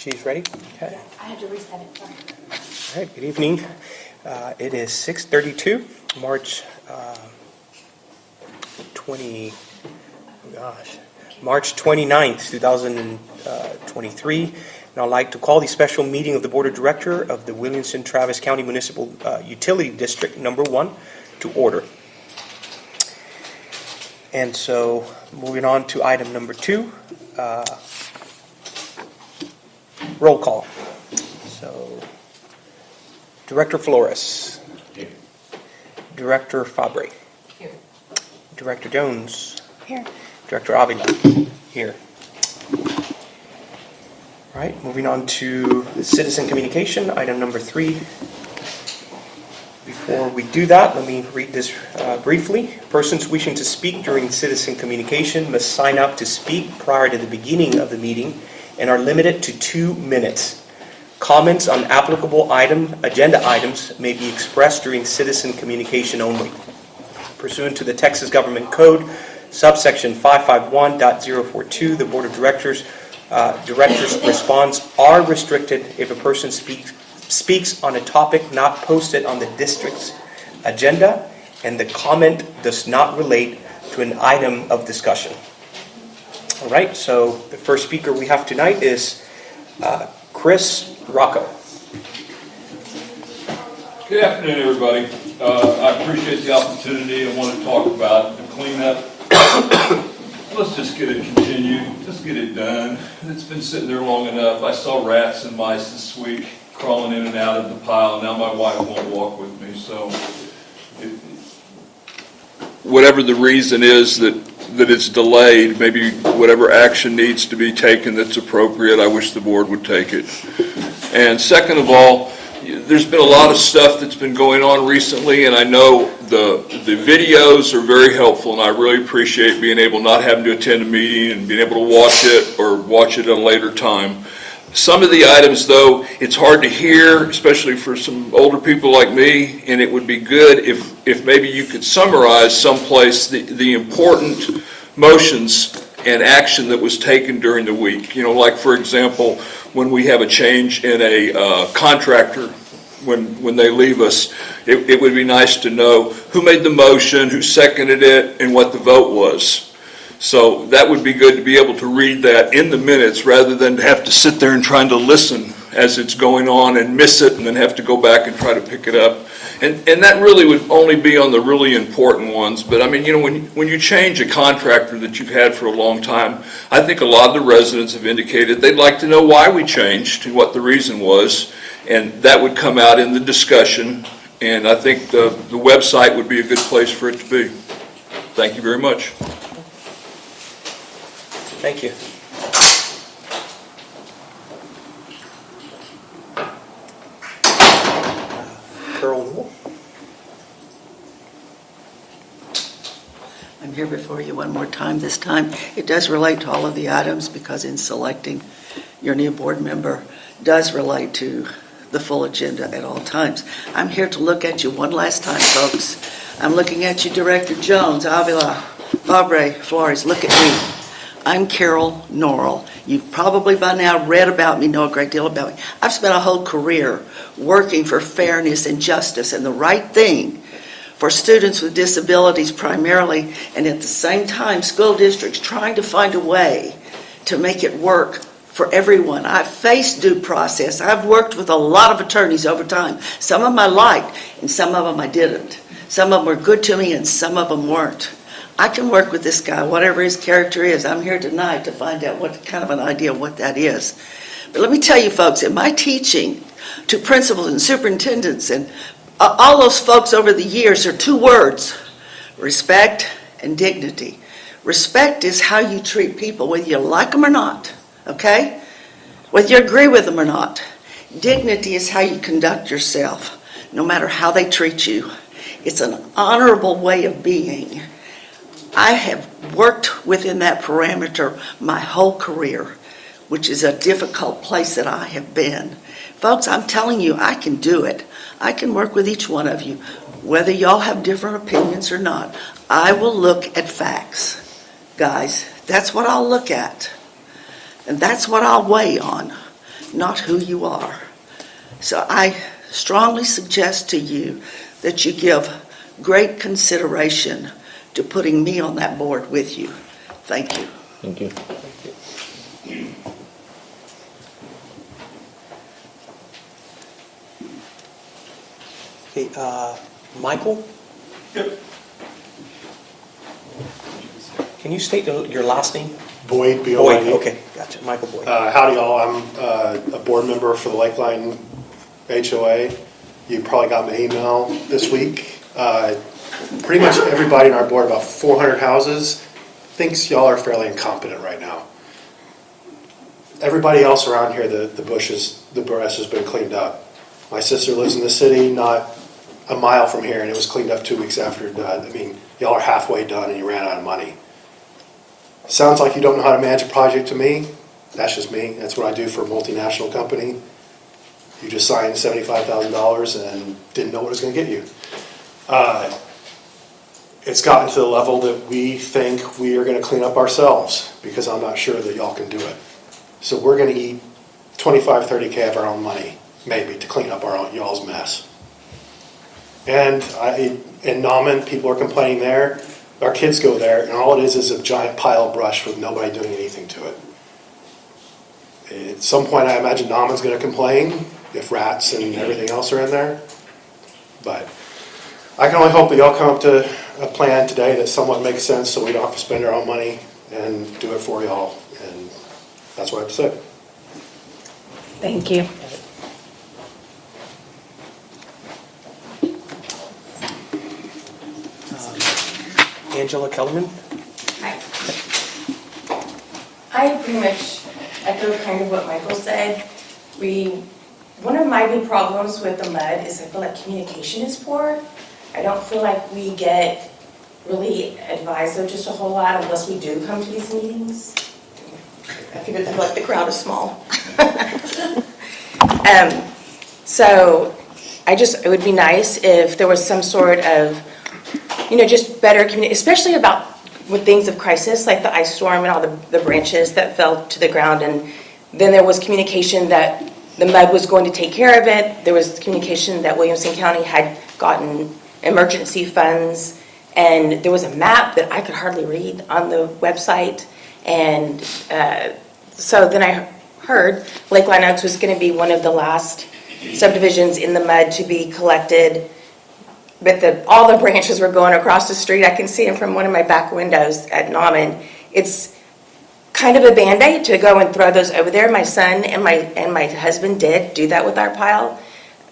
She's ready? Okay. I had to reset it, sorry. All right, good evening. It is 6:32, March 29th, 2023. And I'd like to call the special meeting of the Board of Directors of the Williamson-Travis County Municipal Utility District Number 1 to order. And so, moving on to item number 2, roll call. So, Director Flores. Here. Director Fabre. Here. Director Jones. Here. Director Avila. Here. All right, moving on to the citizen communication, item number 3. Before we do that, let me read this briefly. Persons wishing to speak during citizen communication must sign up to speak prior to the beginning of the meeting and are limited to 2 minutes. Comments on applicable agenda items may be expressed during citizen communication only. Pursuant to the Texas Government Code, subsection 551.042, the Board of Directors' response are restricted if a person speaks on a topic not posted on the district's agenda and the comment does not relate to an item of discussion. All right, so the first speaker we have tonight is Chris Rocco. Good afternoon, everybody. I appreciate the opportunity. I want to talk about the cleanup. Let's just get it continued. Just get it done. It's been sitting there long enough. I saw rats and mice this week crawling in and out of the pile. Now my wife won't walk with me. So whatever the reason is that it's delayed, maybe whatever action needs to be taken that's appropriate, I wish the board would take it. And second of all, there's been a lot of stuff that's been going on recently, and I know the videos are very helpful, and I really appreciate being able, not having to attend a meeting and being able to watch it or watch it at a later time. Some of the items, though, it's hard to hear, especially for some older people like me, and it would be good if maybe you could summarize someplace the important motions and action that was taken during the week. You know, like, for example, when we have a change in a contractor, when they leave us, it would be nice to know who made the motion, who seconded it, and what the vote was. So that would be good to be able to read that in the minutes rather than have to sit there and trying to listen as it's going on and miss it and then have to go back and try to pick it up. And that really would only be on the really important ones. But I mean, you know, when you change a contractor that you've had for a long time, I think a lot of the residents have indicated they'd like to know why we changed and what the reason was. And that would come out in the discussion. And I think the website would be a good place for it to be. Thank you very much. Thank you. Carol Newell. I'm here before you one more time. This time it does relate to all of the items because in selecting your new board member does relate to the full agenda at all times. I'm here to look at you one last time, folks. I'm looking at you, Director Jones, Avila, Fabre, Flores. Look at me. I'm Carol Norrell. You've probably by now read about me, know a great deal about me. I've spent a whole career working for fairness and justice and the right thing for students with disabilities primarily, and at the same time, school districts trying to find a way to make it work for everyone. I've faced due process. I've worked with a lot of attorneys over time. Some of them I liked, and some of them I didn't. Some of them were good to me, and some of them weren't. I can work with this guy, whatever his character is. I'm here tonight to find out what kind of an idea of what that is. But let me tell you, folks, in my teaching to principals and superintendents and all those folks over the years are 2 words: respect and dignity. Respect is how you treat people, whether you like them or not, okay? Whether you agree with them or not. Dignity is how you conduct yourself, no matter how they treat you. It's an honorable way of being. I have worked within that parameter my whole career, which is a difficult place that I have been. Folks, I'm telling you, I can do it. I can work with each one of you, whether y'all have different opinions or not. I will look at facts. Guys, that's what I'll look at. And that's what I'll weigh on. not who you are. So I strongly suggest to you that you give great consideration to putting me on that board with you. Thank you. Thank you. Okay, Michael? Yep. Can you state your last name? Boyd, B-O-Y-D. Boyd, okay, gotcha, Michael Boyd. Howdy all, I'm a board member for the Lakeline HOA. You probably got my email this week. Pretty much everybody in our board, about 400 houses, thinks y'all are fairly incompetent right now. Everybody else around here, the brush has been cleaned up. My sister lives in the city, not a mile from here, and it was cleaned up 2 weeks after it done. I mean, y'all are halfway done and you ran out of money. Sounds like you don't know how to manage a project to me. That's just me. That's what I do for a multinational company. You just signed $75,000 and didn't know what it was going to get you. It's gotten to the level that we think we are going to clean up ourselves because I'm not sure that y'all can do it. So we're going to eat 25, 30K of our own money, maybe, to clean up y'all's mess. And in Nauman, people are complaining there. Our kids go there, and all it is a giant pile of brush with nobody doing anything to it. At some point, I imagine Nauman's going to complain if rats and everything else are in there. But I can only hope that y'all come up to a plan today that somewhat makes sense so we don't have to spend our own money and do it for y'all. And that's what I have to say. Thank you. Angela Kellerman? Hi. I pretty much echo kind of what Michael said. One of my big problems with the MUD is I feel like communication is poor. I don't feel like we get really advised of just a whole lot unless we do come to these meetings. I feel like the crowd is small. So it would be nice if there was some sort of, just better communication, especially about with things of crisis, like the ice storm and all the branches that fell to the ground. And then there was communication that the MUD was going to take care of it. There was communication that Williamson County had gotten emergency funds. And there was a map that I could hardly read on the website. And so then I heard Lakeline Oaks was going to be one of the last subdivisions in the MUD to be collected. But all the branches were going across the street. I can see them from one of my back windows at Nauman. It's kind of a Band-Aid to go and throw those over there. My son and my husband did do that with our pile.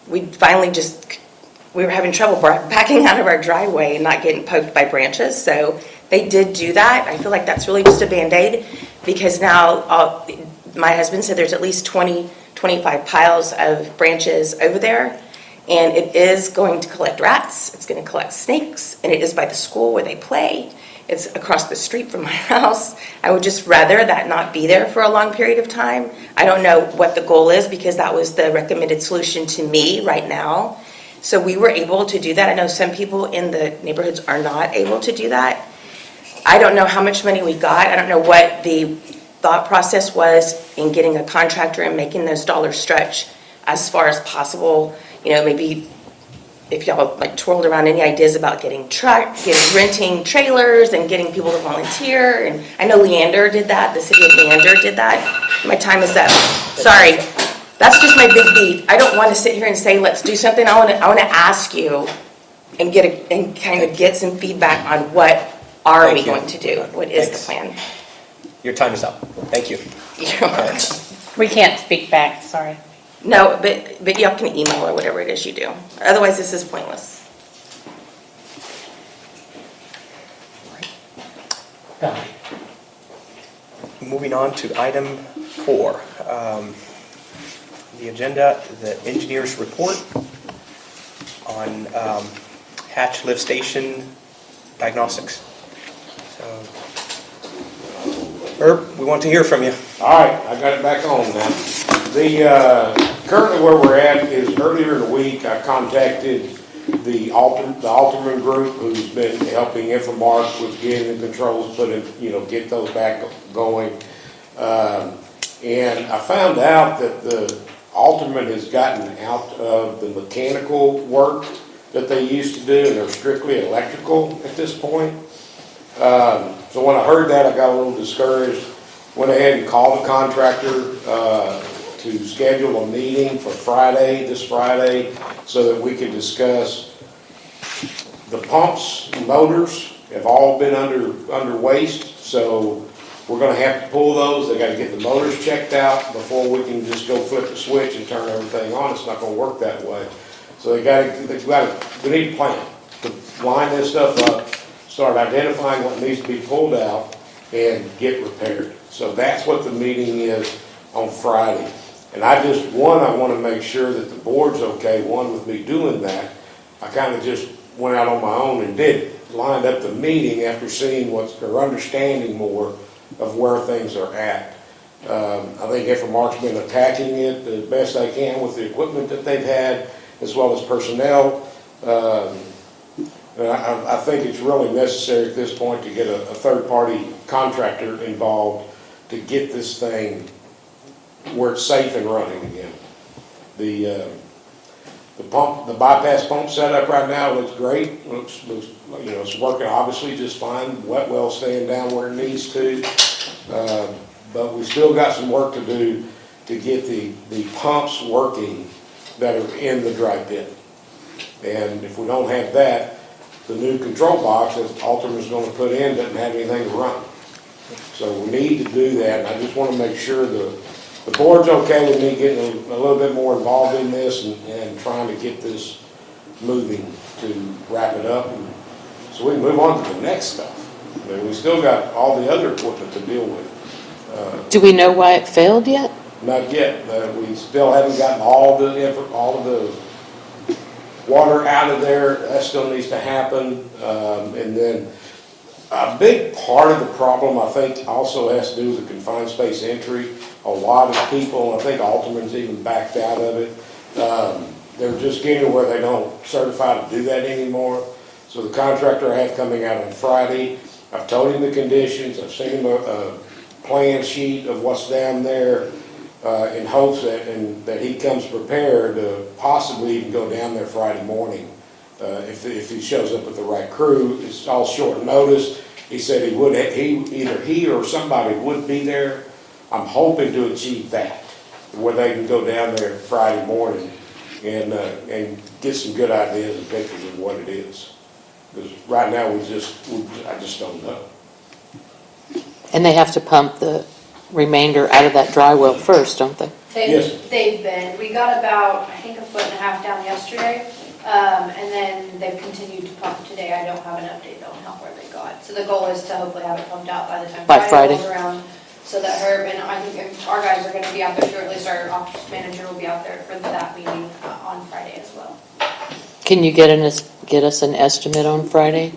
We were having trouble backing out of our driveway and not getting poked by branches. So they did do that. I feel like that's really just a Band-Aid because now my husband said there's at least 20, 25 piles of branches over there. And it is going to collect rats, it's going to collect snakes, and it is by the school where they play. It's across the street from my house. I would just rather that not be there for a long period of time. I don't know what the goal is because that was the recommended solution to me right now. So we were able to do that. I know some people in the neighborhoods are not able to do that. I don't know how much money we got. I don't know what the thought process was in getting a contractor and making those dollars stretch as far as possible. Maybe if y'all twirled around any ideas about getting renting trailers and getting people to volunteer. And I know Leander did that. The city of Leander did that. My time is up. Sorry. That's just my big beat. I don't want to sit here and say, let's do something. I want to ask you and kind of get some feedback on what are we going to do? What is the plan? Your time is up. Thank you. We can't speak back, sorry. No, but y'all can email or whatever it is you do. Otherwise, this is pointless. Moving on to item 4. The agenda, the engineer's report on hatch lift station diagnostics. So, Herb, we want to hear from you. All right, I got it back on now. Currently where we're at is earlier in the week, I contacted the Alterman group who's been helping Infomark with getting the controls get those back going. And I found out that the Alderman has gotten out of the mechanical work that they used to do, and they're strictly electrical at this point. So when I heard that, I got a little discouraged. Went ahead and called the contractor to schedule a meeting for this Friday, so that we could discuss the pumps and motors have all been under waste, so we're gonna have to pull those. They gotta get the motors checked out before we can just go flip the switch and turn everything on. It's not gonna work that way. So we need a plan to line this stuff up, start identifying what needs to be pulled out and get repaired. So that's what the meeting is on Friday. And I want to make sure that the board's okay, with me doing that. I kind of just went out on my own and did it, lined up the meeting after seeing or understanding more of where things are at. I think Infomark's been attacking it the best they can with the equipment that they've had, as well as personnel. I think it's really necessary at this point to get a third-party contractor involved to get this thing where it's safe and running again. The bypass pump setup right now looks great. Looks it's working obviously just fine. Wet well staying down where it needs to, but we still got some work to do to get the pumps working that are in the dry pit. And if we don't have that, the new control box that Alderman's going to put in doesn't have anything to run. So we need to do that, and I just want to make sure the board's okay with me getting a little bit more involved in this and trying to get this moving to wrap it up, and so we can move on to the next stuff. I mean, we still got all the other equipment to deal with. Do we know why it failed yet? Not yet. We still haven't gotten all of the water out of there. That still needs to happen. And then a big part of the problem, I think, also has to do with the confined space entry. A lot of people, and I think Alderman's even backed out of it, they're just getting where they don't certify to do that anymore. So the contractor I have coming out on Friday, I've told him the conditions, I've sent him a plan sheet of what's down there, in hopes that he comes prepared to possibly even go down there Friday morning. If he shows up with the right crew. It's all short notice. He said either he or somebody would be there. I'm hoping to achieve that, where they can go down there Friday morning and get some good ideas and pictures of what it is. Because right now I just don't know. And they have to pump the remainder out of that dry well first, don't they? Yes. They've been, we got about, I think, 1.5 feet down yesterday, and then they've continued to pump today. I don't have an update though on how far they got. So the goal is to hopefully have it pumped out by the time By Friday. rolls around, so that Herb and I think our guys are gonna be out there, or at least our office manager will be out there for that meeting on Friday as well. Can you get us an estimate on Friday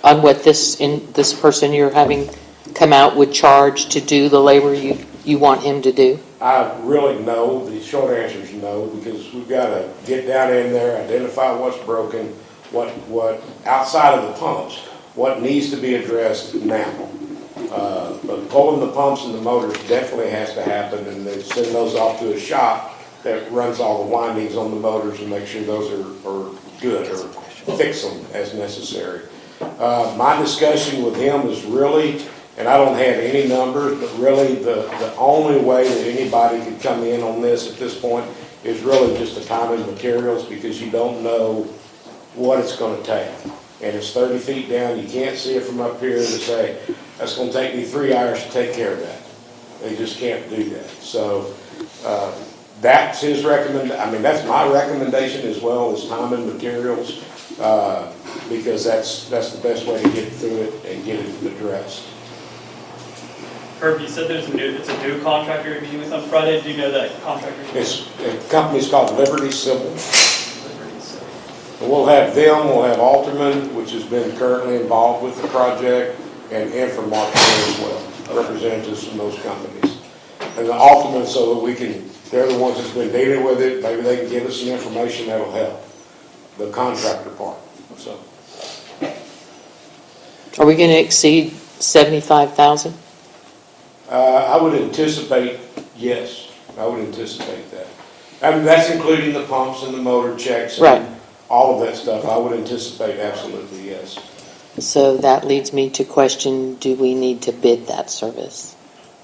on what this person you're having come out would charge to do the labor you want him to do? I really know, the short answer is no, because we've got to get down in there, identify what's broken, what outside of the pumps, what needs to be addressed now. But pulling the pumps and the motors definitely has to happen, and then send those off to a shop that runs all the windings on the motors and make sure those are good, or fix them as necessary. My discussion with him is really, and I don't have any numbers, but really the only way that anybody could come in on this at this point is really just the time and materials, because you don't know what it's going to take. And it's 30 feet down, you can't see it from up here to say, that's going to take me 3 hours to take care of that. They just can't do that. So that's his that's my recommendation as well, is time and materials, because that's the best way to get through it and get it addressed. Herb, you said it's a new contractor you're meeting with on Friday. Do you know that contractor? The company's called Liberty Civil. And we'll have them, we'll have Alterman, which has been currently involved with the project, and Infomark as well, representatives from those companies. And the Alterman, so that they're the ones that's been dealing with it, maybe they can give us some information that'll help, the contractor part, so. Are we going to exceed 75,000? I would anticipate Yes, I would anticipate that. I mean, that's including the pumps and the motor checks Right. and all of that stuff. I would anticipate absolutely, yes. So that leads me to question, do we need to bid that service?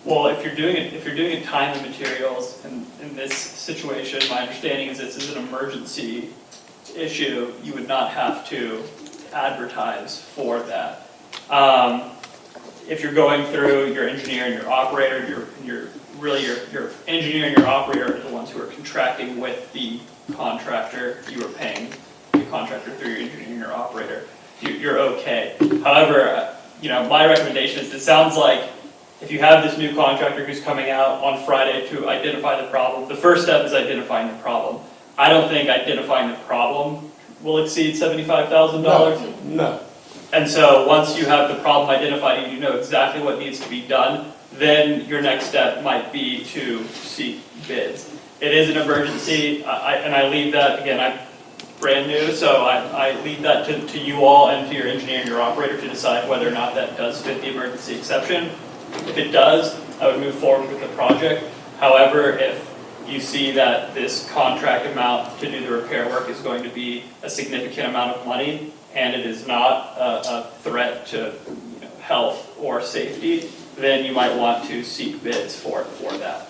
Well, if you're doing it time and materials, in this situation, my understanding is this is an emergency issue, you would not have to advertise for that. If you're going through your engineer and your operator, your engineer and your operator are the ones who are contracting with the contractor, you are paying the contractor through your engineer and your operator, you're okay. However, my recommendation is, it sounds like if you have this new contractor who's coming out on Friday to identify the problem, the first step is identifying the problem. I don't think identifying the problem will exceed $75,000. No. And so once you have the problem identified and you know exactly what needs to be done, then your next step might be to seek bids. It is an emergency, and I leave that, again, I'm brand new, so I leave that to you all and to your engineer and your operator to decide whether or not that does fit the emergency exception. If it does, I would move forward with the project. However, if you see that this contract amount to do the repair work is going to be a significant amount of money, and it is not a threat to health or safety, then you might want to seek bids for that.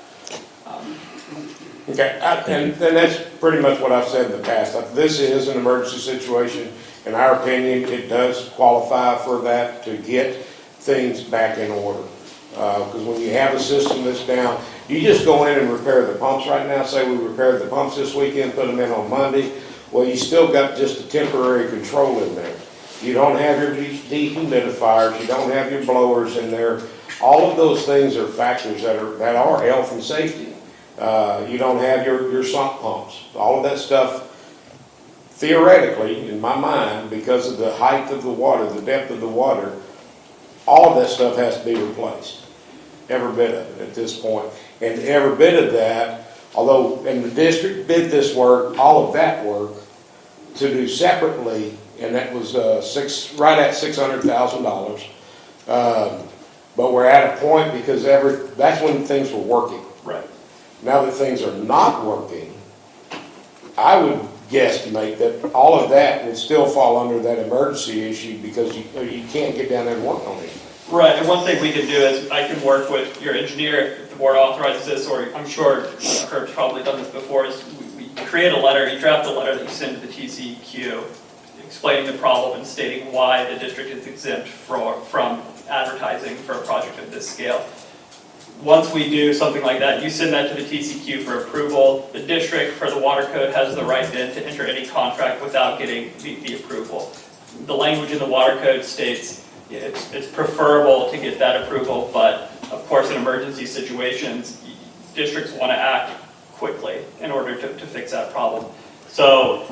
Okay, and that's pretty much what I've said in the past. This is an emergency situation. In our opinion, it does qualify for that to get things back in order. Because when you have a system that's down, you just go in and repair the pumps right now. Say we repaired the pumps this weekend, put them in on Monday. Well, you still got just a temporary control in there. You don't have your dehumidifiers, you don't have your blowers in there. All of those things are factors that are health and safety. You don't have your sump pumps. All of that stuff, theoretically, in my mind, because of the height of the water, the depth of the water, all of that stuff has to be replaced. Every bit of it at this point. And every bit of that, although in the district bid this work, all of that work to do separately, and that was right at $600,000. But we're at a point because that's when things were working. Right. Now that things are not working, I would guesstimate that all of that would still fall under that emergency issue because you can't get down there and work on it. Right, and one thing we can do is I can work with your engineer if the board authorizes this, or I'm sure Herb's probably done this before, is we create a letter, you draft a letter that you send to the TCEQ explaining the problem and stating why the district is exempt from advertising for a project of this scale. Once we do something like that, you send that to the TCEQ for approval. The district, per the water code, has the right then to enter any contract without getting the approval. The language in the water code states it's preferable to get that approval, but of course in emergency situations, districts want to act quickly in order to fix that problem. So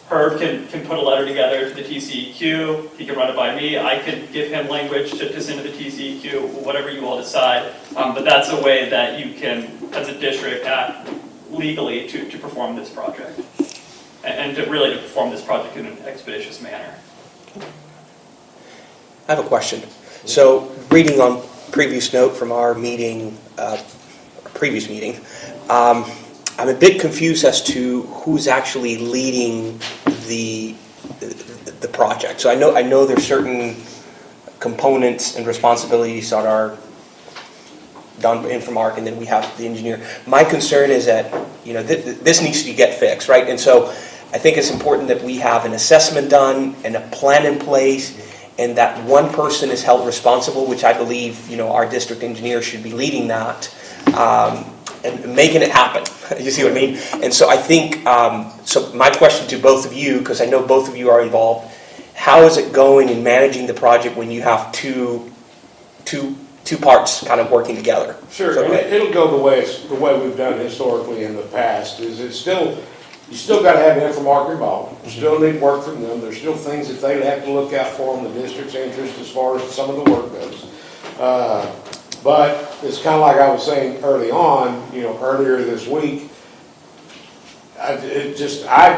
Herb can put a letter together to the TCEQ, he can run it by me, I can give him language to send to the TCEQ, whatever you all decide. But that's a way that you can, as a district, act legally to perform this project. And to perform this project in an expeditious manner. I have a question. So, reading on previous note from our meeting, previous meeting, I'm a bit confused as to who's actually leading the project. So I know there's certain components and responsibilities that are done in from ARC, and then we have the engineer. My concern is that this needs to get fixed, right? And so I think it's important that we have an assessment done and a plan in place, and that one person is held responsible, which I believe our district engineer should be leading that. And making it happen. You see what I mean? And so I think, so my question to both of you, because I know both of you are involved, how is it going in managing the project when you have two parts kind of working together? Sure, So, and it'll go the way we've done historically in the past. You still got to have Infomark involved. You still need work from them. There's still things that they have to look out for in the district's interest as far as some of the work goes. But it's kind of like I was saying early on, earlier this week, it's just time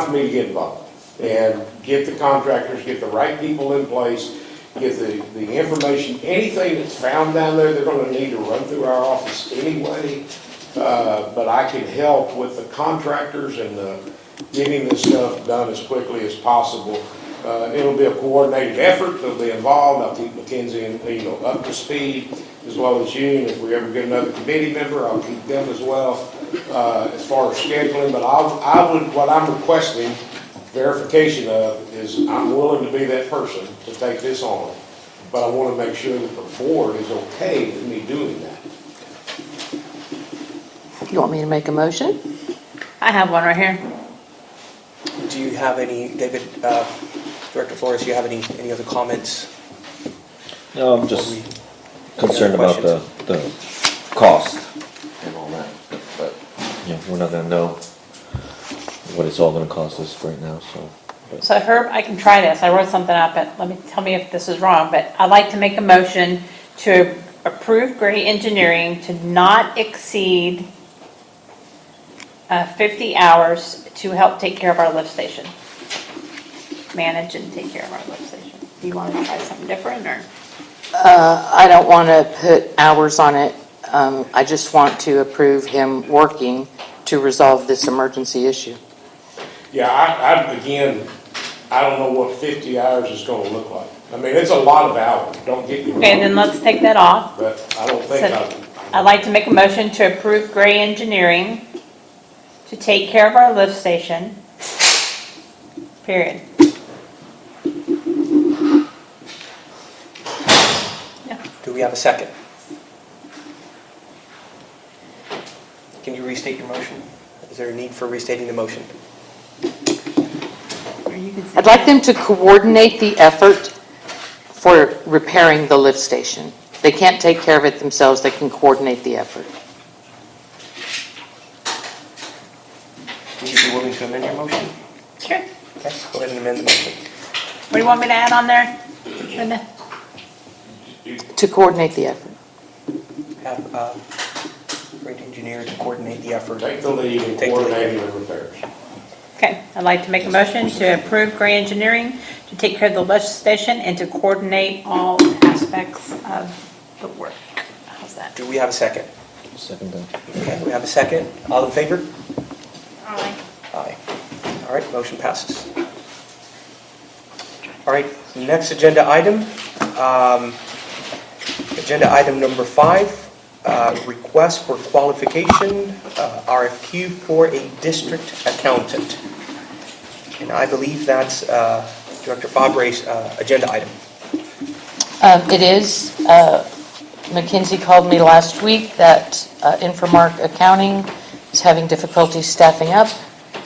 for me to get involved and get the contractors, get the right people in place, get the information, anything that's found down there, they're gonna need to run through our office anyway. But I can help with the contractors and getting this stuff done as quickly as possible. It'll be a coordinated effort, they'll be involved, I'll keep Mackenzie, up to speed, as well as you, and if we ever get another committee member, I'll keep them as well, as far as scheduling, but what I'm requesting verification of is I'm willing to be that person to take this on, but I want to make sure that the board is okay with me doing that. You want me to make a motion? I have one right here. Do you have any, David, Director Flores, do you have any other comments? No, I'm just concerned about the cost and all that. But, we're not gonna know what it's all gonna cost us right now, so. but- So Herb, I can try this. I wrote something up, but tell me if this is wrong, but I'd like to make a motion to approve Gray Engineering to not exceed 50 hours to help take care of our lift station. Manage and take care of our lift station. Do you want to try something different, or? I don't want to put hours on it. I just want to approve him working to resolve this emergency issue. Yeah, again, I don't know what 50 hours is going to look like. I mean, it's a lot of hours, don't get me wrong. Okay, then let's take that off. But I don't think I'd like to make a motion to approve Gray Engineering to take care of our lift station, period. Do we have a second? Can you restate your motion? Is there a need for restating the motion? I'd like them to coordinate the effort for repairing the lift station. They can't take care of it themselves, they can coordinate the effort. Would you be willing to amend your motion? Sure. Okay, go ahead and amend the motion. What do you want me to add on there, Linda? To coordinate the effort. Have great engineer to coordinate the effort. take the lead in Take the lead. coordinating the repairs. Okay, I'd like to make a motion to approve Gray Engineering to take care of the lift station and to coordinate all aspects of the work. How's that? Do we have a second? Second that. Okay, we have a second. All in favor? Aye. Aye. All right, motion passes. All right, next agenda item. Agenda item number 5, request for qualification, RFQ for a district accountant. And I believe that's Director Fabre's agenda item. It is. Mackenzie called me last week that Infomark Accounting is having difficulty staffing up.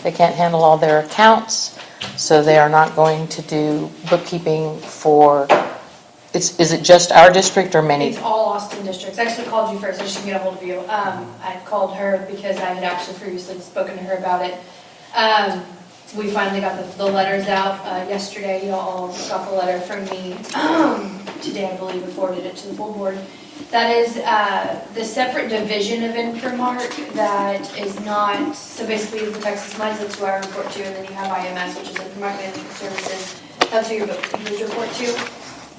They can't handle all their accounts, so they are not going to do bookkeeping for, is it just our district or many? It's all Austin districts. I actually called you first, I just didn't get a hold of you. I called her because I had actually previously spoken to her about it. We finally got the letters out yesterday. You all got the letter from me today, I believe, and forwarded it to the full board. That is the separate division of Infomark that is not, so basically the Texas Mines, that's who I report to, and then you have IMS, which is Infomark Management Services. That's who your bookkeepers report to.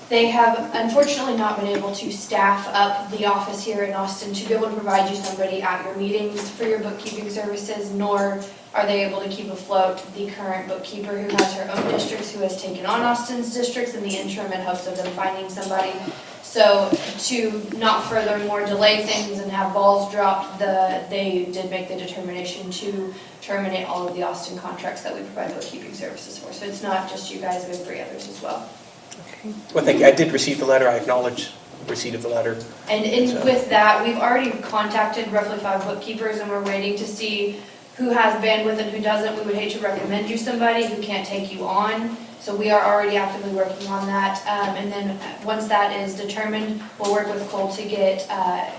They have unfortunately not been able to staff up the office here in Austin to be able to provide you somebody at your meetings for your bookkeeping services, nor are they able to keep afloat the current bookkeeper who has her own districts, who has taken on Austin's districts in the interim in hopes of them finding somebody. So to not furthermore delay things and have balls dropped, they did make the determination to terminate all of the Austin contracts that we provide bookkeeping services for. So it's not just you guys, we have 3 others as well. Well, thank you. I did receive the letter. I acknowledge receipt of the letter. And with that, we've already contacted roughly 5 bookkeepers, and we're waiting to see who has bandwidth and who doesn't. We would hate to recommend you somebody who can't take you on. So we are already actively working on that. And then once that is determined, we'll work with Cole to get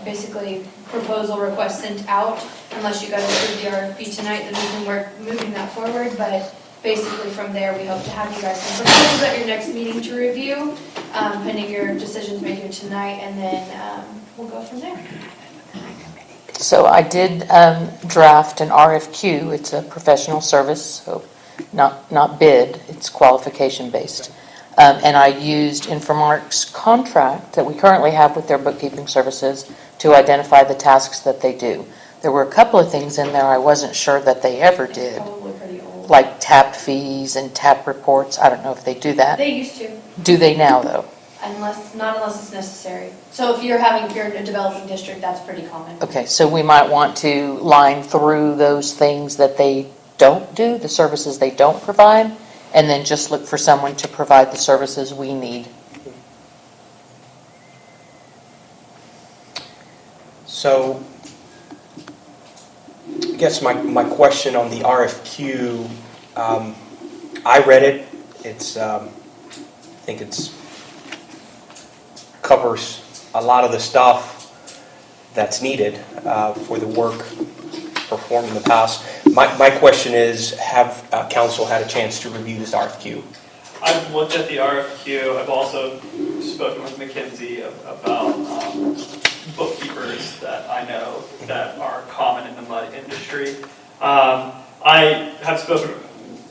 basically proposal requests sent out. Unless you guys approve the RFP tonight, then we can work moving that forward. But basically from there, we hope to have you guys some proposals at your next meeting to review, pending your decisions made here tonight, and then we'll go from there. So I did draft an RFQ. It's a professional service, so not bid, it's qualification based. And I used Infomark's contract that we currently have with their bookkeeping services to identify the tasks that they do. There were a couple of things in there I wasn't sure that they ever did, Probably pretty old. like tap fees and tap reports. I don't know if they do that. They used to, Do they now, though? not unless it's necessary. So if you're a developing district, that's pretty common. Okay, so we might want to line through those things that they don't do, the services they don't provide, and then just look for someone to provide the services we need. So, I guess my question on the RFQ, I read it. It's, I think covers a lot of the stuff that's needed for the work performed in the past. My question is, have council had a chance to review this RFQ? I've looked at the RFQ, I've also spoken with McKinsey about bookkeepers that I know that are common in the mud industry. I have spoken,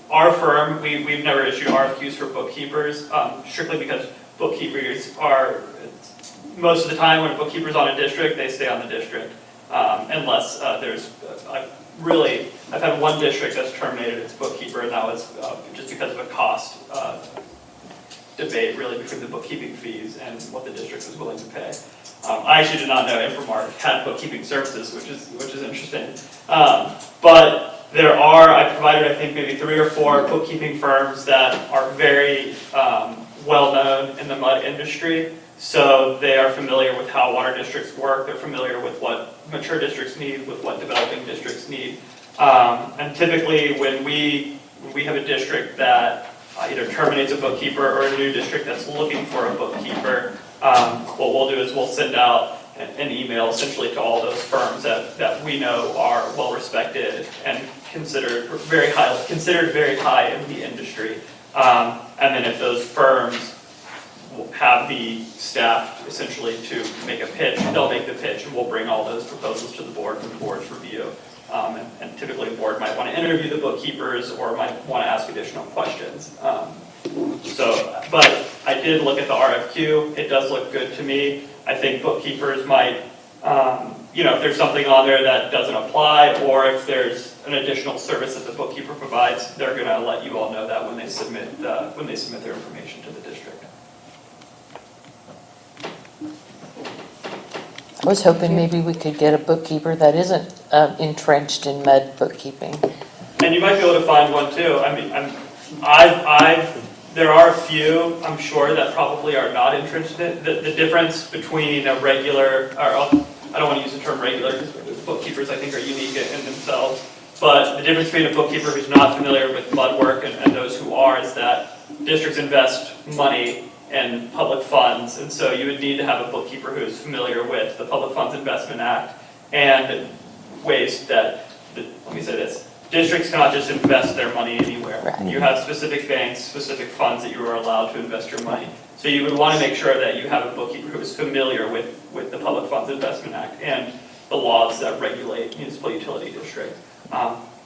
our firm, we've never issued RFQs for bookkeepers, strictly because bookkeepers are, most of the time when a bookkeeper's on a district, they stay on the district. Unless I've had one district that's terminated its bookkeeper, and that was just because of a cost debate, really, between the bookkeeping fees and what the district was willing to pay. I actually did not know Infomark had bookkeeping services, which is interesting. But there are, I provided, I think, maybe 3 or 4 bookkeeping firms that are very well-known in the mud industry. So they are familiar with how water districts work. They're familiar with what mature districts need, with what developing districts need. And typically, when we have a district that either terminates a bookkeeper or a new district that's looking for a bookkeeper, what we'll do is we'll send out an email essentially to all those firms that we know are well-respected and considered very high in the industry. And then if those firms have the staff essentially to make a pitch, they'll make the pitch, and we'll bring all those proposals to the board for the board's review. And typically the board might want to interview the bookkeepers or might want to ask additional questions. But I did look at the RFQ. It does look good to me. I think bookkeepers might, if there's something on there that doesn't apply, or if there's an additional service that the bookkeeper provides, they're going to let you all know that when they submit their information to the district. I was hoping maybe we could get a bookkeeper that isn't entrenched in mud bookkeeping. And you might be able to find one too. I mean, there are a few, I'm sure, that probably are not entrenched in it. The difference between a regular, or I don't want to use the term regular because bookkeepers I think are unique in themselves, but the difference between a bookkeeper who's not familiar with mud work and those who are is that districts invest money in public funds, and so you would need to have a bookkeeper who is familiar with the Public Funds Investment Act and ways that, let me say this, districts cannot just invest their money anywhere. Right. You have specific banks, specific funds that you are allowed to invest your money. So you would want to make sure that you have a bookkeeper who is familiar with the Public Funds Investment Act and the laws that regulate municipal utility districts.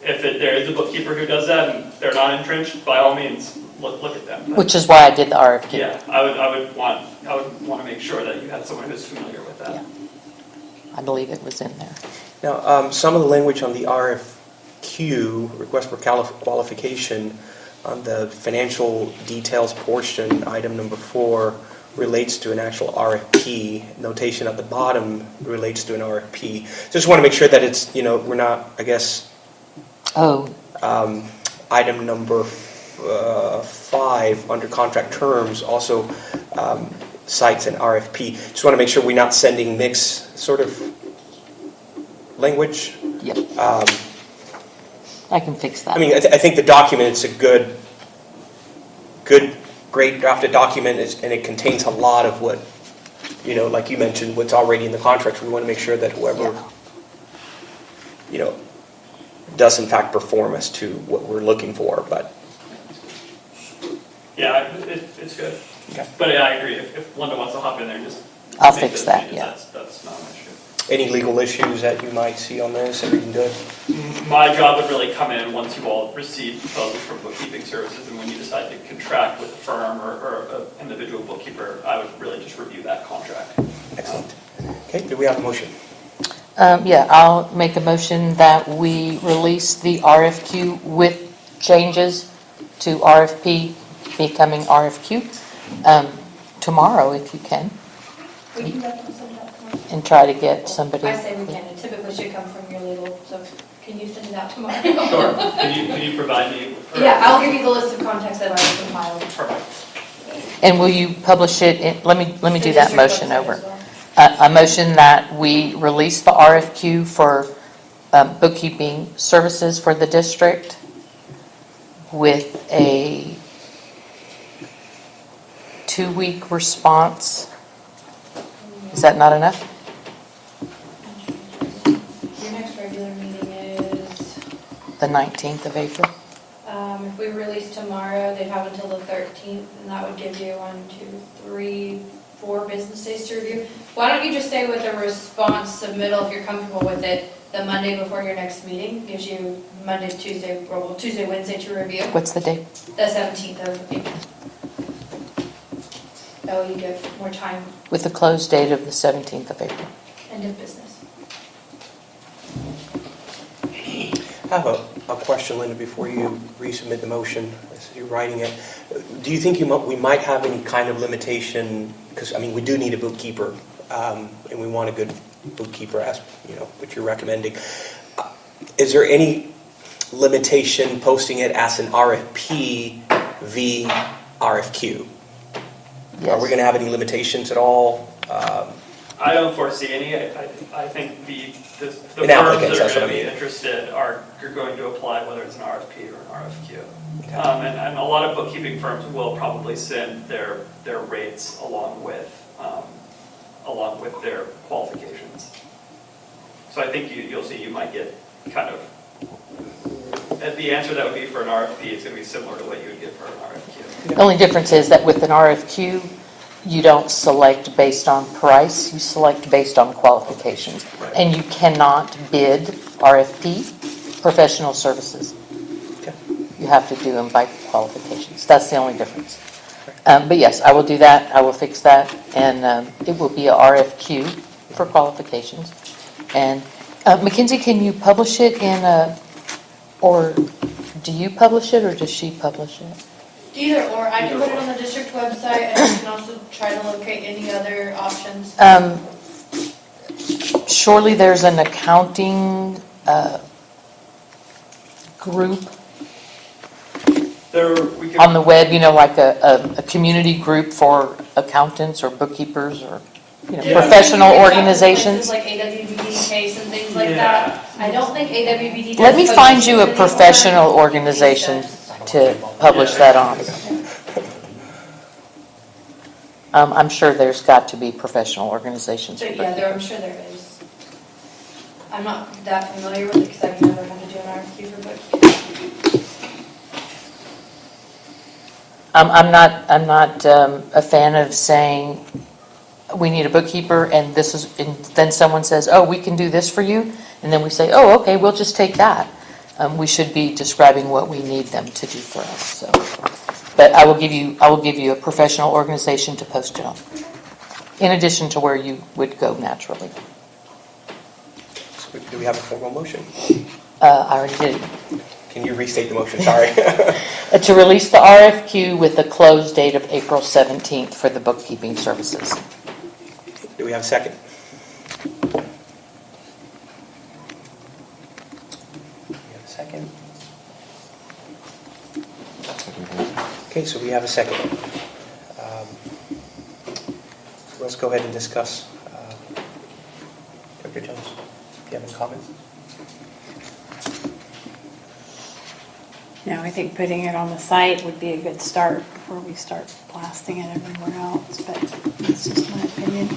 If there is a bookkeeper who does that and they're not entrenched, by all means, look at them. Which is why I did the RFQ. Yeah, I would want to make sure that you had someone who's familiar with that. Yeah. I believe it was in there. Now, some of the language on the RFQ, request for qualification, on the financial details portion, item number 4, relates to an actual RFP. Notation at the bottom relates to an RFP. Just want to make sure that it's, we're not, I guess, item number 5 under contract terms also cites an RFP. Just want to make sure we're not sending mixed sort of language. Yep. I can fix that. I mean, I think the document, it's a good, great drafted document, and it contains a lot of what, like you mentioned, what's already in the contract. We want to make sure that whoever, does in fact perform as to what we're looking for, but. Yeah, it's good. Okay. But yeah, I agree. If Linda wants to hop in there and just I'll make fix those that, changes, yeah. That's not an issue. Any legal issues that you might see on this, everything good? My job would really come in once you all receive proposals from bookkeeping services, and when you decide to contract with a firm or an individual bookkeeper, I would really just review that contract. Excellent. Okay, do we have a motion? Yeah, I'll make a motion that we release the RFQ with changes to RFP becoming RFQ tomorrow, if you can, We can definitely send it out tomorrow. and try to get somebody. I say we can, it typically should come from your legal, so can you send it out tomorrow? Sure. Can you provide me? Yeah, I'll give you the list of contacts that I've compiled. Perfect. And will you publish it, let me do The that district motion website over. as well. A motion that we release the RFQ for bookkeeping services for the district with a 2-week response. Is that not enough? Your next regular meeting is, The 19th of April? if we release tomorrow, they'd have until the 13th, and that would give you 1, 2, 3, 4 business days to review. Why don't you just stay with a response submittal if you're comfortable with it, the Monday before your next meeting, gives you Monday, Tuesday, or Tuesday, Wednesday to review, What's the date? the 17th of April. That way you give more time, With the close date of the 17th of April. end of business. I have a question, Linda, before you resubmit the motion, as you're writing it. Do you think we might have any kind of limitation, because, I mean, we do need a bookkeeper, and we want a good bookkeeper, as, what you're recommending. Is there any limitation posting it as an RFP v. RFQ? Are we going to have any limitations at all? I don't foresee any. I think the In firms that applicants, are that's going what to I be mean. interested are going to apply, whether it's an RFP or an RFQ. And a lot of bookkeeping firms will probably send their rates along with their qualifications. So I think you'll see you might get kind of, the answer that would be for an RFP is going to be similar to what you would get for an RFQ. The only difference is that with an RFQ, you don't select based on price, you select based on qualifications. And you cannot bid RFP, professional services. Okay. You have to do them by qualifications. That's the only difference. But yes, I will do that, I will fix that, and it will be a RFQ for qualifications. And Mackenzie, can you publish it or do you publish it or does she publish it? Either or, I can put it on the district website, and you can also try to locate any other options. Surely there's an accounting group We can- on the web, like a community group for accountants or bookkeepers or, Yeah, professional you reach out to organizations. places like AWBD case and things like that. I don't think AWBD does. Let me post find you a anymore. professional organization to publish that on. I'm sure there's got to be professional organizations. But for yeah, I'm sure there is. I'm not that familiar with it because I've never had to do an RFQ for bookkeeping. I'm not a fan of saying, we need a bookkeeper, and then someone says, oh, we can do this for you, and then we say, oh, okay, we'll just take that. We should be describing what we need them to do for us, so. But I will give you a professional organization to post it on, in addition to where you would go naturally. So do we have a formal motion? I already did. Can you restate the motion? Sorry. To release the RFQ with the close date of April 17th for the bookkeeping services. Do we have a second? Do we have a second? Okay, so we have a second. So let's go ahead and discuss. Dr. Jones, do you have any comments? No, I think putting it on the site would be a good start before we start blasting it everywhere else, but that's just my opinion.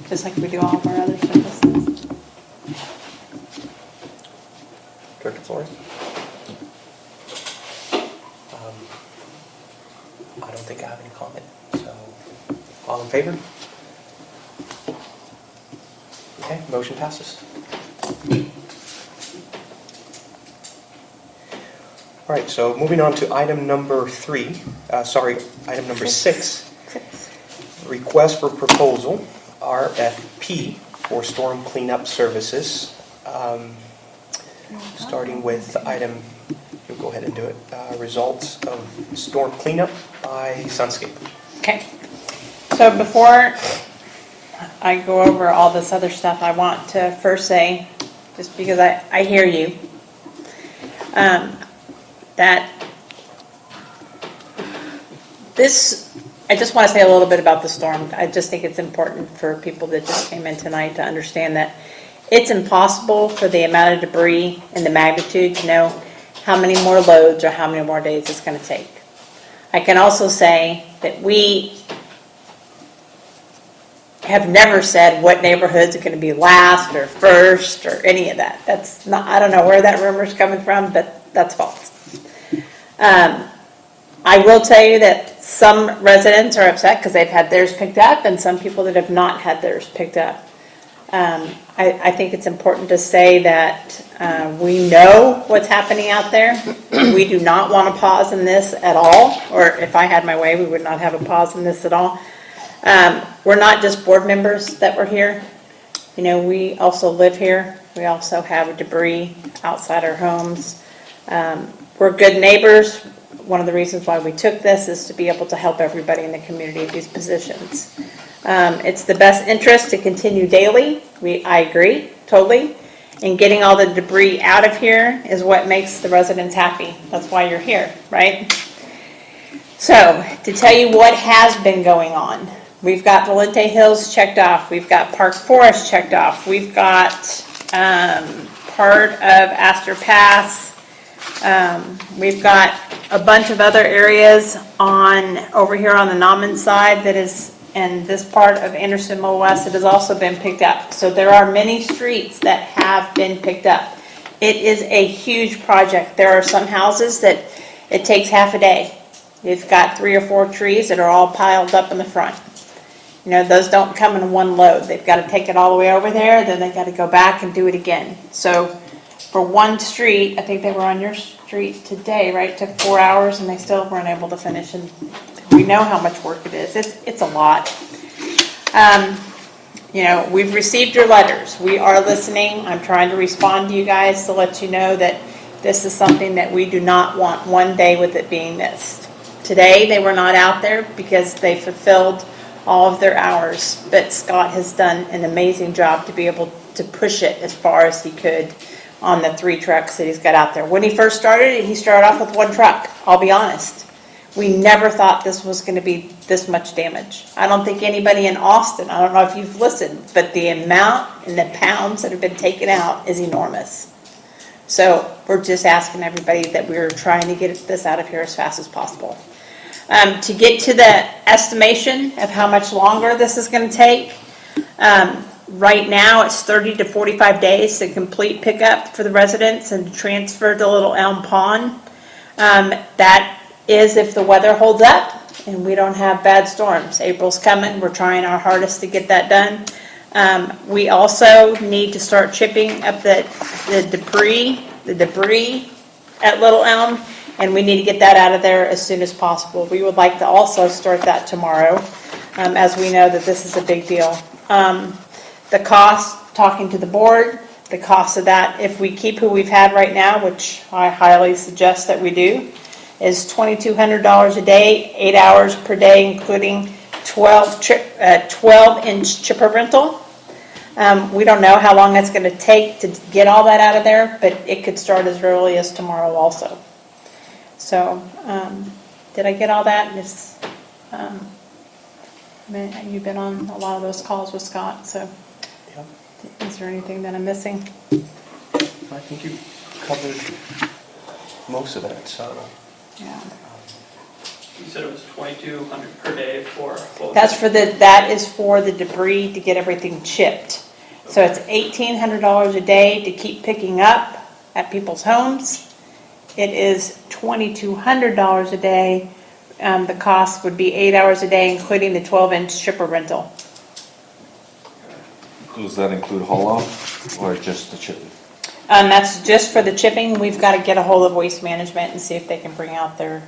Just like we do all of our other services. Director Flores? I don't think I have any comment, so all in favor? Motion passes. All right, so moving on to item number item number 6. Request for proposal, RFP, for storm cleanup services. Starting with item, you'll go ahead and do it, results of storm cleanup by Sunscape. Okay. So before I go over all this other stuff, I want to first say, just because I hear you, that this, I just want to say a little bit about the storm. I just think it's important for people that just came in tonight to understand that it's impossible for the amount of debris and the magnitude to know how many more loads or how many more days it's going to take. I can also say that we have never said what neighborhoods are going to be last or first or any of that. That's not, I don't know where that rumor is coming from, but that's false. I will tell you that some residents are upset because they've had theirs picked up and some people that have not had theirs picked up. I think it's important to say that we know what's happening out there. We do not want to pause in this at all, or if I had my way, we would not have a pause in this at all. We're not just board members that were here. You know, we also live here. We also have debris outside our homes. We're good neighbors. One of the reasons why we took this is to be able to help everybody in the community at these positions. It's the best interest to continue daily. I agree, totally. And getting all the debris out of here is what makes the residents happy. That's why you're here, right? So, to tell you what has been going on, we've got Valente Hills checked off. We've got Park Forest checked off. We've got part of Astor Pass. We've got a bunch of other areas over here on the Nauman side that is, and this part of Anderson Mill West that has also been picked up. So there are many streets that have been picked up. It is a huge project. There are some houses that it takes half a day. You've got 3 or 4 trees that are all piled up in the front. You know, those don't come in one load. They've got to take it all the way over there, then they got to go back and do it again. So for one street, I think they were on your street today, right? It took 4 hours and they still weren't able to finish. And we know how much work it is. It's a lot. You know, we've received your letters. We are listening. I'm trying to respond to you guys to let you know that this is something that we do not want one day with it being missed. Today, they were not out there because they fulfilled all of their hours. But Scott has done an amazing job to be able to push it as far as he could on the 3 trucks that he's got out there. When he first started, he started off with 1 truck. I'll be honest. We never thought this was going to be this much damage. I don't think anybody in Austin, I don't know if you've listened, but the amount and the pounds that have been taken out is enormous. So we're just asking everybody that we're trying to get this out of here as fast as possible. To get to the estimation of how much longer this is going to take, right now it's 30 to 45 days to complete pickup for the residents and to transfer to Little Elm Pond. That is if the weather holds up and we don't have bad storms. April's coming. We're trying our hardest to get that done. We also need to start chipping up the debris at Little Elm, and we need to get that out of there as soon as possible. We would like to also start that tomorrow, as we know that this is a big deal. The cost, talking to the board, the cost of that, if we keep who we've had right now, which I highly suggest that we do, is $2,200 a day, 8 hours per day, including 12-inch chipper rental. We don't know how long it's going to take to get all that out of there, but it could start as early as tomorrow also. So, did I get all that? You've been on a lot of those calls with Scott, so Yeah. is there anything that I'm missing? I think you covered most of it, so. Yeah. You said it was 2,200 per day for, what was That's it? that is for the debris to get everything chipped. So it's $1,800 a day to keep picking up at people's homes. It is $2,200 a day. The cost would be 8 hours a day, including the 12-inch chipper rental. Does that include haul off or just the chipping? That's just for the chipping. We've got to get a hold of Waste Management and see if they can bring out their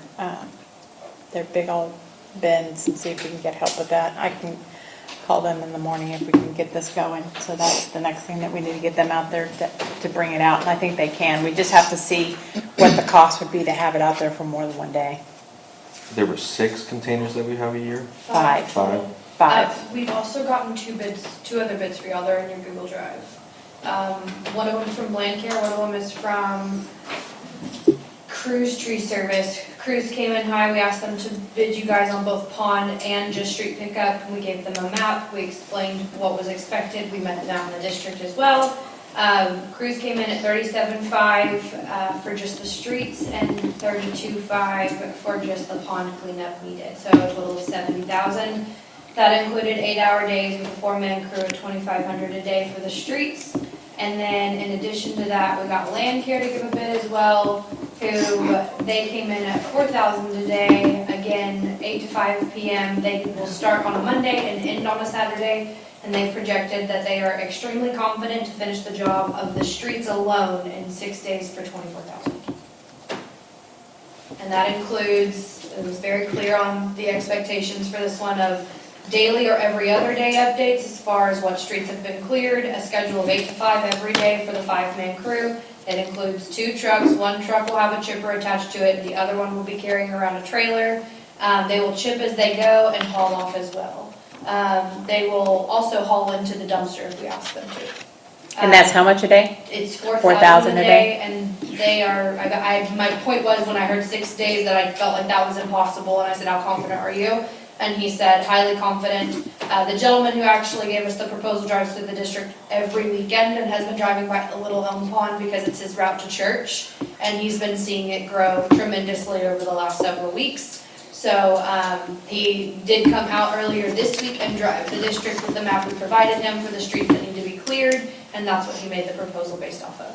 big old bins and see if we can get help with that. I can call them in the morning if we can get this going. So that's the next thing that we need to get them out there to bring it out. And I think they can. We just have to see what the cost would be to have it out there for more than one day. There were 6 containers that we have a year? 5. 5? 5. We've also gotten two other bids for y'all, they're in your Google Drive. One of them is from Landcare, one of them is from Cruise Tree Service. Cruise came in high, we asked them to bid you guys on both pond and just street pickup. We gave them a map, we explained what was expected, we met them out in the district as well. Cruise came in at $37.5 for just the streets and $32.5 for just the pond cleanup needed, so a total of $70,000. That included 8-hour days with a 4-man crew at $2,500 a day for the streets. And then in addition to that, we got Landcare to give a bid as well, who they came in at $4,000 a day. Again, 8 to 5 p.m. They will start on a Monday and end on a Saturday. And they projected that they are extremely confident to finish the job of the streets alone in 6 days for $24,000. And that includes, it was very clear on the expectations for this one of daily or every other day updates as far as what streets have been cleared, a schedule of 8 to 5 every day for the 5-man crew. It includes 2 trucks. One truck will have a chipper attached to it, the other one will be carrying around a trailer. They will chip as they go and haul off as well. They will also haul into the dumpster if we ask them to. And that's how much a day? It's 4,000 4,000 a day, and they are, my point was when I heard 6 days that I felt like that was impossible, and I said, how confident are you? And he said, highly confident. The gentleman who actually gave us the proposal drives through the district every weekend and has been driving by Little Elm Pond because it's his route to church. And he's been seeing it grow tremendously over the last several weeks. So he did come out earlier this week and drive the district with the map we provided him for the streets that need to be cleared. And that's what he made the proposal based off of.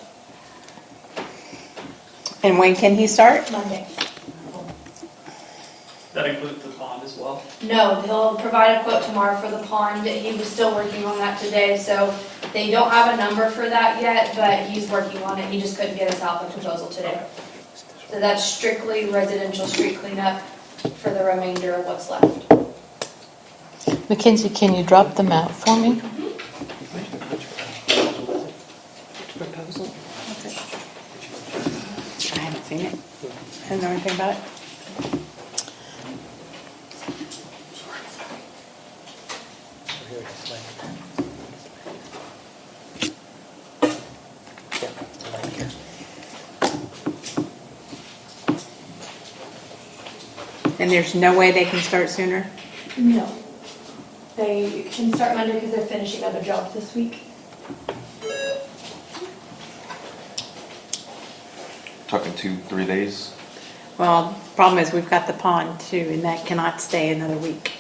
And when can he start? Monday. That includes the pond as well. No, he'll provide a quote tomorrow for the pond. He was still working on that today, so they don't have a number for that yet, but he's working on it. He just couldn't get us out the proposal today. So that's strictly residential street cleanup for the remainder of what's left. Mackenzie, can you drop the map for me? I haven't seen it. I don't know anything about it. And there's no way they can start sooner? No. They can start Monday because they're finishing other jobs this week. Talking 2-3 days? Well, the problem is we've got the pond too, and that cannot stay another week.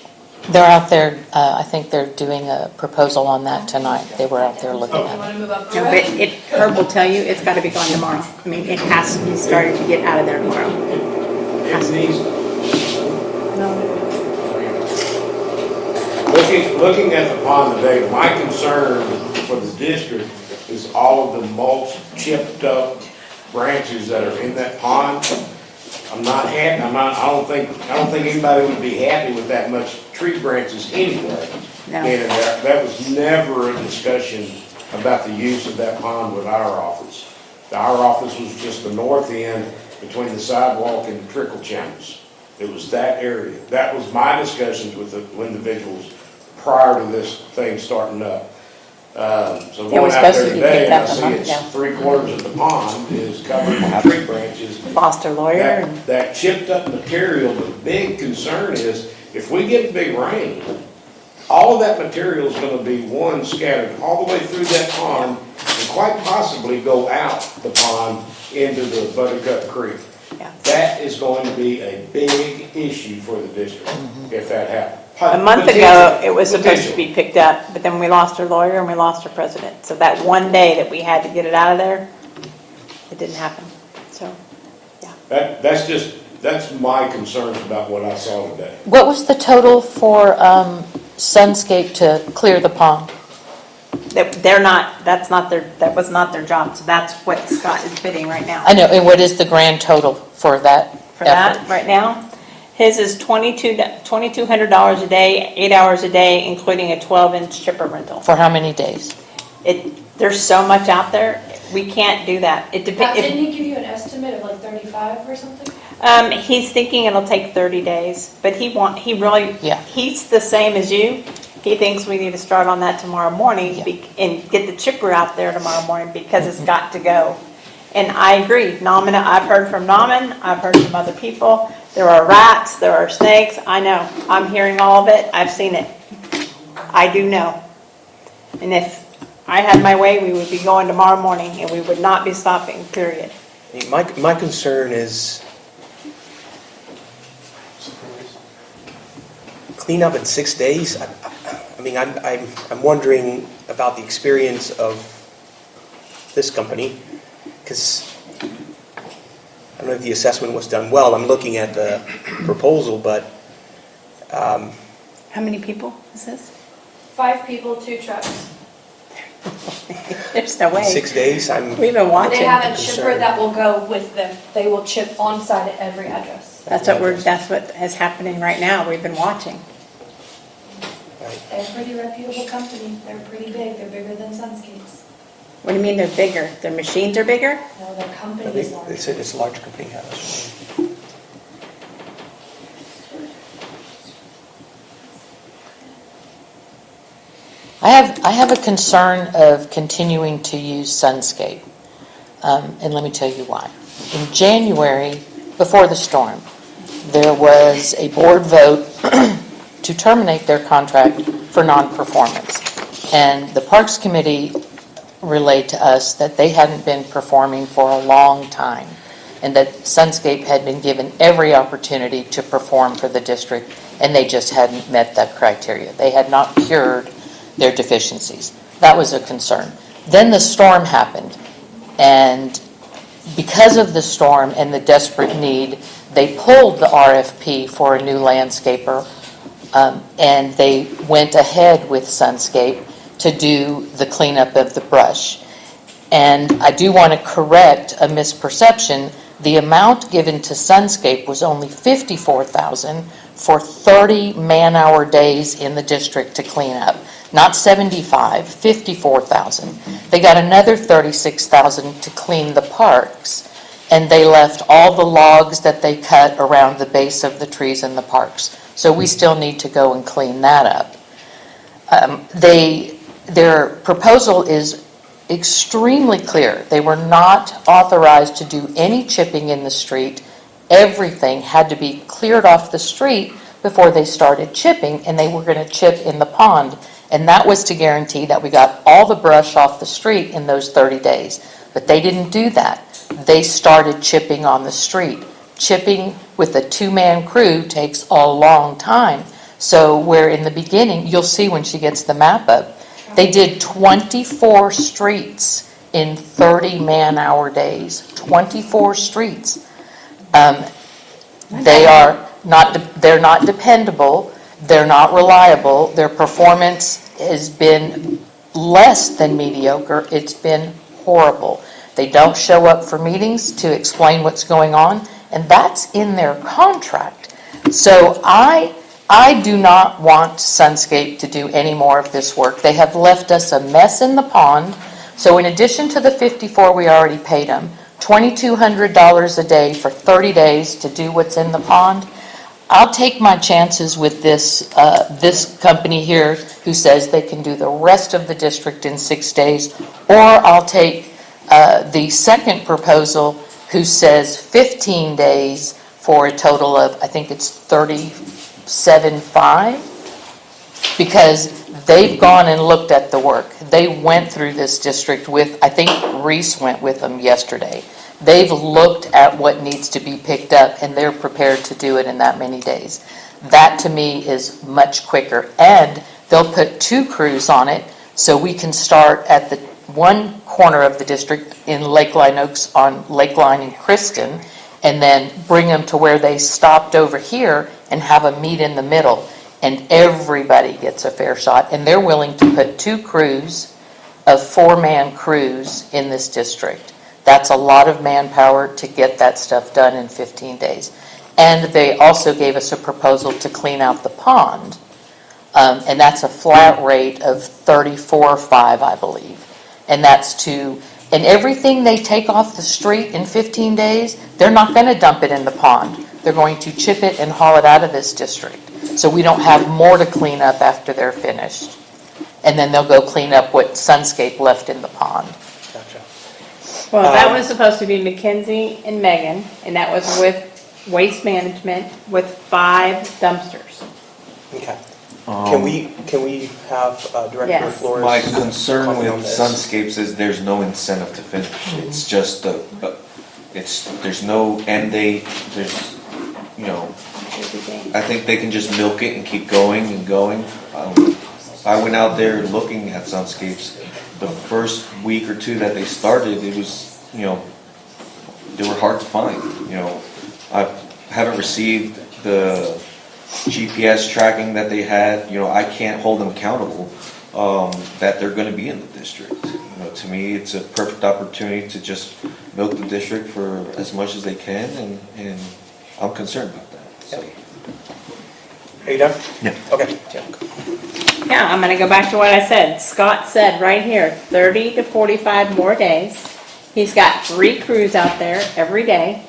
They're out there, I think they're doing a proposal on that tonight. They were out there looking You at it. want to move up? No, but Herb will tell you, it's gotta be gone tomorrow. I mean, it has to be started to get out of there tomorrow. It needs, looking at the pond today, my concern for the district is all of the mulch, chipped up branches that are in that pond. I'm not happy, I don't think anybody would be happy with that much tree branches anyway. No. And that was never a discussion about the use of that pond with our office. Our office was just the north end between the sidewalk and the trickle channels. It was that area. That was my discussions with the individuals prior to this thing starting up. So It going was out supposed to there be today, picked and I up a see month it's ago. 3/4 of the pond is covered with tree branches. Lost our lawyer and. That chipped up material, the big concern is, if we get big rain, all of that material is gonna be, one, scattered all the way through that pond, and quite possibly go out the pond into the Buttercup Creek. Yeah. That is going to be a big issue for the district, if that happens. A month ago, it was supposed to be picked up, but then we lost our lawyer and we lost our president. So that one day that we had to get it out of there, it didn't happen. So, yeah. That's my concerns about what I saw today. What was the total for Sunscape to clear the pond? that was not their job, so that's what Scott is bidding right now. I know, and what is the grand total for that For that, effort? right now, his is $2,200 a day, 8 hours a day, including a 12-inch chipper rental. For how many days? There's so much out there, we can't do that. It Didn't depends. he give you an estimate of like 35 or something? He's thinking it'll take 30 days, but Yeah. he's the same as you. He thinks we need to start on that tomorrow morning and get the chipper out there tomorrow morning because it's got to go. And I agree, I've heard from Nauman, I've heard from other people. There are rats, there are snakes, I know. I'm hearing all of it, I've seen it. I do know. And if I had my way, we would be going tomorrow morning and we would not be stopping, period. My concern is clean up in 6 days. I mean, I'm wondering about the experience of this company, because I don't know if the assessment was done well. I'm looking at the proposal, but How many people is this? 5 people, 2 trucks. There's no way. 6 days, We've been watching. They have a Concerned. chipper that will go with them. They will chip on site at every address. That's what is happening right now. We've been watching. They're a pretty reputable company. They're pretty big. They're bigger than Sunscapes. What do you mean they're bigger? Their machines are bigger? No, their company they is large. said it's a large company house. I have a concern of continuing to use Sunscape, and let me tell you why. In January, before the storm, there was a board vote to terminate their contract for non-performance. And the Parks Committee relayed to us that they hadn't been performing for a long time, and that Sunscape had been given every opportunity to perform for the district, and they just hadn't met that criteria. They had not cured their deficiencies. That was a concern. Then the storm happened, and because of the storm and the desperate need, they pulled the RFP for a new landscaper, and they went ahead with Sunscape to do the cleanup of the brush. And I do want to correct a misperception. The amount given to Sunscape was only $54,000 for 30 man-hour days in the district to clean up. Not 75, 54,000. They got another 36,000 to clean the parks, and they left all the logs that they cut around the base of the trees in the parks. So we still need to go and clean that up. Their proposal is extremely clear. They were not authorized to do any chipping in the street. Everything had to be cleared off the street before they started chipping, and they were going to chip in the pond. And that was to guarantee that we got all the brush off the street in those 30 days. But they didn't do that. They started chipping on the street. Chipping with a 2-man crew takes a long time. So where in the beginning, you'll see when she gets the map up, they did 24 streets in 30 man-hour days. 24 streets. They're not dependable. They're not reliable. Their performance has been less than mediocre. It's been horrible. They don't show up for meetings to explain what's going on, and that's in their contract. So I do not want Sunscape to do any more of this work. They have left us a mess in the pond. So in addition to the $54 we already paid them, $2,200 a day for 30 days to do what's in the pond. I'll take my chances with this company here who says they can do the rest of the district in 6 days, or I'll take the second proposal who says 15 days for a total of, I think it's $37,500, because they've gone and looked at the work. They went through this district with, I think Reese went with them yesterday. They've looked at what needs to be picked up, and they're prepared to do it in that many days. That, to me, is much quicker. And they'll put 2 crews on it, so we can start at the one corner of the district in Lakeline Oaks on Lakeline and Kristen, and then bring them to where they stopped over here and have a meet in the middle. And everybody gets a fair shot. And they're willing to put 2 crews of 4-man crews in this district. That's a lot of manpower to get that stuff done in 15 days. And they also gave us a proposal to clean out the pond. And that's a flat rate of $34.5, I believe. And that's and everything they take off the street in 15 days, they're not going to dump it in the pond. They're going to chip it and haul it out of this district. So we don't have more to clean up after they're finished. And then they'll go clean up what Sunscape left in the pond. Gotcha. Well, that was supposed to be Mackenzie and Megan, and that was with Waste Management with 5 dumpsters. Okay. Can we have Director Yes. Flores? My concern comment with on this? Sunscapes is there's no incentive to finish. It's just there's no end date, there's, I think they can just milk it and keep going and going. I went out there looking at Sunscapes. The first week or two that they started, it was, they were hard to find. I haven't received the GPS tracking that they had. I can't hold them accountable that they're going to be in the district. To me, it's a perfect opportunity to just milk the district for as much as they can, and I'm concerned about that. So. Are you done? Yeah. Okay. Yeah. Yeah, I'm gonna go back to what I said. Scott said right here, 30 to 45 more days. He's got 3 crews out there every day.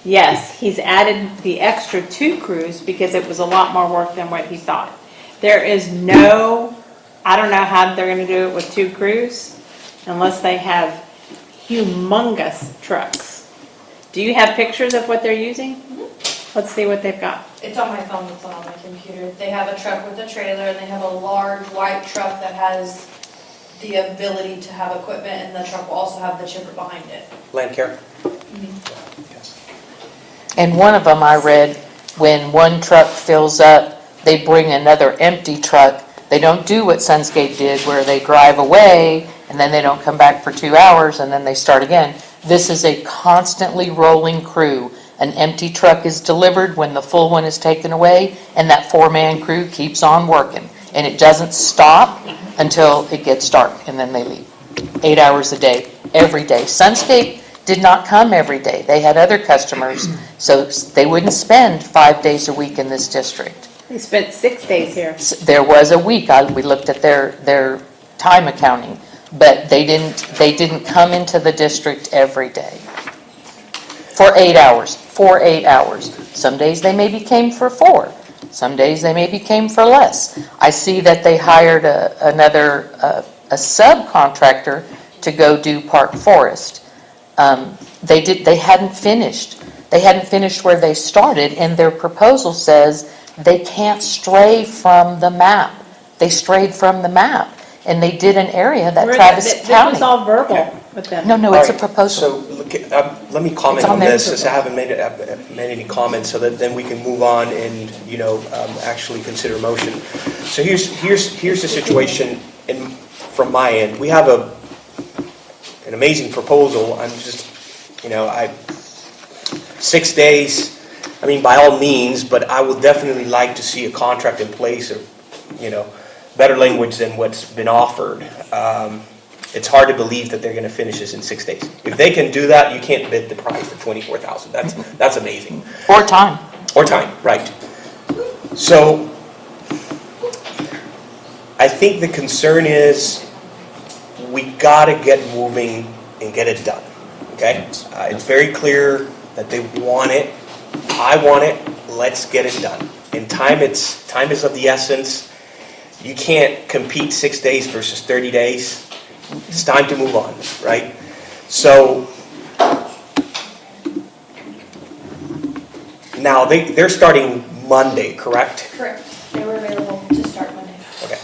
Yes, he's added the extra 2 crews because it was a lot more work than what he thought. There is I don't know how they're gonna do it with 2 crews unless they have humongous trucks. Do you have pictures of what they're using? Let's see what they've got. It's on my phone, it's not on my computer. They have a truck with a trailer, and they have a large white truck that has the ability to have equipment, and the truck will also have the chipper behind it. Land care? Mm-hmm. And one of them I read, when one truck fills up, they bring another empty truck. They don't do what Sunscape did, where they drive away, and then they don't come back for 2 hours, and then they start again. This is a constantly rolling crew. An empty truck is delivered when the full one is taken away, and that 4-man crew keeps on working. And it doesn't stop until it gets dark, and then they leave. 8 hours a day, every day. Sunscape did not come every day. They had other customers, so they wouldn't spend 5 days a week in this district. They spent 6 days here. There was a week, we looked at their time accounting, but they didn't come into the district every day. For 8 hours. Some days they maybe came for 4. Some days they maybe came for less. I see that they hired another subcontractor to go do Park Forest. They hadn't finished. They hadn't finished where they started, and their proposal says they can't stray from the map. They strayed from the map, and they did an area that Travis County. This was all verbal with them. No, it's a All right, proposal. So, let me comment It's on on their this, since I haven't made any comments, so that then we can move on and, actually consider a motion. So here's the situation from my end. We have an amazing proposal. I'm just, 6 days, by all means, but I would definitely like to see a contract in place, or, better language than what's been offered. It's hard to believe that they're going to finish this in 6 days. If they can do that, you can't bid the price for $24,000. That's amazing. Or time. Or time, right. So I think the concern is we got to get moving and get it done. Okay? It's very clear that they want it. I want it. Let's get it done. And time is of the essence. You can't compete 6 days versus 30 days. It's time to move on, right? So now they're starting Monday, correct? Correct. They were available to start Monday. Okay.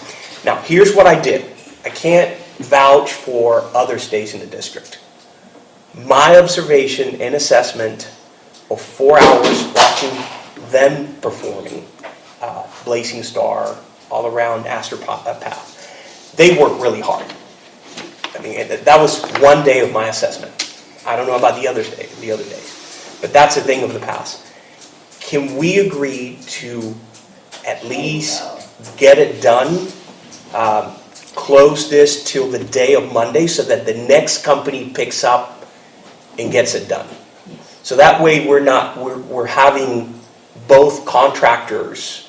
Now, here's what I did. I can't vouch for other states in the district. My observation and assessment of 4 hours watching them performing Blazing Star, all around Astor Path, they work really hard. That was 1 day of my assessment. I don't know about the other days, but that's a thing of the past. Can we agree to at least get it done close this till the day of Monday so that the next company picks up and gets it done. So that way we're having both contractors,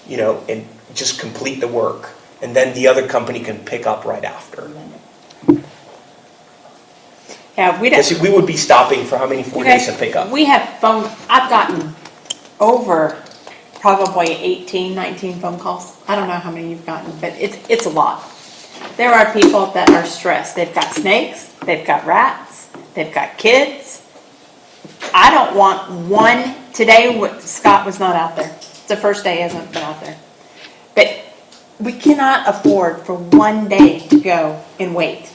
and just complete the work. And then the other company can pick up right after. Yeah, we Because don't, we would be stopping for how many, 4 you days to guys, pick up? we have phone, I've gotten over probably 18, 19 phone calls. I don't know how many you've gotten, but it's a lot. There are people that are stressed. They've got snakes, they've got rats, they've got kids. I don't want one, today Scott was not out there. It's the first day he hasn't been out there. But we cannot afford for one day to go and wait.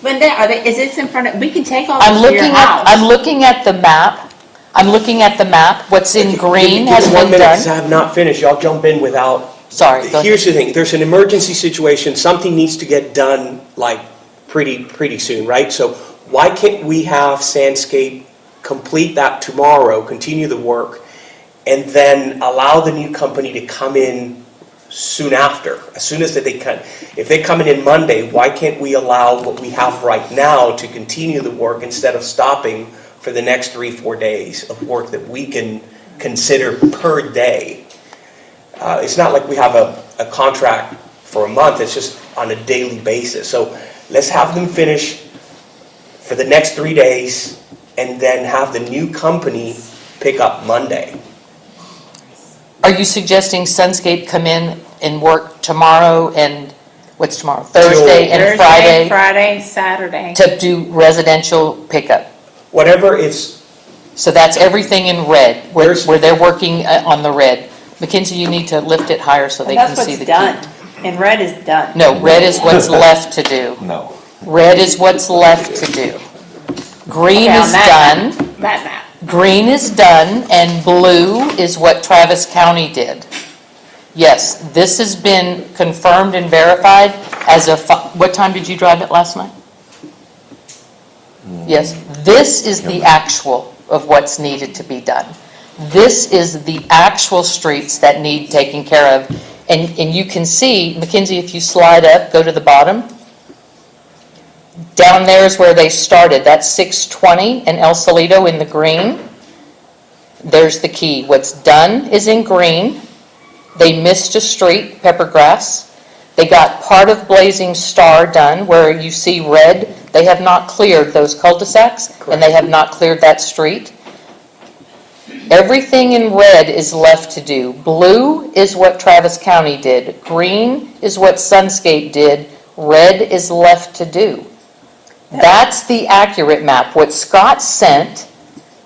Linda, is this in front of, we can take all this to your house. I'm looking at the map. I'm looking at the map. What's in green has Give me 1 been minute, done. because I have not finished. Y'all jump in without. Sorry, go ahead. Here's the thing, there's an emergency situation, something needs to get done like pretty soon, right? So why can't we have Sandscape complete that tomorrow, continue the work, and then allow the new company to come in soon after, as soon as they can. If they come in Monday, why can't we allow what we have right now to continue the work instead of stopping for the next 3-4 days of work that we can consider per day? It's not like we have a contract for a month, it's just on a daily basis. So let's have them finish for the next 3 days and then have the new company pick up Monday. Are you suggesting Sunscape come in and work tomorrow and, what's tomorrow? Thursday and Thursday, Friday Friday, Saturday. to do residential pickup? Whatever it's, So that's everything in red, where There's- they're working on the red. Mackenzie, you need to lift it higher so they And can that's see what's the done. key. And red is done. No, red is what's left to do. No. Red is what's left to do. Green Okay, on is that done. map, That map. Green is done, and blue is what Travis County did. Yes, this has been confirmed and verified as of, what time did you drive it last night? Yes, this is the actual of what's needed to be done. This is the actual streets that need taken care of. And you can see, Mackenzie, if you slide up, go to the bottom. Down there is where they started. That's 620 and El Salito in the green. There's the key. What's done is in green. They missed a street, Peppergrass. They got part of Blazing Star done where you see red. They have not cleared those cul-de-sacs and they have not cleared that street. Everything in red is left to do. Blue is what Travis County did. Green is what Sunscape did. Red is left to do. That's the accurate map. What Scott sent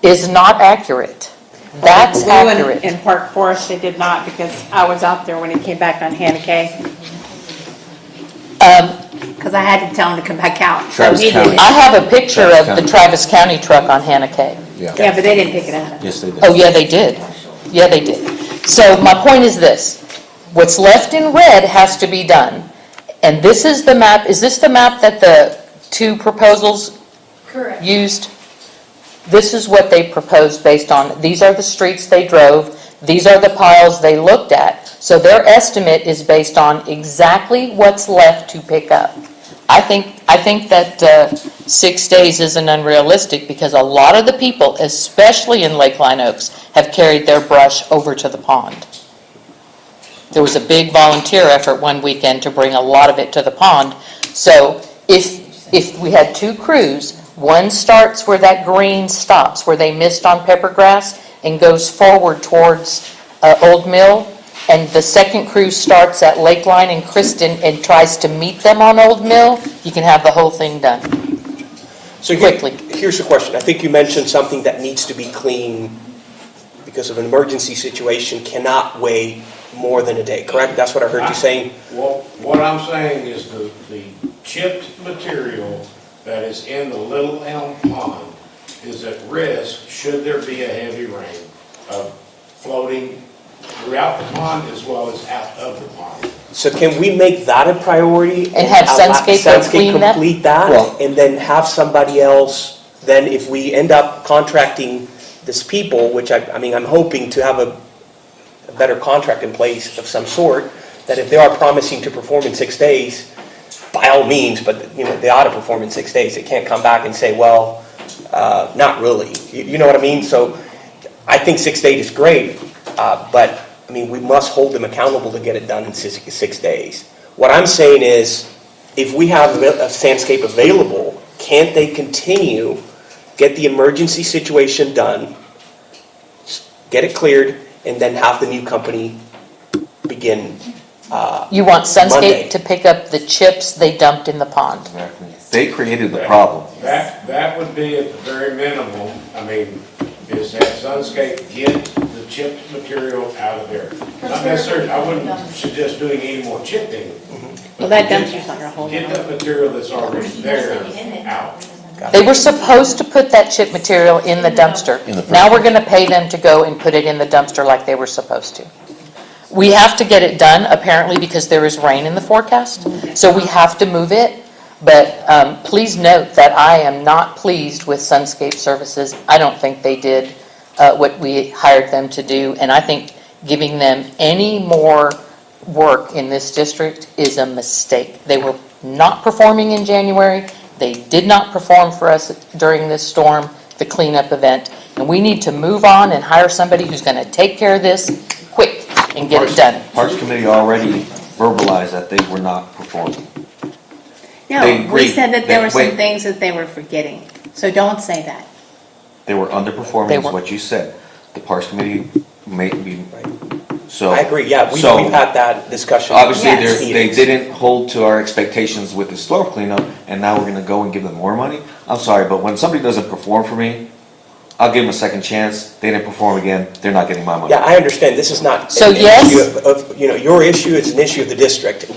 is not accurate. That's Blue accurate. in Park Forest, they did not, because I was out there when he came back on Hannah K. Because I had to tell him to come back out. So Travis he County. didn't. I have a picture Travis of the County. Travis County truck on Hannah K. Yeah, but they didn't pick it up. Yes, they did. Oh, yeah, they did. Yeah, they did. So my point is this. What's left in red has to be done. And this is the map. Is this the map that the two proposals Correct. used? This is what they proposed based on, these are the streets they drove, these are the piles they looked at. So their estimate is based on exactly what's left to pick up. I think that 6 days isn't unrealistic because a lot of the people, especially in Lakeline Oaks, have carried their brush over to the pond. There was a big volunteer effort one weekend to bring a lot of it to the pond. So if we had two crews, one starts where that green stops, where they missed on Peppergrass, and goes forward towards Old Mill, and the second crew starts at Lakeline and Kristen and tries to meet them on Old Mill, you can have the whole thing done. so Quickly. here's the question. I think you mentioned something that needs to be clean because of an emergency situation, cannot wait more than a day, correct? That's what I heard you saying? Well, what I'm saying is the chipped material that is in the Little Elm Pond is at risk should there be a heavy rain of floating throughout the pond as well as out of the pond. So can we make that a priority? And have allow Sunscape go clean that? complete that, Well- and then have somebody else, then if we end up contracting this people, which I mean, I'm hoping to have a better contract in place of some sort, that if they are promising to perform in 6 days, by all means, but, they ought to perform in 6 days. They can't come back and say, well, not really. You know what I mean? So I think 6 days is great, but, we must hold them accountable to get it done in 6 days. What I'm saying is, if we have a Sandscape available, can't they continue, get the emergency situation done, get it cleared, and then have the new company begin You want Monday. Sunscape to pick up the chips they dumped in the pond. Exactly. They created the problem. That would be at the very minimum, is that Sunscape get the chipped material out of there. Not necessarily, I wouldn't suggest doing any more chipping. Well, that dumpster's not gonna hold Get it. that material that's already there out. They were supposed to put that chip material in the dumpster. In the first Now we're gonna pay them to go and put it in the dumpster like they were supposed to. We have to get it done apparently because there is rain in the forecast, so we have to move it. But please note that I am not pleased with Sunscape Services. I don't think they did what we hired them to do, and I think giving them any more work in this district is a mistake. They were not performing in January. They did not perform for us during this storm, the cleanup event, and we need to move on and hire somebody who's going to take care of this quick and get it done. Parks Committee already verbalized that they were not performing. They No, we agreed. said that there were some Wait. things that they were forgetting, so don't say that. They were underperforming, They is were. what you said. The Parks Committee may be, so. I agree, yeah, we've so- had that discussion. Obviously, Yes. they didn't hold to our expectations with the storm cleanup, and now we're gonna go and give them more money? I'm sorry, but when somebody doesn't perform for me, I'll give them a second chance. They didn't perform again, they're not getting my money. Yeah, I understand, this is not. So an yes? issue of, your issue is an issue of the district.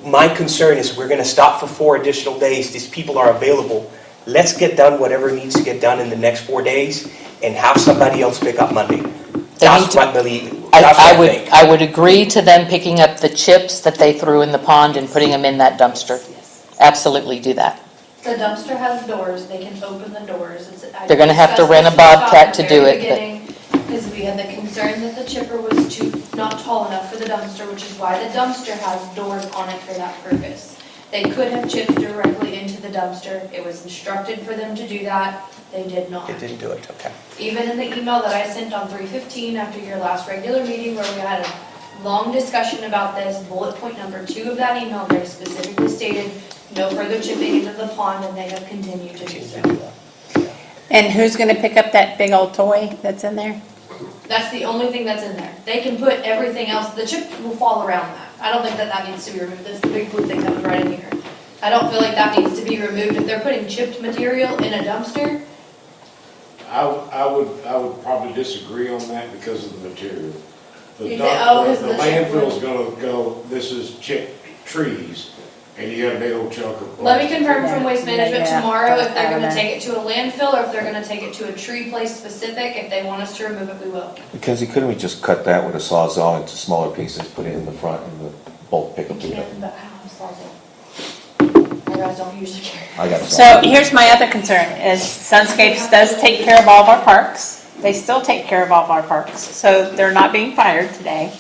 My concern is we're gonna stop for 4 additional days, these people are available. Let's get done whatever needs to get done in the next 4 days, and have somebody else pick up Monday. That's what I would agree to them picking up the chips that they threw in the pond and putting them in that dumpster. Absolutely do that. The dumpster has doors, they can open the doors. They're gonna have to rent a Bobcat to do it, but- Because we had the concern that the chipper was not tall enough for the dumpster, which is why the dumpster has doors on it for that purpose. They could have chipped directly into the dumpster, it was instructed for them to do that, they did not. It didn't do it, okay. Even in the email that I sent on 3/15 after your last regular meeting where we had a long discussion about this, bullet point number 2 of that email very specifically stated, no further chipping into the pond, and they have continued to do so. And who's gonna pick up that big old toy that's in there? That's the only thing that's in there. They can put everything else, the chip will fall around that. I don't think that needs to be removed, that's the big blue thing that was right in here. I don't feel like that needs to be removed. If they're putting chipped material in a dumpster, I would probably disagree on that because of the material. The You think- oh, because the of the chip landfill's gonna go, this is chipped trees, and you got a big old chunk of. let me confirm from Waste Management Yeah, tomorrow if they're I don't gonna know. take it to a landfill or if they're gonna take it to a tree place specific. If they want us to remove it, we will. Because couldn't we just cut that with a Sawzall into smaller pieces, put it in the front and the bulk pickup? We can, but I don't have Sawzall. My guys don't usually carry. I got a So Sawzall. here's my other concern, is Sunscapes does take care of all of our parks. They still take care of all of our parks, so they're not being fired today.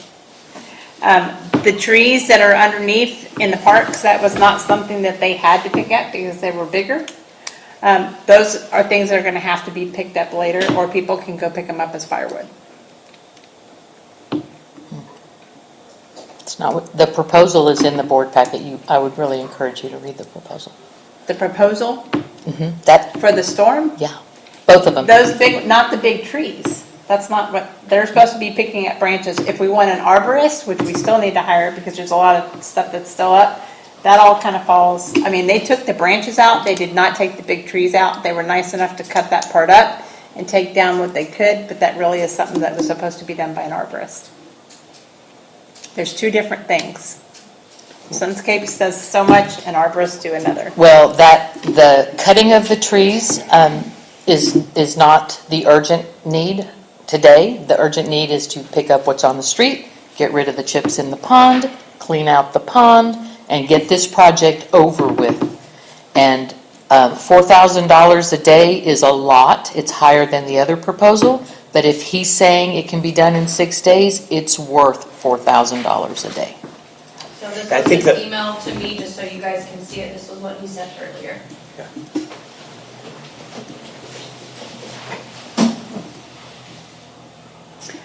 The trees that are underneath in the parks, that was not something that they had to pick up because they were bigger. Those are things that are gonna have to be picked up later, or people can go pick them up as firewood. It's not, what the proposal is in the board packet. I would really encourage you to read the proposal. The proposal That, for the storm, yeah, both of them. those big, not the big trees. That's not what, they're supposed to be picking up branches. If we want an arborist, which we still need to hire because there's a lot of stuff that's still up, that all kind of falls, they took the branches out, they did not take the big trees out. They were nice enough to cut that part up and take down what they could, but that really is something that was supposed to be done by an arborist. There's 2 different things. Sunscapes does so much and arborists do another. Well, the cutting of the trees is not the urgent need today. The urgent need is to pick up what's on the street, get rid of the chips in the pond, clean out the pond, and get this project over with. And $4,000 a day is a lot. It's higher than the other proposal. But if he's saying it can be done in 6 days, it's worth $4,000 a day. this I was think his that- email to me, just so you guys can see it, this was what he sent earlier.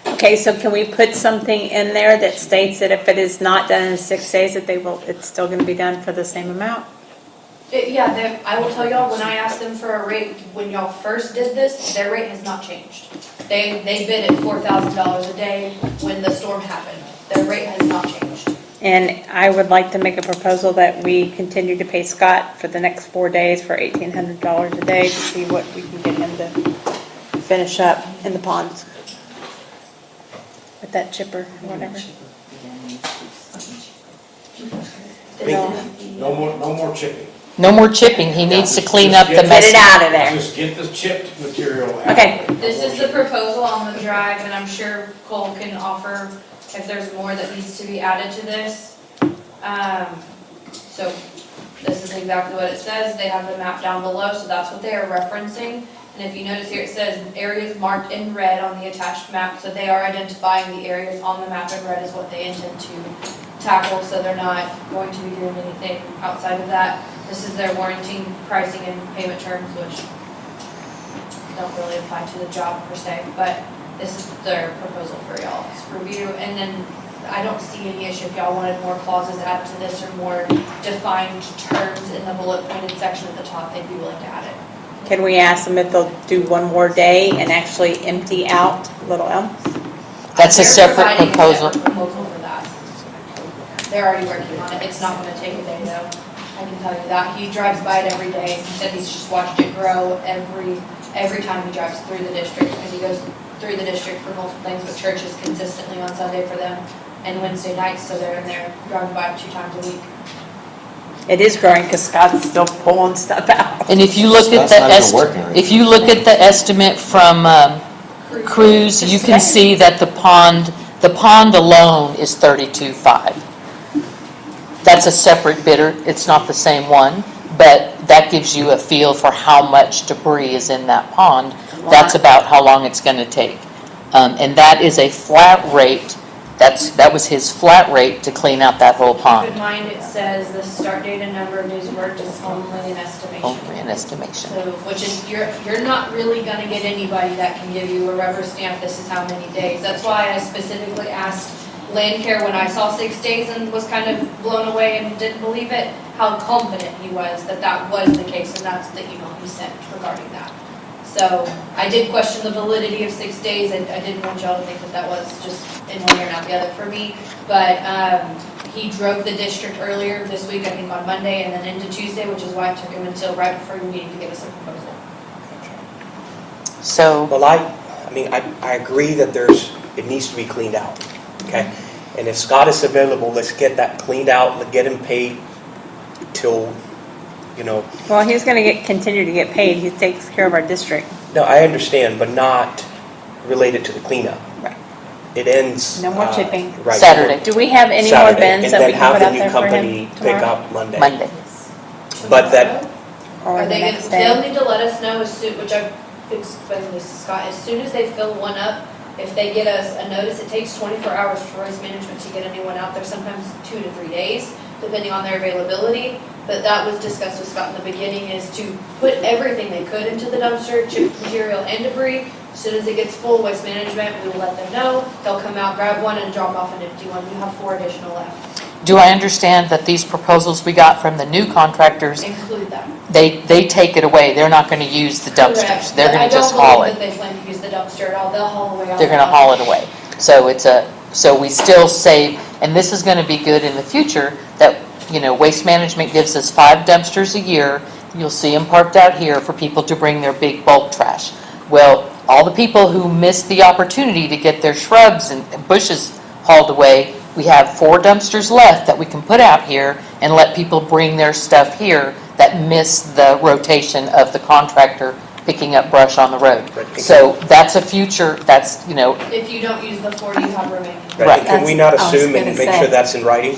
Okay, so can we put something in there that states that if it is not done in 6 days, that it's still gonna be done for the same amount? Yeah, I will tell y'all, when I asked them for a rate, when y'all first did this, their rate has not changed. They bid at $4,000 a day when the storm happened. Their rate has not changed. And I would like to make a proposal that we continue to pay Scott for the next 4 days for $1,800 a day to see what we can get him to finish up in the ponds. With that chipper or whatever. No more chipping. No more chipping, he needs to clean up the Just mess. Get it out of there. Just get the chipped material out. Okay. This is the proposal on the drive, and I'm sure Cole can offer if there's more that needs to be added to this. So this is exactly what it says. They have the map down below, so that's what they are referencing. And if you notice here, it says areas marked in red on the attached map, so they are identifying the areas on the map in red as what they intend to tackle, so they're not going to be doing anything outside of that. This is their warranty, pricing, and payment terms, which don't really apply to the job per se, but this is their proposal for y'all's review. And then I don't see any issue if y'all wanted more clauses added to this or more defined terms in the bullet pointed section at the top, they'd be willing to add it. Can we ask them if they'll do one more day and actually empty out Little Elm? That's a They're separate providing a proposal. separate proposal for that. They're already working on it. It's not gonna take a day though. I can tell you that. He drives by it every day. He said he's just watched it grow every time he drives through the district, because he goes through the district for multiple things with churches consistently on Sunday for them and Wednesday nights, so they're in there driving by 2 times a week. It is growing because Scott's still pulling stuff out. And if you look at That's not even working right if you look at the estimate from Cruz, you can see that the pond alone is 32.5. That's a separate bidder, it's not the same one, but that gives you a feel for how much debris is in that pond. That's about how long it's gonna take. And that is a flat rate, that was his flat rate to clean out that whole Keep pond. in mind, it says the start date and number of days worked is only an estimation. Only an estimation. So, which is, you're not really gonna get anybody that can give you a rubber stamp, this is how many days. That's why I specifically asked Land Care when I saw 6 days and was kind of blown away and didn't believe it, how confident he was that that was the case, and that's the email he sent regarding that. So, I did question the validity of 6 days, and I didn't want y'all to think that that was just in one ear and out the other for me. But, he drove the district earlier this week, I think on Monday, and then into Tuesday, which is why it took him until right before your meeting to give us a proposal. So, Well, I agree that it needs to be cleaned out, okay? And if Scott is available, let's get that cleaned out, let's get him paid till, Well, he's gonna continue to get paid. He takes care of our district. no, I understand, but not related to the cleanup. Right. It ends. No more chipping. Right. Saturday. Do we have any more Saturday, bins that we can put out there for And then have the new him company pick tomorrow? up Monday. Monday. But that, Or Are the they, next they'll day? need to let us know as soon, which I've explained this to Scott, as soon as they fill one up, if they get us a notice, it takes 24 hours for waste management to get a new one out there, sometimes 2 to 3 days, depending on their availability. But that was discussed with Scott in the beginning, is to put everything they could into the dumpster, chip material and debris. As soon as it gets full, waste management, we will let them know. They'll come out, grab one, and drop off an empty one. You have 4 additional left. Do I understand that these proposals we got from the new contractors, Include them. they take it away, they're not gonna use the dumpsters, Correct. they're But gonna just haul I don't believe it, that they plan to use the dumpster at all. They'll haul away all they're gonna the- haul it away. So so we still save, and this is gonna be good in the future, that, Waste Management gives us 5 dumpsters a year, you'll see them parked out here for people to bring their big bulk trash. Well, all the people who missed the opportunity to get their shrubs and bushes hauled away, we have 4 dumpsters left that we can put out here and let people bring their stuff here that miss the rotation of the contractor picking up brush on the road. Right. So that's a future, that's, If you don't use the 4 you have remaining. Right. can we not That's- I was assume and gonna make say. sure that's in writing?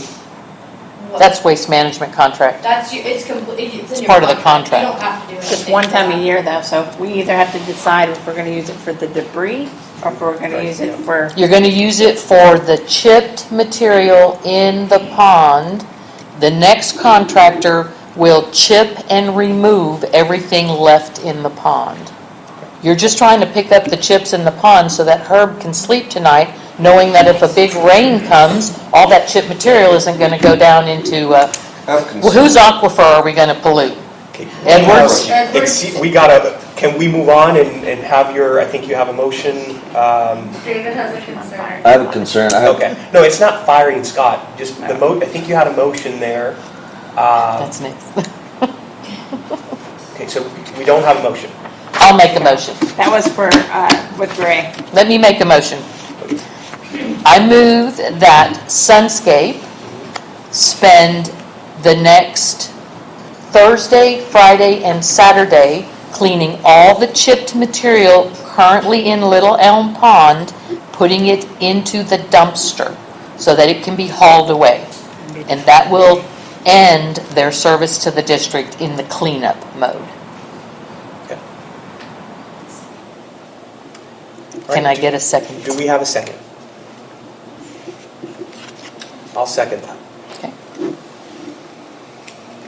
that's Waste Management contract. That's, it's complete, it's in It's your part of the You contract. don't have to do anything. Just one time for a that. year though, so we either have to decide if we're gonna use it for the debris Or if we're gonna use it for, You're gonna use it for the chipped material in the pond. The next contractor will chip and remove everything left in the pond. You're just trying to pick up the chips in the pond so that Herb can sleep tonight, knowing that if a big rain comes, all that chip material isn't gonna go down into, whose aquifer are we gonna pollute? Okay. Edwards? We gotta, can we move on and have your, I think you have a motion? David has a concern. I have a concern, Okay, no, it's not firing Scott, just the I think you had a motion there. That's next. Okay, so we don't have a motion. I'll make a motion. that was for, with Gray. Let me make a motion. I move that Sunscape spend the next Thursday, Friday, and Saturday cleaning all the chipped material currently in Little Elm Pond, putting it into the dumpster so that it can be hauled away. And that will end their service to the district in the cleanup mode. Okay. Can I get a second? Do we have a second? I'll second that. Okay.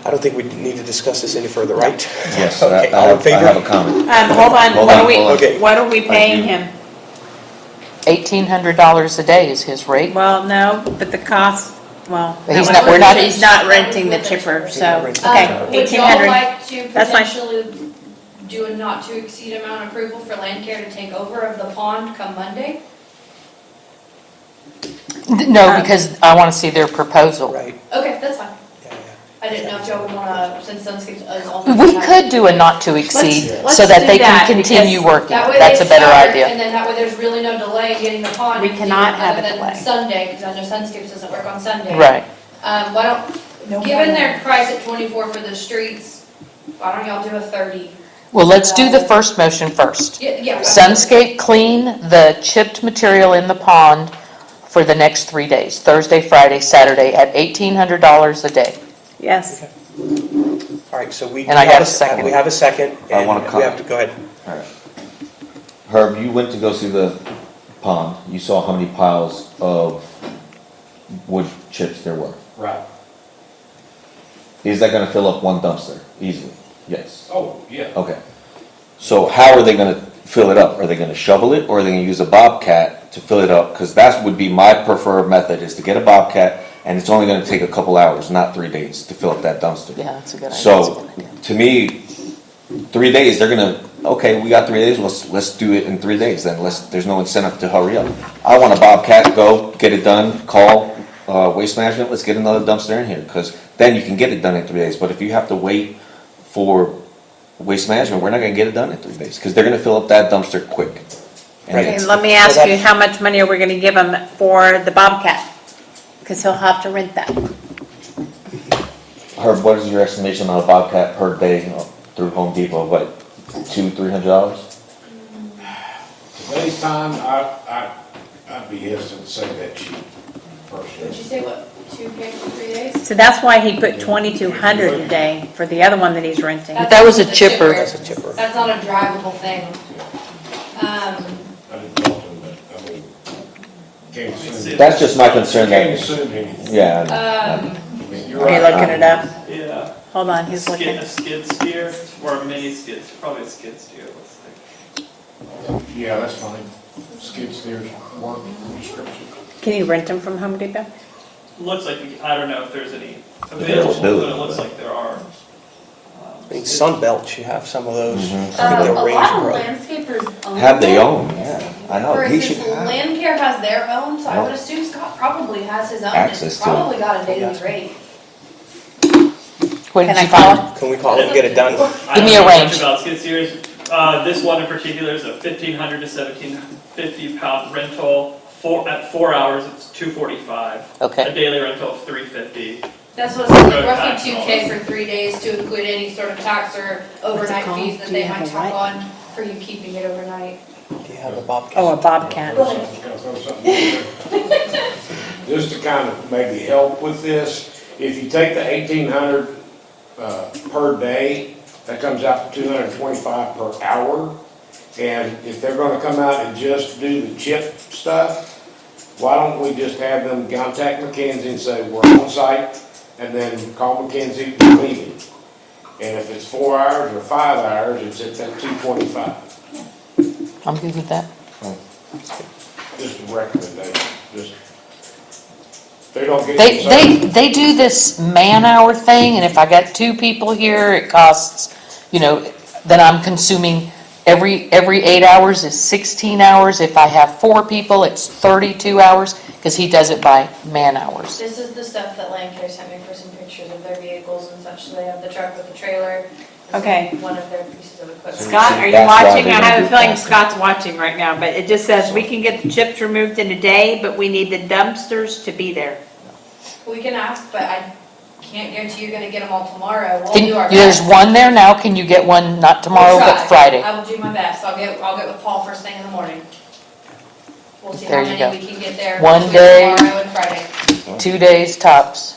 I don't think we need to discuss this any further, right? yes, Okay, I all in have favor? a comment. Hold on, Hold what on, are we, hold on. Okay. what are we paying him? $1,800 a day is his rate. Well, no, but the cost, well. But he's that not- was- we're not- He's not renting the chipper, so, He's okay, not Would y'all 1,800. like to That's fine. potentially do a not to exceed amount approval for land care to take over of the pond come Monday? No, because I want to see their proposal. Right, Okay, that's fine. yeah, I didn't know if y'all would wanna, since Sunscape is only. We could do a not to exceed Let's so that do they that, can continue because working. That way That's they a better start, idea. and then that way there's really no delay in getting the pond. We completed cannot have other a than delay. Sunday, because I know Sunscapes doesn't work on Sunday. Right. Why don't, given their price at 24 for the streets, why don't y'all do a 30? Well, let's do the first motion first. Yeah. Sunscape clean the chipped material in the pond for the next 3 days, Thursday, Friday, Saturday, at $1,800 a day. Yes. all right, so we. And I got a second. We have a second. I want and to we have to, go ahead. Herb, you went to go see the pond, you saw how many piles of wood chips there were. Right. Is that gonna fill up one dumpster easily? Yes. Oh, yeah. Okay. So how are they gonna fill it up? Are they gonna shovel it, or are they gonna use a bobcat to fill it up? Because that would be my preferred method, is to get a bobcat, and it's only gonna take a couple hours, not 3 days, to fill up that dumpster. Yeah, that's a good idea. So, to me, 3 days, they're gonna, okay, we got 3 days, let's do it in 3 days then, there's no incentive to hurry up. I want a bobcat, go, get it done, call, Waste Management, let's get another dumpster in here, because then you can get it done in 3 days, but if you have to wait for Waste Management, we're not gonna get it done in 3 days, because they're gonna fill up that dumpster quick. And Right. Okay, it's- let me ask you, how much money are we gonna give him for the Bobcat? Because he'll have to rent that. Herb, what is your estimation on a bobcat per day through Home Depot, what, $200-300? Today's time, I'd be hesitant to say that cheap, personally. Did you say what, 2K for 3 days? So that's why he put 2,200 a day for the other one that he's renting. But that was a the chipper. That's a chipper. That's not a drivable thing. I didn't talk to him, but, I mean, can't assume. That's just my concern Can't that, assume anything. yeah, Um, I mean, you're Are you right. looking it up? Yeah. Hold on, he's A looking. skid steer, or a mini skid, probably a skid steer, looks like. Yeah, that's fine. Skid steers work description. Can you rent them from Home Depot? Looks like, I don't know if there's any available, but it looks like there are. In Sunbelt, you have some of those. I think a they're Range lot of Rover. landscapers own have they them. own, yeah, I know, For he should instance, have. Land Care has their own, so I Oh. would assume Scott probably has his own. Access It's to it. probably got a daily Yeah. rate. What did Can I you call find? Can we call it and get it done? I Give me don't a know much range. about skid steers. This one in particular is a 1,500 to 1,750 pound rental. At 4 hours, it's $245. A Okay, daily rental of $350. That's what it's like, Road roughly tax 2K dollars. for 3 days to include any sort of tax or overnight fees that they might tack on for you keeping it overnight. Do you have a bobcat? Oh, a Bobcat. Just gotta throw something in there. Just to kind of maybe help with this, if you take the 1,800 per day, that comes out to 225 per hour. And if they're gonna come out and just do the chip stuff, why don't we just have them contact McKenzie and say, we're on site, and then call McKenzie, we're leaving. And if it's 4 hours or 5 hours, it's at that 225. I'm good with that. Just a recommendation, just, they don't get. They do this man-hour thing, and if I got 2 people here, it costs, then I'm consuming, every 8 hours is 16 hours. If I have 4 people, it's 32 hours, because he does it by man-hours. This is the stuff that Land Care sent me for some pictures of their vehicles and such. So they have the truck with the trailer. This is Okay. One of their pieces of equipment. Scott, are you That's why watching? they I don't have do a feeling that. Scott's watching right now, but it just says we can get the chips removed in a day, but we need the dumpsters to be there. We can ask, but I can't guarantee you're gonna get them all tomorrow. We'll do our There's best. one there now, can you get one, not tomorrow, We'll but try. Friday? I will do my best. I'll get with Paul first thing in the morning. We'll see There how you many go. we can get there. One between day. Tomorrow and Friday. 2 days tops.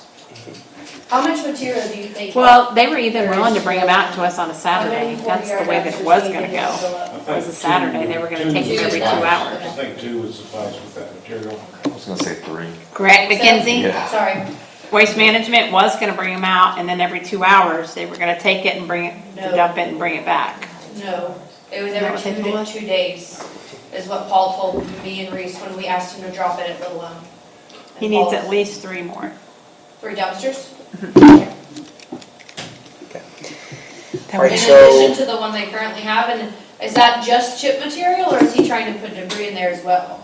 How much material do you think? Well, they were even willing to bring them out to us on a Saturday. That's the way that it was gonna go. It was a Saturday, they were gonna take them every 2 hours. I think 2 would suffice with that material. I was gonna say 3. Correct, Mackenzie? Yeah. Sorry. Waste Management was gonna bring them out, and then every 2 hours, they were gonna take it and bring it, No. dump it and bring it back. No, it was Is that every what they told us? 2 days, is what Paul told me and Reese when we asked him to drop it at Little Elm. He needs at least 3 more. 3 dumpsters? All right, In so, addition to the one they currently have, and is that just chip material, or is he trying to put debris in there as well?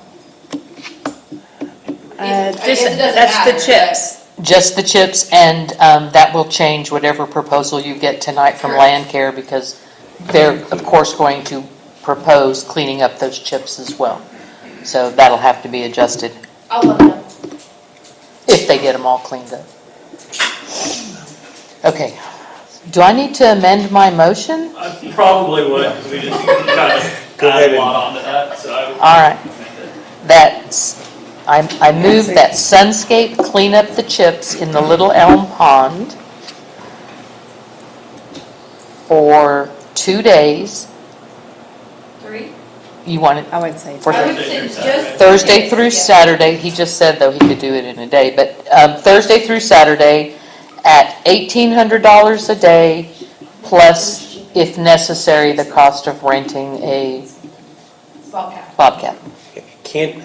I guess it doesn't That's matter, the but- chips. Just the chips, and that will change whatever proposal you get tonight from Correct. Land Care, because they're, of course, going to propose cleaning up those chips as well. So that'll have to be adjusted I'll let him know. if they get them all cleaned up. Okay, do I need to amend my motion? I probably would, because we just kind of Go ahead add a and- lot onto that, so I would. All right. That's, I move that Sunscape clean up the chips in the Little Elm Pond for 2 days. 3? You want it I would say. for I would Thursday say through just. Saturday. Thursday yes, through yes. Saturday. He just said, though, he could do it in a day, but Thursday through Saturday at $1,800 a day, plus, if necessary, the cost of renting a Bobcat. Bobcat. can't,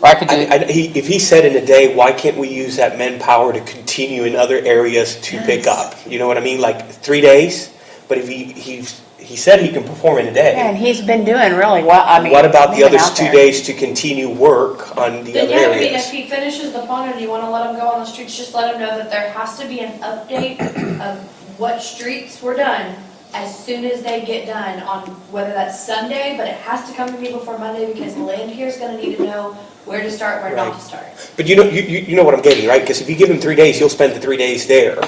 Or I could do it, if he said in a day, why can't we use that manpower to continue in other areas to pick up? You know what I mean? Like 3 days? But if he said he can perform in a day. And he's been doing really well, I mean. What about the he's been other out 2 there. days to continue work on the Then other yeah, I mean, areas? if he finishes the pond and you wanna let him go on the streets, just let him know that there has to be an update of what streets were done as soon as they get done on whether that's Sunday, but it has to come to me before Monday because Land Care's gonna need to know where to start, where not to start. But you know what I'm getting, right? Because if you give him 3 days, he'll spend the 3 days there.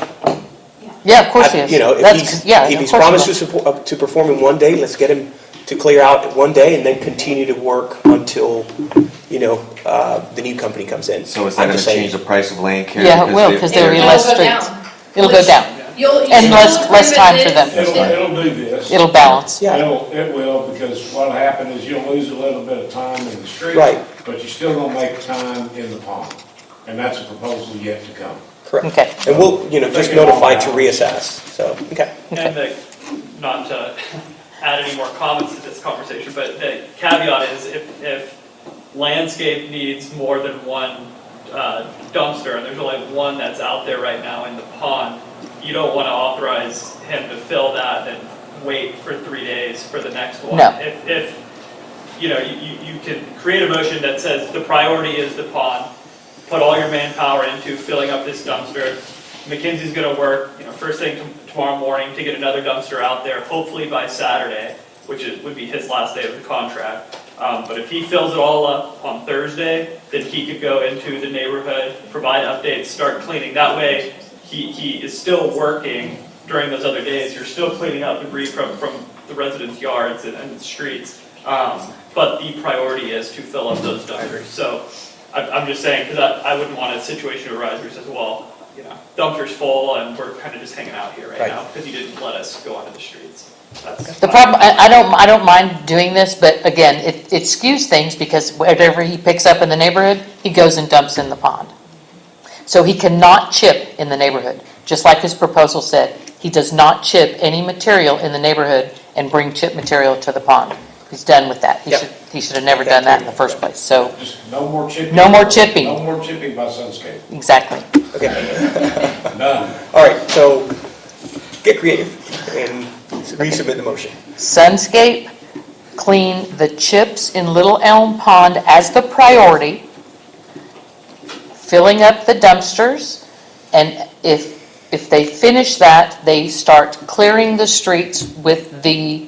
yeah, of course he is. You know, if That's- yeah, if of he's course he promised will. to perform in 1 day, let's get him to clear out 1 day and then continue to work until, the new company comes in. So is that I'm gonna just saying. change the price of land care? Yeah, it will, because there will be It'll less go streets. down. It'll go Which- down. You'll And still less approve it time for this, them. It'll do this. It'll balance. Yeah. It will, because what'll happen is you'll lose a little bit of time in the street. Right. But you're still gonna make time in the pond, and that's a proposal yet to come. Correct. Okay, And we'll, just notify to reassess, so, okay. And not to add any more comments to this conversation, but the caveat is if landscape needs more than one dumpster, and there's only one that's out there right now in the pond, you don't want to authorize him to fill that and wait for 3 days for the next one. No. If you can create a motion that says the priority is the pond, put all your manpower into filling up this dumpster. McKinsey's gonna work, first thing tomorrow morning to get another dumpster out there, hopefully by Saturday, which would be his last day of the contract. But if he fills it all up on Thursday, then he could go into the neighborhood, provide updates, start cleaning. That way, he is still working during those other days. You're still cleaning up debris from the residents' yards and the streets. But the priority is to fill up those dumpsters. So I'm just saying, because I wouldn't want a situation to arise where he says, well, dumpster's full and we're kind of just hanging out here right Right. now because you didn't let us go onto the streets. That's The problem, I don't mind doing this, but again, it skews things because whatever he picks up in the neighborhood, he goes and dumps in the pond. So he cannot chip in the neighborhood, just like his proposal said. He does not chip any material in the neighborhood and bring chip material to the pond. He's done with that. Yep. He should have never done that in the first place, so, Just no more chipping. No more chipping. No more chipping by Sunscape. exactly. Okay. None. All right, so get creative and resubmit the motion. Sunscape, clean the chips in Little Elm Pond as the priority, filling up the dumpsters, and if they finish that, they start clearing the streets with the,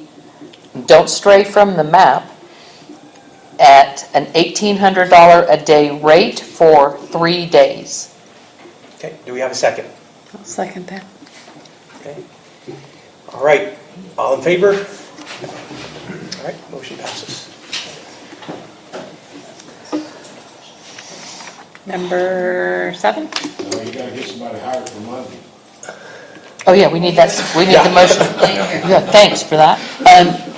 don't stray from the map, at an $1,800 a day rate for 3 days. Okay, do we have a second? I'll second that. Okay. All right, all in favor? All right, motion passes. Number 7? No, you gotta get somebody hired for Monday. Oh, yeah, we need that, we need the motion. Yeah, thanks for that.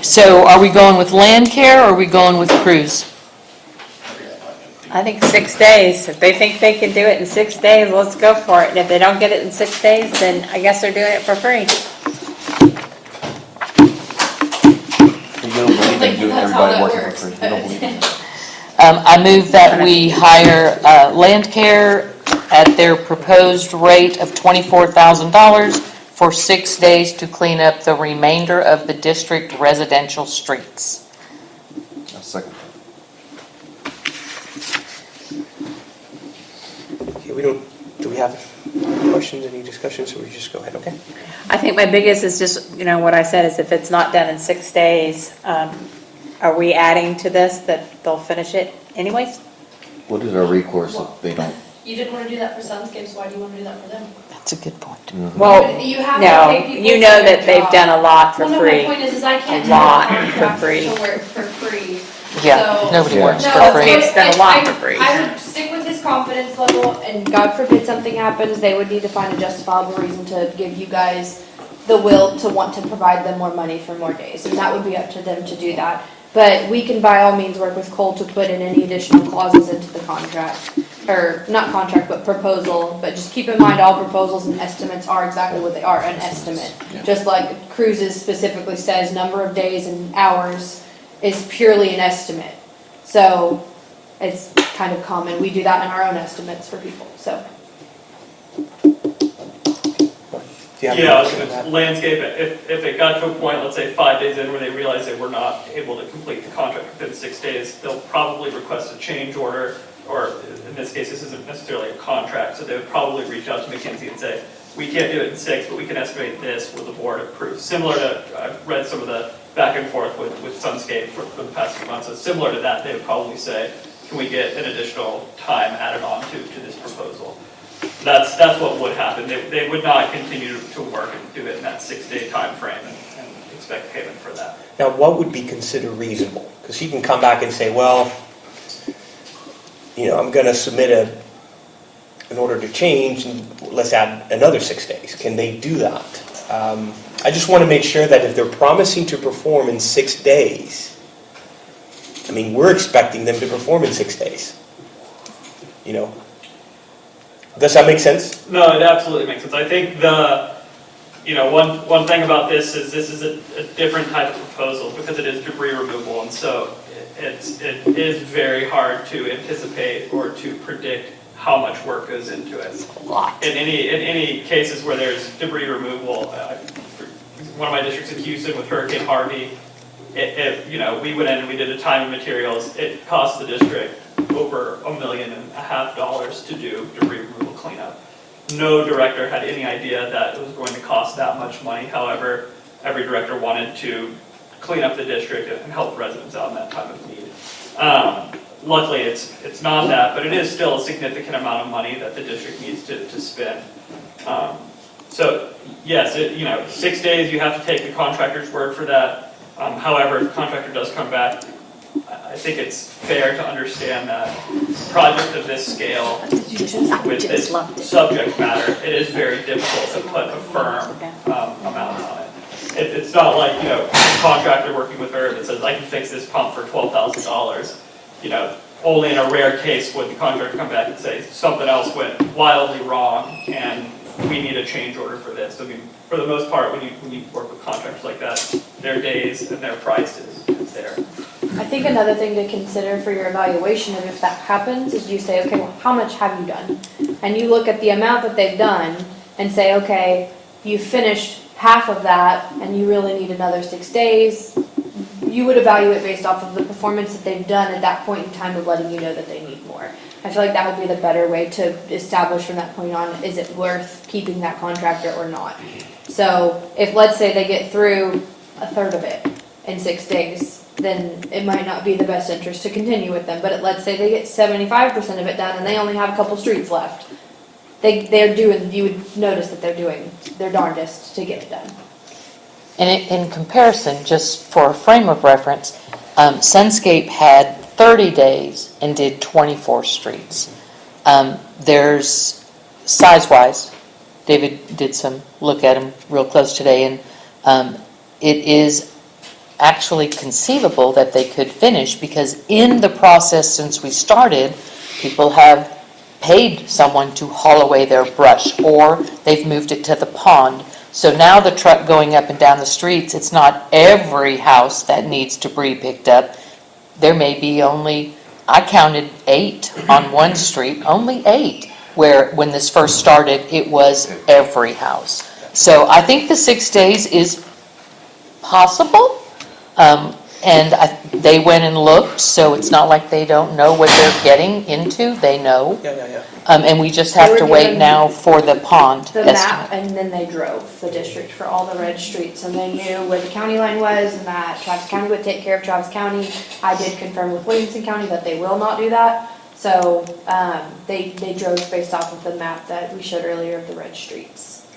So are we going with land care or are we going with cruise? I think 6 days. If they think they can do it in 6 days, let's go for it. And if they don't get it in 6 days, then I guess they're doing it for free. You don't believe Like, in doing that's how everybody that working for works, free. You don't believe in that. I move that we hire land care at their proposed rate of $24,000 for 6 days to clean up the remainder of the district residential streets. I'll second Okay, do we have questions, any discussions, or we just go ahead, okay? I think my biggest is just, what I said is if it's not done in 6 days, are we adding to this that they'll finish it anyways? What is our recourse if they don't? You didn't want to do that for Sunscape, so why do you want to do that for them? That's a good point. Well, You have no, to pay people you for know their that they've job. done a lot for Well, no, free. my point is I can't A tell a lot for contractor free. to work for free. Yeah, So- nobody Yeah. works No, for so free. Sunscape's done a lot I- for free. I would stick with his confidence level, and God forbid something happens, they would need to find a justifiable reason to give you guys the will to want to provide them more money for more days, and that would be up to them to do that. But we can by all means work with Cole to put in any additional clauses into the contract, or not contract, but proposal, but just keep in mind all proposals and estimates are exactly what they are, an estimate. Just like cruises specifically says, number of days and hours is purely an estimate. So it's kind of common, we do that in our own estimates for people, so. Do you have Yeah, I a was motion on gonna, that? landscape, if it got to a point, let's say 5 days in, where they realized they were not able to complete the contract within 6 days, they'll probably request a change order, or in this case, this isn't necessarily a contract, so they would probably reach out to McKinsey and say, we can't do it in 6, but we can estimate this, will the board approve? Similar to, I've read some of the back and forth with Sunscape for the past few months, so similar to that, they would probably say, can we get an additional time added on to this proposal? That's what would happen. They would not continue to work and do it in that 6-day time frame and expect payment for that. Now, what would be considered reasonable? Because he can come back and say, well, I'm going to submit an order to change, and let's add another 6 days. Can they do that? I just want to make sure that if they're promising to perform in 6 days, we're expecting them to perform in 6 days. Does that make sense? No, it absolutely makes sense. I think one thing about this is a different type of proposal because it is debris removal, and so it is very hard to anticipate or to predict how much work goes into it. A lot. In any cases where there's debris removal, one of my districts in Houston with Hurricane Harvey, we went in and we did a time and materials. It cost the district over $1.5 million to do debris removal cleanup. No director had any idea that it was going to cost that much money. However, every director wanted to clean up the district and help residents out in that time of need. Luckily, it's not that, but it is still a significant amount of money that the district needs to spend. So yes, 6 days, you have to take the contractor's word for that. However, if the contractor does come back, I think it's fair to understand that a project of this scale, with this subject matter, it is very difficult to put a firm amount on it. It's not like, a contractor working with her that says, I can fix this pump for $12,000. Only in a rare case would the contractor come back and say, something else went wildly wrong, and we need a change order for this. I mean, for the most part, when you work with contractors like that, their days and their price is there. I think another thing to consider for your evaluation of if that happens is you say, okay, well, how much have you done? And you look at the amount that they've done and say, okay, you finished half of that and you really need another 6 days. You would evaluate based off of the performance that they've done at that point in time of letting you know that they need more. I feel like that would be the better way to establish from that point on, is it worth keeping that contractor or not? So if, let's say, they get through a third of it in 6 days, then it might not be the best interest to continue with them. But let's say they get 75% of it done and they only have a couple streets left. You would notice that they're doing their darndest to get it done. And in comparison, just for a frame of reference, Sunscape had 30 days and did 24 streets. There's, size-wise, David did some look at them real close today, and it is actually conceivable that they could finish, because in the process since we started, people have paid someone to haul away their brush, or they've moved it to the pond. So now the truck going up and down the streets, it's not every house that needs debris picked up. There may be only, I counted 8 on one street, only 8, where when this first started, it was every house. So I think the 6 days is possible. And they went and looked, so it's not like they don't know what they're getting into. They know. Yeah. And we just have They to were wait given now for the pond The estimate. map, and then they drove the district for all the red streets, and they knew where the county line was, and that Travis County would take care of Travis County. I did confirm with Williamson County that they will not do that. So, they drove based off of the map that we showed earlier of the red streets.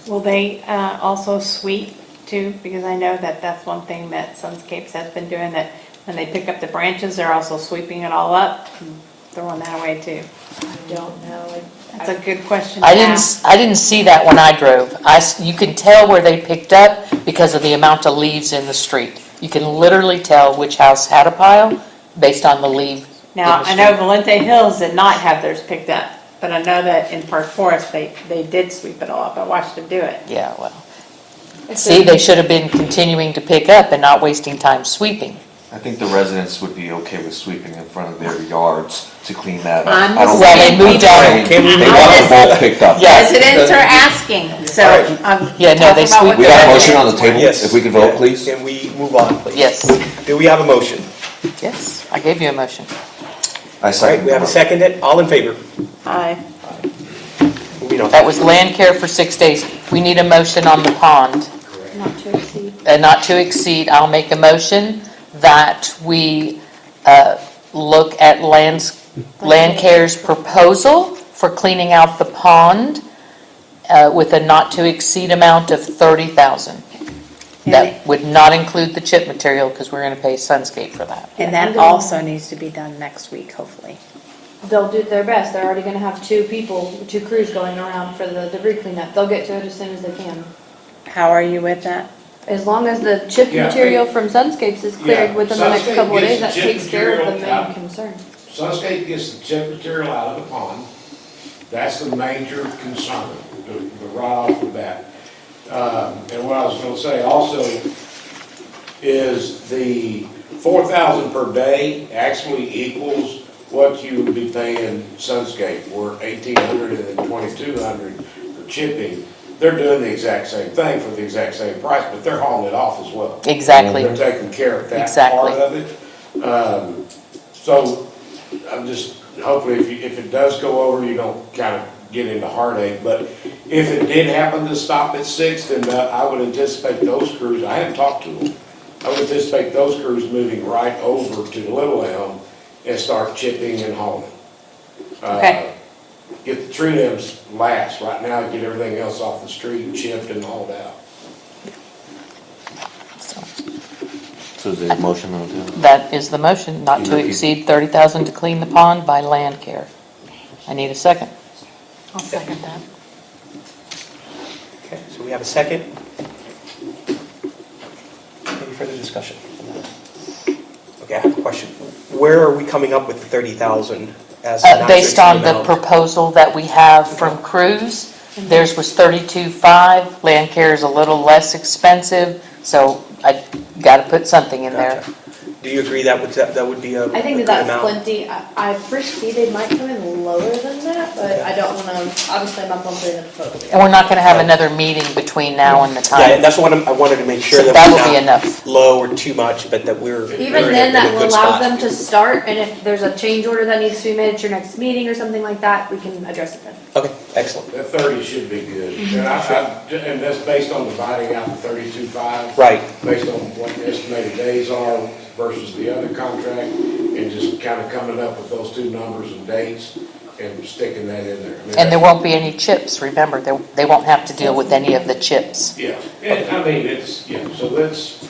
Will they also sweep too? Because I know that that's one thing that Sunscapes has been doing, that when they pick up the branches, they're also sweeping it all up and throwing that away too. I don't know. That's a good question to I ask. didn't see that when I drove. You can tell where they picked up because of the amount of leaves in the street. You can literally tell which house had a pile based on the leaf. Now, I know Valente Hills did not have theirs picked up, but I know that in Park Forest, they did sweep it all up. I watched them do it. Yeah, well. See, they should have been continuing to pick up and not wasting time sweeping. I think the residents would be okay with sweeping in front of their yards to clean that up. I'm I don't the think same Well, they moved out. They want the bulk picked up. Yeah. Residents are asking, so I'm Yeah, no, they talking about what sweep- We the got a motion on the residents table, Yes. if we could vote, please. Can we move on, please? Yes, Do we have a motion? yes, I gave you a motion. I All right, second. we have a the second. All in favor? want. Aye. Moving on. That was land care for 6 days. We need a motion on the pond. Not to exceed. Not to exceed, I'll make a motion that we look at Land Care's proposal for cleaning out the pond with a not to exceed amount of $30,000. That would not include the chip material, because we're gonna pay Sunscape for that. And that also needs to be done next week, hopefully. They'll do their best. They're already gonna have 2 crews going around for the debris cleanup. They'll get to it as soon as they can. How are you with that? As long as the chip Yeah. material from Sunscapes is cleared Yeah. within the next Sunscape couple of gets days, the that chip takes care of the material out. main concern. Sunscape gets the chip material out of the pond. That's the major concern, the right off the bat. And what I was gonna say also is the 4,000 per day actually equals what you would be paying Sunscape, where 1,800 and 2,200 for chipping. They're doing the exact same thing for the exact same price, but they're hauling it off as well. Exactly. They're taking care of that Exactly. part of it. So I'm just, hopefully if it does go over, you don't kind of get into heartache. But if it did happen to stop at 6, then I would anticipate those crews, I haven't talked to them, I would anticipate those crews moving right over to Little Elm and start chipping and hauling. Okay. Get the tree limbs last, right now, get everything else off the street, chipped and hauled out. So So is there a motion on the table? That is the motion, not to exceed 30,000 to clean the pond by land care. I need a second. I'll second that. Okay, so we have a second. Any further discussion? Okay, I have a question. Where are we coming up with the 30,000 as an actual Based on the amount? proposal that we have from Cruz, theirs was 32.5, land care is a little less expensive, so I got to put something in there. Gotcha. Do you agree that would be a I think a good that's amount? plenty. I foresee they might come in lower than that, but I don't want to, obviously I'm not going to put in a proposal. And we're not going to have another meeting between now and the Yeah, and time. that's what I wanted to make sure So that that we're will be not enough. low or too much, but that we're Even in then, that a will good allow spot. them to start, and if there's a change order that needs to be made at your next meeting or something like that, we can address it then. Okay, excellent. That 30 should be good. And that's based on dividing out the 32.5. Right. Based on what the estimated days are versus the other contract, and just kind of coming up with those two numbers and dates and sticking that in there. I mean, And there won't be any chips, remember, they won't have to deal with any of the chips. Yeah, and I mean, it's, yeah, so that's,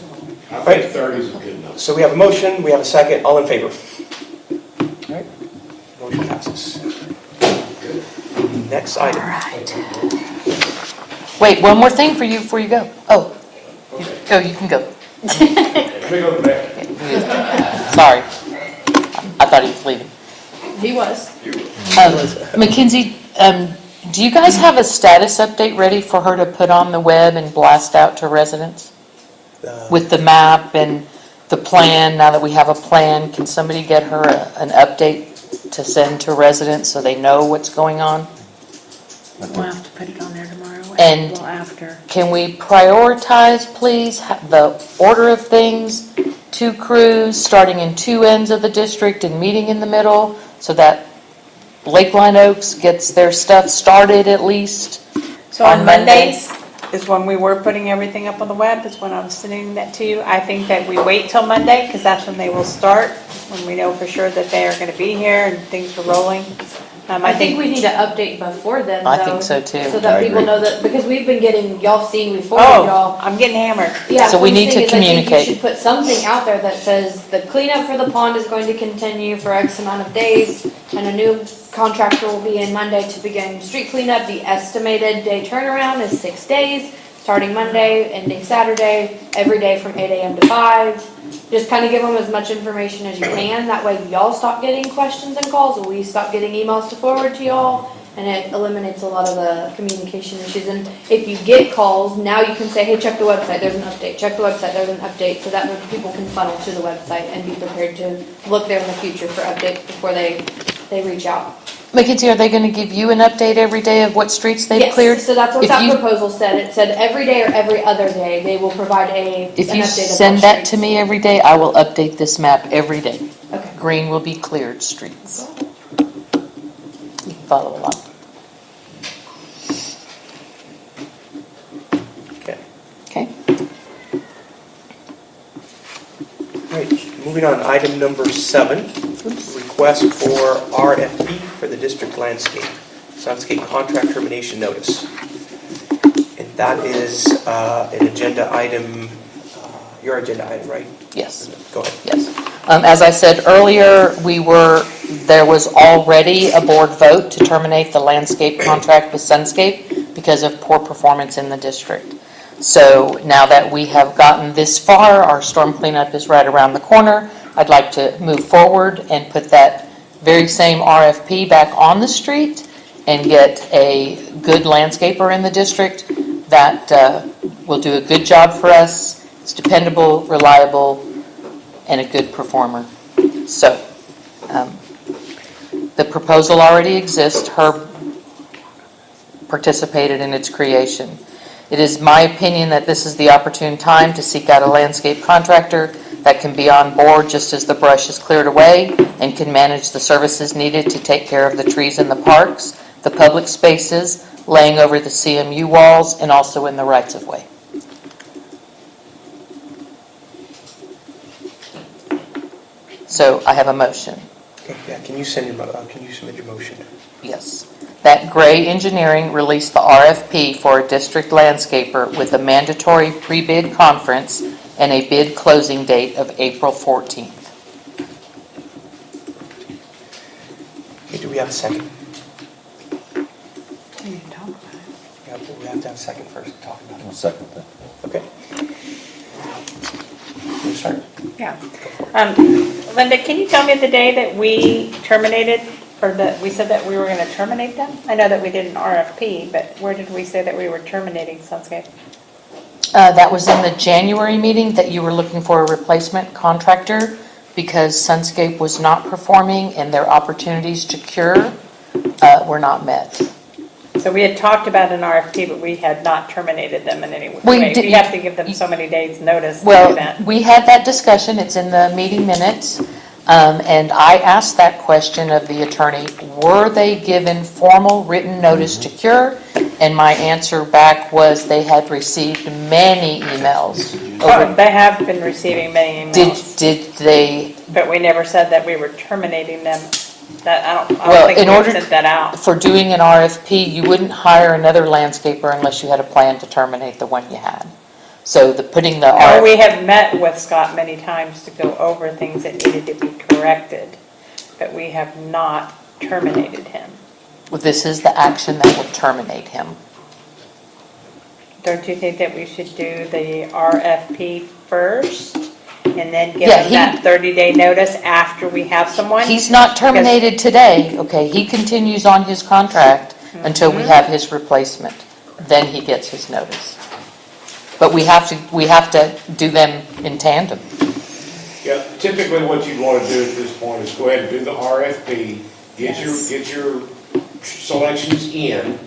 I think 30 is a good number. So we have a motion, we have a second, all in favor? All right, motion passes. Next item. Wait, one more thing for you before you go. Oh, you can go. Let me go back. Sorry. I thought he was leaving. He was. Mackenzie, do you guys have a status update ready for her to put on the web and blast out to residents? With the map and the plan, now that we have a plan, can somebody get her an update to send to residents so they know what's going on? We'll have to put it on there tomorrow. And- Well, after. Can we prioritize, please, the order of things, two crews starting in two ends of the district and meeting in the middle, so that Lakeline Oaks gets their stuff started at least? So On on Monday? Mondays is when we were putting everything up on the web, is when I was sending that to you. I think that we wait till Monday, because that's when they will start, when we know for sure that they are gonna be here and things are rolling. I think we need to update before then, though. I think so, too. So that I people agree. know that, because we've been getting, y'all seen, we forwarded Oh, y'all. I'm getting hammered. Yeah, So we the need thing to is, I think communicate. you should put something out there that says the cleanup for the pond is going to continue for X amount of days, and a new contractor will be in Monday to begin street cleanup. The estimated day turnaround is 6 days, starting Monday, ending Saturday, every day from 8 AM to 5. Just kind of give them as much information as you can, that way y'all stop getting questions and calls, and we stop getting emails to forward to y'all, and it eliminates a lot of the communication issues. And if you get calls, now you can say, hey, check the website, there's an update, check the website, there's an update, so that way people can funnel to the website and be prepared to look there in the future for updates before they reach out. Mackenzie, are they gonna give you an update every day of what streets they've cleared? Yes, so that's what If that you- proposal said, it said every day or every other day, they will provide an update If of you what send that to streets. me every day, I will update this map every day. Okay. Green will be cleared streets. You can follow along. Okay. Okay? All right, moving on, item number 7, request for RFP for the district soundscape contract termination notice. And that is an agenda item, your agenda item, right? Yes. Go ahead. Yes. As I said earlier, there was already a board vote to terminate the landscape contract with Sunscape because of poor performance in the district. So now that we have gotten this far, our storm cleanup is right around the corner. I'd like to move forward and put that very same RFP back on the street and get a good landscaper in the district that will do a good job for us. It's dependable, reliable, and a good performer. So, the proposal already exists. Herb participated in its creation. It is my opinion that this is the opportune time to seek out a landscape contractor that can be on board just as the brush is cleared away and can manage the services needed to take care of the trees in the parks, the public spaces, laying over the CMU walls, and also in the rights-of-way. So I have a motion. Okay, yeah, can you submit your motion? Yes. That Gray Engineering release the RFP for a district landscaper with a mandatory pre-bid conference and a bid closing date of April 14th. Okay, do we have a second? Yeah, but we have to have a second first to talk about I'll it. second that. Okay. You start? Yeah. Linda, can you tell me the day that we terminated, or that we said that we were gonna terminate them? I know that we did an RFP, but where did we say that we were terminating Sunscape? That was in the January meeting, that you were looking for a replacement contractor because Sunscape was not performing and their opportunities to cure were not met. So we had talked about an RFP, but we had not terminated them in any way. We did- We have to give them so many days' notice to do Well, that. we had that discussion, it's in the meeting minutes, and I asked that question of the attorney, were they given formal written notice to cure? And my answer back was they had received many emails. Oh, they have been receiving many emails, Did they, but we never said that we were terminating them. That, I Well, don't think in we order- sent that out. for doing an RFP, you wouldn't hire another landscaper unless you had a plan to terminate the one you had. So putting the Or we have met with Scott many times to go over things that needed to be corrected, but we have not terminated him. this is the action that would terminate him. Don't you think that we should do the RFP first and then give Yeah, him that 30-day notice after we have someone? He's not terminated today, okay, he continues on his contract until we have his replacement. Then he gets his notice. But we have to do them in tandem. Yeah, typically what you'd want to do at this point is go ahead and do the RFP, get your selections in,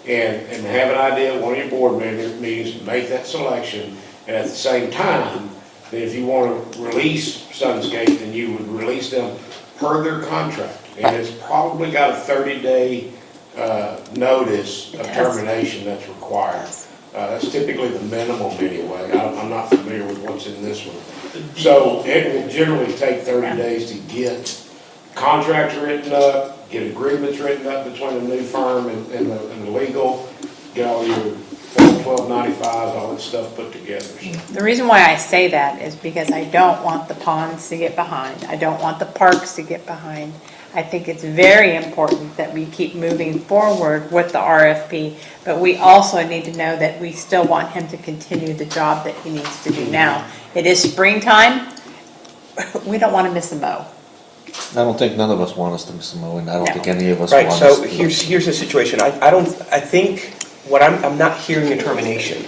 and have an idea at one of your board meetings, make that selection, and at the same time, then if you want to release Sunscape, then you would release them per their contract. And it's probably got a 30-day notice of termination that's required. That's typically the minimum anyway. I'm not familiar with what's in this one. So it will generally take 30 days to get contracts written up, get agreements written up between the new firm and the legal, get all your 1295s, all that stuff put together. So The reason why I say that is because I don't want the ponds to get behind. I don't want the parks to get behind. I think it's very important that we keep moving forward with the RFP, but we also need to know that we still want him to continue the job that he needs to do now. It is springtime. We don't want to miss a mow. I don't think none of us want us to miss a mow, and I don't No. think any of us want Right, us so to. here's the situation. I think what I'm not hearing a termination,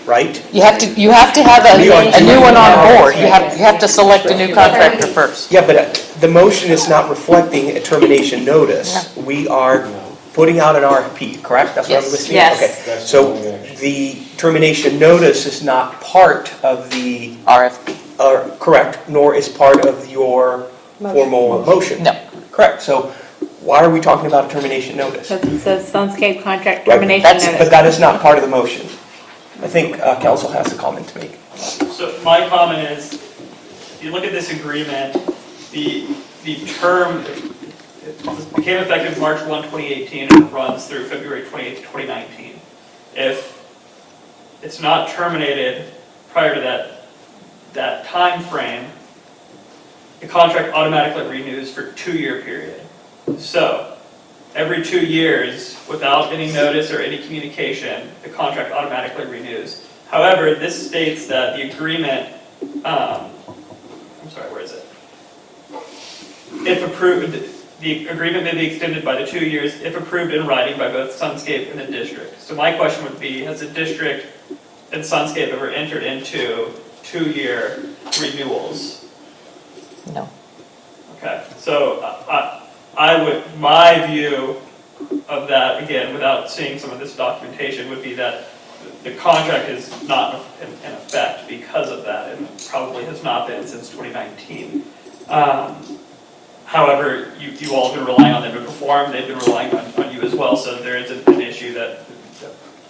right? You have to have a new one on board, you have to select a new contractor first. Yeah, but the motion is not reflecting a termination notice. We are putting out an RFP, correct? That's what I'm Yes. listening? Yes. Okay, so the termination notice is not part of the, RFP, correct, nor is part of your formal motion. no. Correct, so why are we talking about a termination notice? Because it says Sunscape contract Right, termination But notice. that is not part of the motion. I think council has a comment to make. So my comment is, if you look at this agreement, the term, it became effective March 1, 2018, and runs through February 28, 2019. If it's not terminated prior to that time frame, the contract automatically renews for a 2-year period. So, every 2 years, without any notice or any communication, the contract automatically renews. However, this states that the agreement, I'm sorry, where is it? If approved, the agreement may be extended by the 2 years if approved in writing by both Sunscape and the district. So my question would be, has the district and Sunscape ever entered into 2-year renewals? No. Okay, so my view of that, again, without seeing some of this documentation, would be that the contract is not in effect because of that, and probably has not been since 2019. However, you all have been relying on them to perform, they've been relying on you as well, so there is an issue that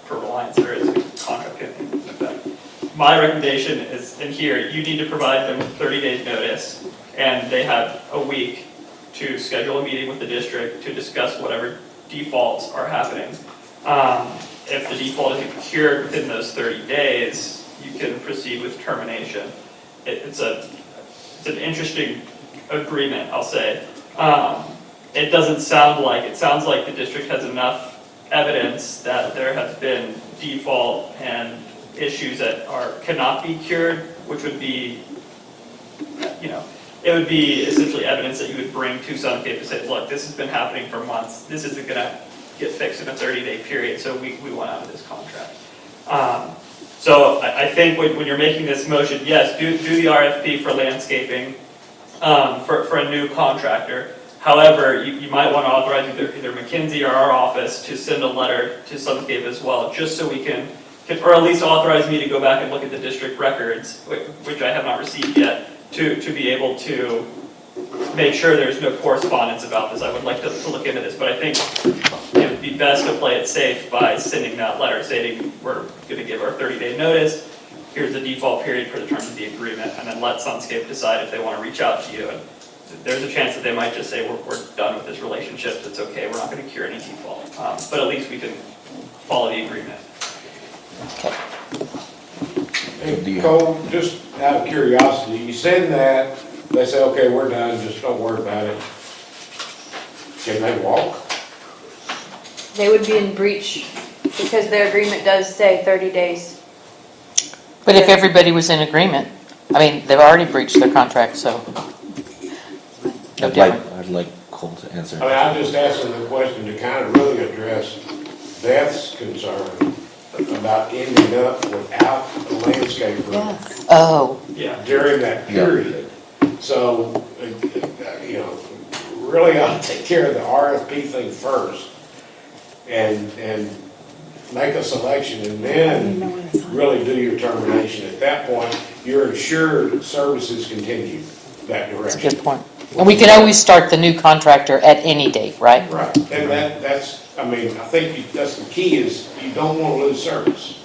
for reliance, there is a contract in effect. My recommendation is, in here, you need to provide them 30 days notice, and they have a week to schedule a meeting with the district to discuss whatever defaults are happening. If the default isn't cured within those 30 days, you can proceed with termination. It's an interesting agreement, I'll say. It doesn't sound like, it sounds like the district has enough evidence that there has been default and issues that cannot be cured, which would be, it would be essentially evidence that you would bring to Sunscape to say, look, this has been happening for months, this isn't gonna get fixed in a 30-day period, so we want out of this contract. So I think when you're making this motion, yes, do the RFP for landscaping for a new contractor. However, you might want to authorize either McKinsey or our office to send a letter to Sunscape as well, just so we can, or at least authorize me to go back and look at the district records, which I have not received yet, to be able to make sure there's no correspondence about this. I would like to look into this, but I think it would be best to play it safe by sending that letter stating we're going to give our 30-day notice, here's the default period for the terms of the agreement, and then let Sunscape decide if they want to reach out to you. And there's a chance that they might just say, we're done with this relationship, it's okay, we're not going to cure any default. But at least we can follow the agreement. And Cole, just out of curiosity, you send that, they say, okay, we're done, just don't worry about it. Can they walk? They would be in breach because their agreement does say 30 days. But if everybody was in agreement, I mean, they've already breached their contract, so. No different. I'd like Cole to answer. I mean, I'm just asking the question to kind of really address Beth's concern about ending up without a landscaper Yes. Oh, Yeah. during that period. So, really ought to take care of the RFP thing first and make a selection and then really do your termination. At that point, your insured services continue that that's a direction. good point. And we can always start the new contractor at any date, right? Right, and that's, I think that's the key is you don't want to lose service.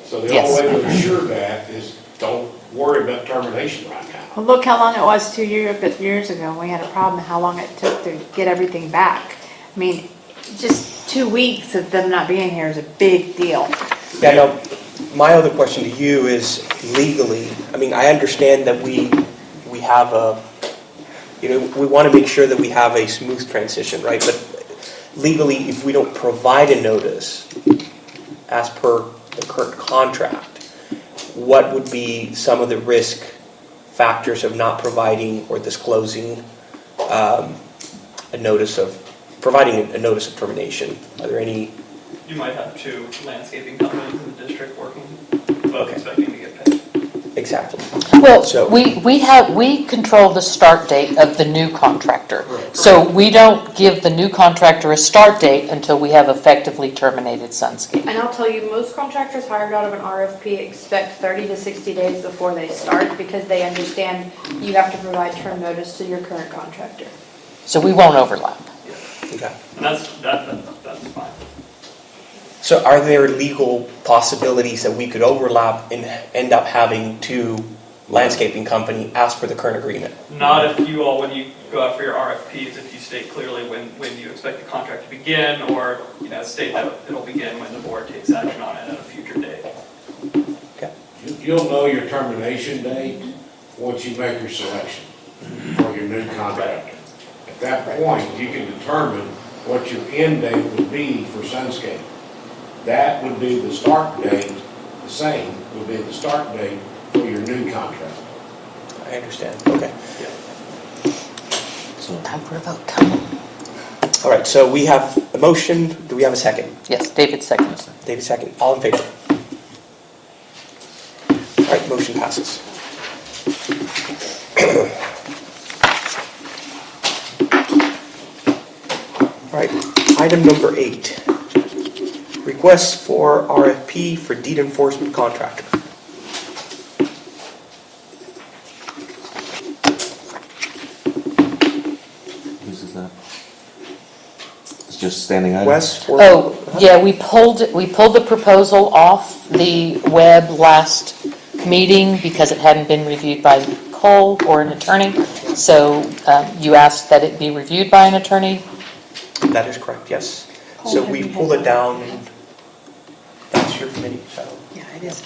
So the Yes. only way to ensure that is don't worry about termination right now. Well, look how long it was 2 years ago. We had a problem, how long it took to get everything back. I mean, just 2 weeks of them not being here is a big deal. Yeah, no, my other question to you is legally, I understand that we have we want to make sure that we have a smooth transition, right? But legally, if we don't provide a notice as per the current contract, what would be some of the risk factors of not providing or disclosing providing a notice of termination? Are there any? You might have two landscaping companies in the district working, both expecting to get paid. Exactly. Well, So- we control the start date of the new contractor. So we don't give the new contractor a start date until we have effectively terminated Sunscape. And I'll tell you, most contractors hired out of an RFP expect 30 to 60 days before they start because they understand you have to provide term notice to your current contractor. So we won't overlap. Okay. And that's fine. So are there legal possibilities that we could overlap and end up having two landscaping company as per the current agreement? Not if you all, when you go out for your RFPs, if you state clearly when you expect the contract to begin, or, state that it'll begin when the board takes action on it at a future date. Okay. You'll know your termination date once you make your selection for your new contractor. At that point, you can determine what your end date would be for Sunscape. That would be the start date, the same would be the start date for your new contract. I understand. Okay. So, Time for a vote. All right, so we have a motion. Do we have a second? Yes, David seconds. David second. All in favor? All right, motion passes. All right, item number 8. Request for RFP for deed enforcement contractor. whose is that? It's just standing item? Request for. Oh, yeah, we pulled the proposal off the web last meeting because it hadn't been reviewed by Cole or an attorney. So you asked that it be reviewed by an attorney. That is correct, yes. So we pull it down. That's your committee, so. Yeah, it is.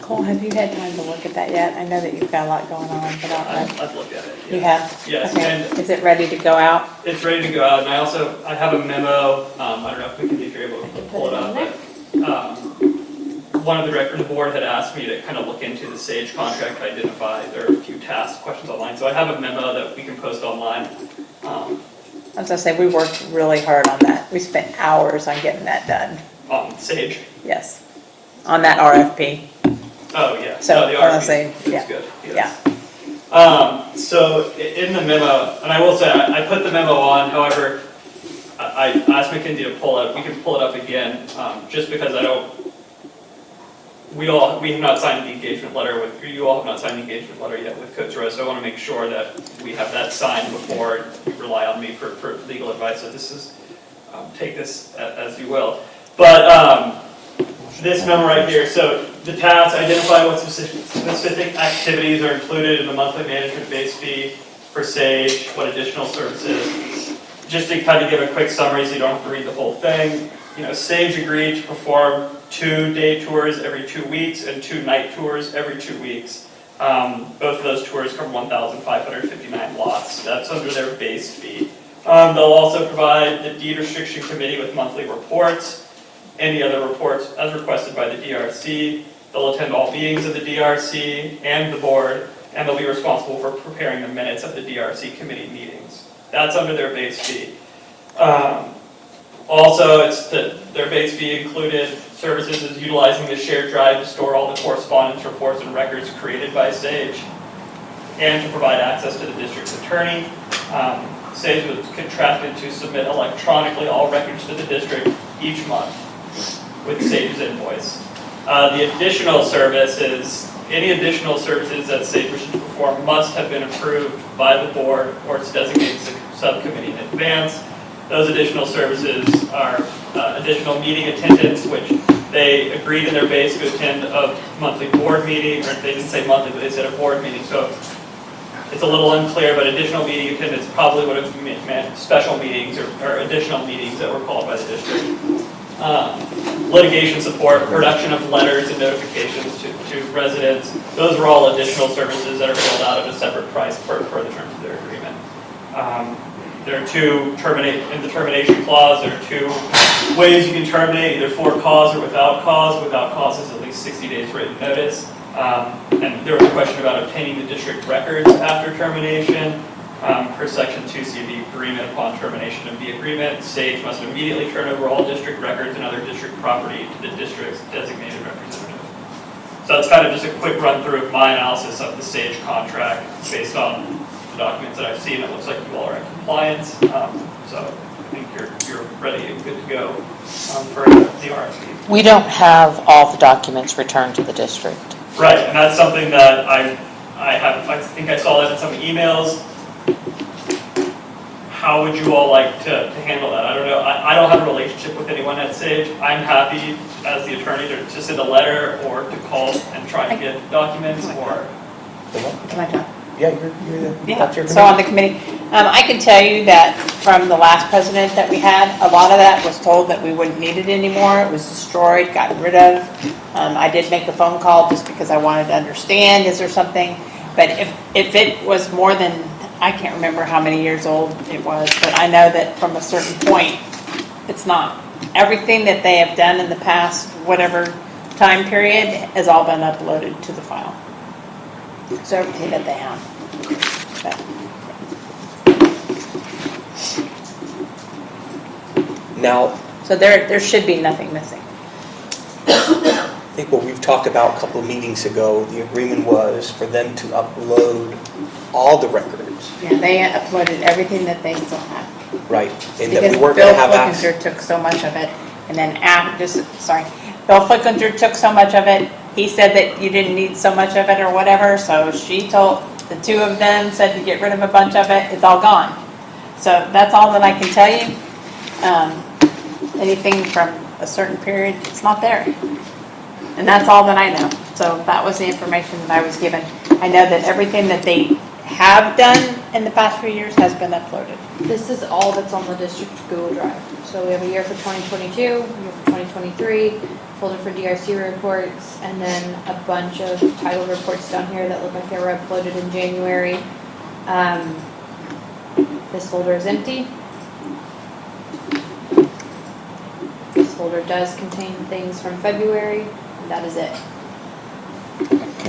Cole, have you had time to look at that yet? I know that you've got a lot going on, but I've looked at it. you yeah. have? Yes, Okay. and Is it ready to go out? it's ready to go out, and I have a memo, I don't know if you're able to pull it up, but, one of the directors of the board had asked me to kind of look into the Sage contract, identify, there are a few task questions online, so I have a memo that we can post online. I was gonna say, we worked really hard on that. We spent hours on getting that done. On Sage. Yes. On that RFP. Oh, yeah. So, No, the I wanna RFP say, is yeah, good, yeah. yes. So in the memo, and I will say, I put the memo on, however, I asked McKinsey to pull it, we can pull it up again, just because we have not signed the engagement letter with, you all have not signed the engagement letter yet with Coates Road, so I want to make sure that we have that signed before you rely on me for legal advice, so this is, take this as you will. But this memo right here, so the tasks identify what specific activities are included in the monthly management base fee for Sage, what additional services. Just to kind of give a quick summary so you don't have to read the whole thing. You know, Sage agreed to perform 2 day tours every 2 weeks and 2 night tours every 2 weeks. Both of those tours cover 1,559 lots. That's under their base fee. They'll also provide the deed restriction committee with monthly reports, any other reports as requested by the DRC. They'll attend all meetings of the DRC and the board, and they'll be responsible for preparing the minutes of the DRC committee meetings. That's under their base fee. Also, their base fee included services is utilizing the shared drive to store all the correspondence, reports, and records created by Sage, and to provide access to the district's attorney. Sage was contracted to submit electronically all records to the district each month with Sage's invoice. The additional services, any additional services that Sage wishes to perform must have been approved by the board or its designated subcommittee in advance. Those additional services are additional meeting attendance, which they agreed in their base to attend a monthly board meeting, or they didn't say monthly, but they said a board meeting. So it's a little unclear, but additional meeting attendance probably would have meant special meetings or additional meetings that were called by the district. Litigation support, production of letters and notifications to residents. Those are all additional services that are billed out at a separate price per the terms of their agreement. There are in the termination clause, there are 2 ways you can terminate, either for cause or without cause. Without cause is at least 60 days written notice. And there was a question about obtaining the district records after termination. Per section 2C of the agreement, upon termination of the agreement, Sage must immediately turn over all district records and other district property to the district's designated representative. So that's kind of just a quick run through of my analysis of the Sage contract based on the documents that I've seen. It looks like you all are in compliance, so I think you're ready and good to go for the RFP. We don't have all the documents returned to the district. Right, and that's something that I think I saw that in some emails. How would you all like to handle that? I don't know. I don't have a relationship with anyone at Sage. I'm happy as the attorney to send a letter or to call and try and get documents or. Come on, John. Yeah, you're that's your So on the committee, I can tell you that from the last president that we had, a lot of that was told that we wouldn't need it anymore. It was destroyed, gotten rid of. I did make a phone call just because I wanted to understand, is there something? But if it was more than, I can't remember how many years old it was, but I know that from a certain point, it's not. Everything that they have done in the past, whatever time period, has all been uploaded to the file. So everything that they have. Now, So there should be nothing missing. I think what we've talked about a couple of meetings ago, the agreement was for them to upload all the records, Yeah, they uploaded everything that they still have. right? And that Because we weren't Bill going to have access. Flickinger took so much of it, and then Bill Flickinger took so much of it, he said that you didn't need so much of it or whatever, so she told, the 2 of them said to get rid of a bunch of it, it's all gone. So that's all that I can tell you. Anything from a certain period, it's not there. And that's all that I know. So that was the information that I was given. I know that everything that they have done in the past few years has been uploaded. This is all that's on the district Google Drive. So we have a year for 2022, a year for 2023, folder for DRC reports, and then a bunch of title reports down here that look like they were uploaded in January. This folder is empty. This folder does contain things from February, and that is it.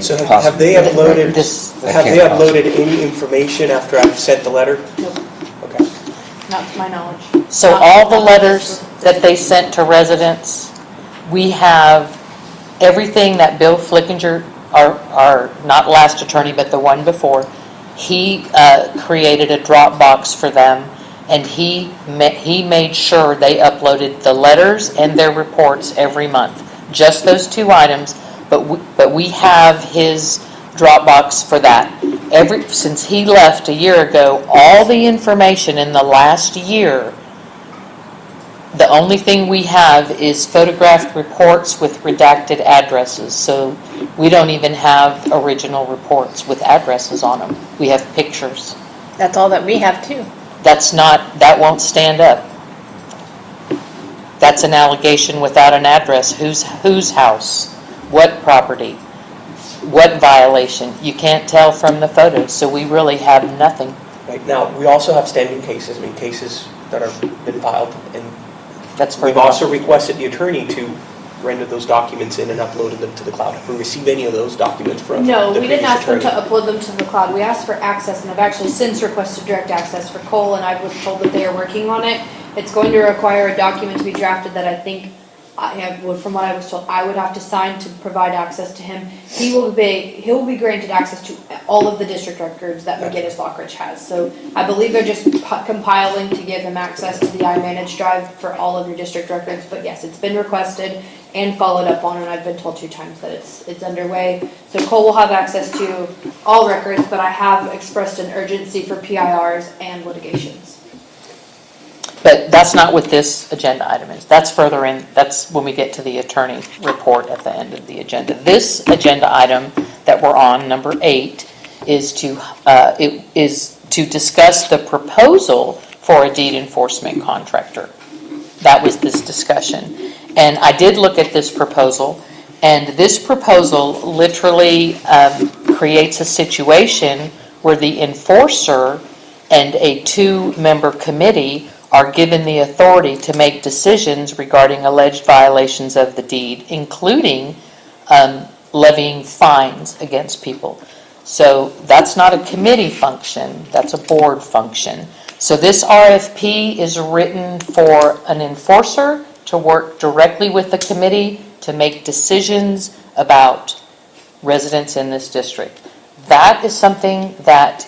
So have they uploaded, This- have they uploaded any information after I've sent the letter? Nope, Okay. not to my knowledge. So Not- all the not letters this- that they sent to residents, we have everything that Bill Flickinger, our not last attorney, but the one before, he created a Dropbox for them, and he made sure they uploaded the letters and their reports every month. Just those two items, but we have his Dropbox for that. Since he left a year ago, all the information in the last year, the only thing we have is photographed reports with redacted addresses. So we don't even have original reports with addresses on them. We have pictures. That's all that we have too. That won't stand up. That's an allegation without an address. Whose house? What property? What violation? You can't tell from the photos, so we really have nothing. Right, now, we also have standing cases, cases that have been filed, and That's for we've also requested the attorney to render those documents in and uploaded them to the cloud. Have we received any of those documents from the No, we previous didn't ask them to attorney? upload them to the cloud. We asked for access, and I've actually since requested direct access for Cole, and I was told that they are working on it. It's going to require a document to be drafted that I think, from what I was told, I would have to sign to provide access to him. He'll be granted access to all of the district records that McGinnis Lockridge has. So I believe they're just compiling to give him access to the iManage drive for all of your district records. But yes, it's been requested and followed up on, and I've been told 2 times that it's underway. So Cole will have access to all records, but I have expressed an urgency for PIRs and litigations. But that's not what this agenda item is. That's further in, that's when we get to the attorney report at the end of the agenda. This agenda item that we're on, number 8, is to discuss the proposal for a deed enforcement contractor. That was this discussion. And I did look at this proposal, and this proposal literally creates a situation where the enforcer and a 2-member committee are given the authority to make decisions regarding alleged violations of the deed, including levying fines against people. So that's not a committee function, that's a board function. So this RFP is written for an enforcer to work directly with the committee to make decisions about residents in this district. That is something that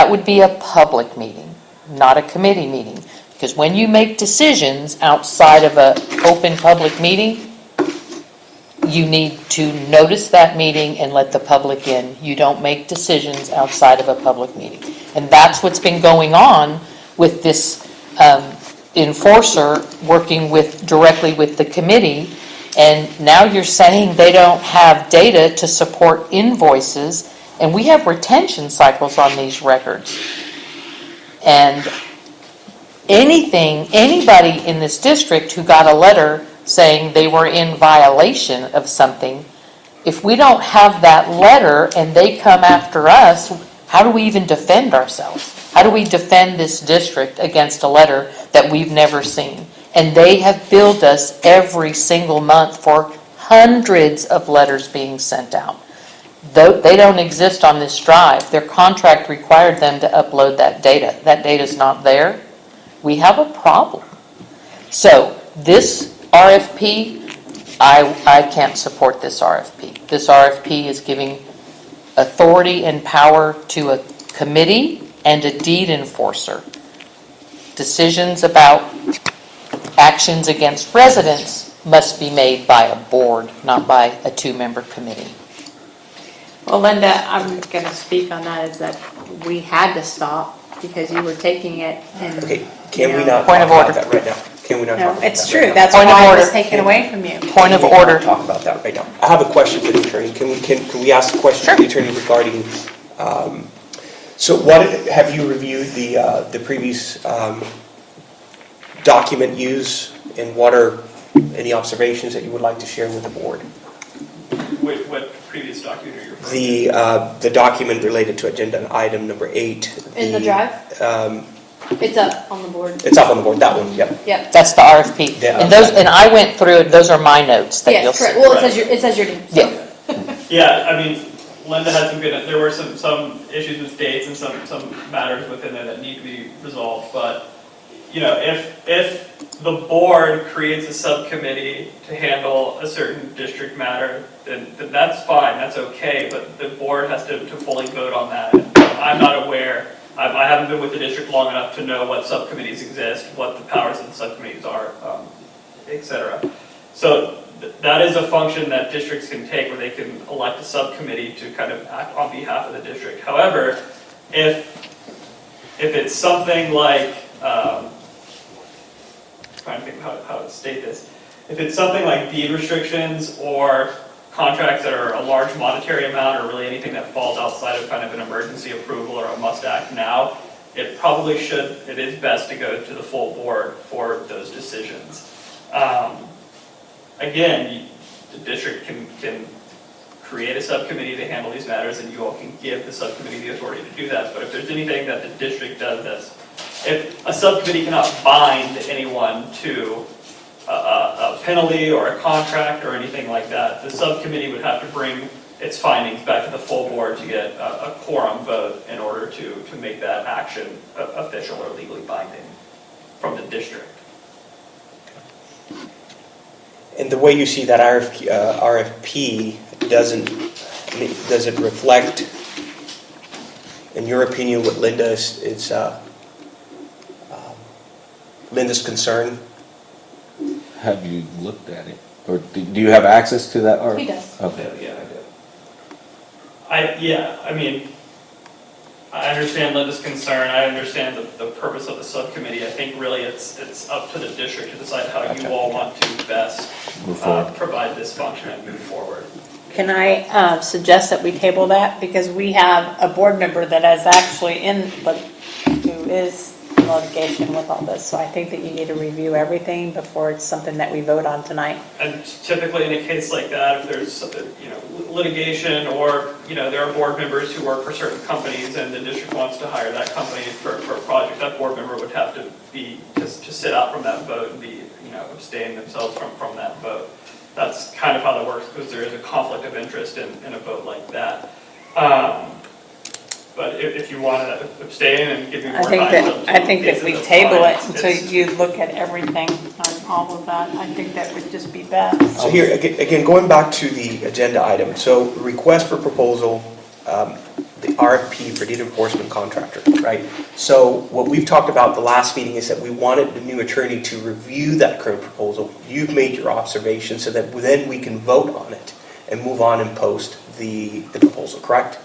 would be a public meeting, not a committee meeting. Because when you make decisions outside of an open public meeting, you need to notice that meeting and let the public in. You don't make decisions outside of a public meeting. And that's what's been going on with this enforcer working directly with the committee. And now you're saying they don't have data to support invoices, and we have retention cycles on these records. And anybody in this district who got a letter saying they were in violation of something, if we don't have that letter and they come after us, how do we even defend ourselves? How do we defend this district against a letter that we've never seen? And they have billed us every single month for hundreds of letters being sent out. Though they don't exist on this drive, their contract required them to upload that data. That data's not there. We have a problem. So this RFP, I can't support this RFP. This RFP is giving authority and power to a committee and a deed enforcer. Decisions about actions against residents must be made by a board, not by a 2-member committee. Well, Linda, I'm going to speak on that, is that we had to stop because you were taking it and. Okay, can we not Point talk of about order. that right now? Can we not talk No, about that? it's right true. now? That's Point of why it was order. taken away from you. Point of Can we not order. talk about that right now? I have a question for the attorney. Can we ask a question to the attorney regarding, so what, have you reviewed the previous document use in water Any observations that you would like to share with the board? What previous document are you referring to? The document related to agenda item number 8. In the drive? Um, It's up on the board. It's up on the board, that one, yep. Yep. That's the RFP. Yeah. And those, and I went through, it. Those are my notes that you'll Yes, see. correct. Well, it says your name. so. Yeah. Yeah, I mean, Linda had some good, there were some issues with dates and some matters within there that need to be resolved, but, you know, if the board creates a subcommittee to handle a certain district matter, then that's fine, that's okay, but the board has to fully vote on that. I'm not aware, I haven't been with the district long enough to know what subcommittees exist, what the powers of the subcommittees are, et cetera. So that is a function that districts can take, where they can elect a subcommittee to kind of act on behalf of the district. However, if it's something like, trying to think of how to state this, if it's something like deed restrictions or contracts that are a large monetary amount, or really anything that falls outside of kind of an emergency approval or a must act now, it is best to go to the full board for those decisions. Again, the district can create a subcommittee to handle these matters, and you all can give the subcommittee the authority to do that. But if there's anything that the district does if a subcommittee cannot bind anyone to a penalty or a contract or anything like that, the subcommittee would have to bring its findings back to the full board to get a quorum vote in order to make that action official or legally binding from the district. And the way you see that RFP does it reflect, in your opinion, what Linda's concern? Have you looked at it? Or do you have access to that? He does. Okay. Yeah, I do. I mean, I understand Linda's concern, I understand the purpose of the subcommittee. I think really it's up to the district to decide how you all want to best Move forward. provide this function and move forward. Can I suggest that we table that? Because we have a board member that is actually who is in litigation with all this. So I think that you need to review everything before it's something that we vote on tonight. And typically in a case like that, if there's litigation, or there are board members who work for certain companies and the district wants to hire that company for a project, that board member would have to sit out from that vote and abstain themselves from that vote. That's kind of how that works, because there is a conflict of interest in a vote like that. But if you want to abstain and give me more time. I think that we table it until It's- you look at everything on all of that. I think that would just be best. So here, again, going back to the agenda item, so request for proposal, the RFP for deed enforcement contractor, right? So what we've talked about the last meeting is that we wanted the new attorney to review that current proposal. You've made your observations so that then we can vote on it and move on and post the proposal, correct?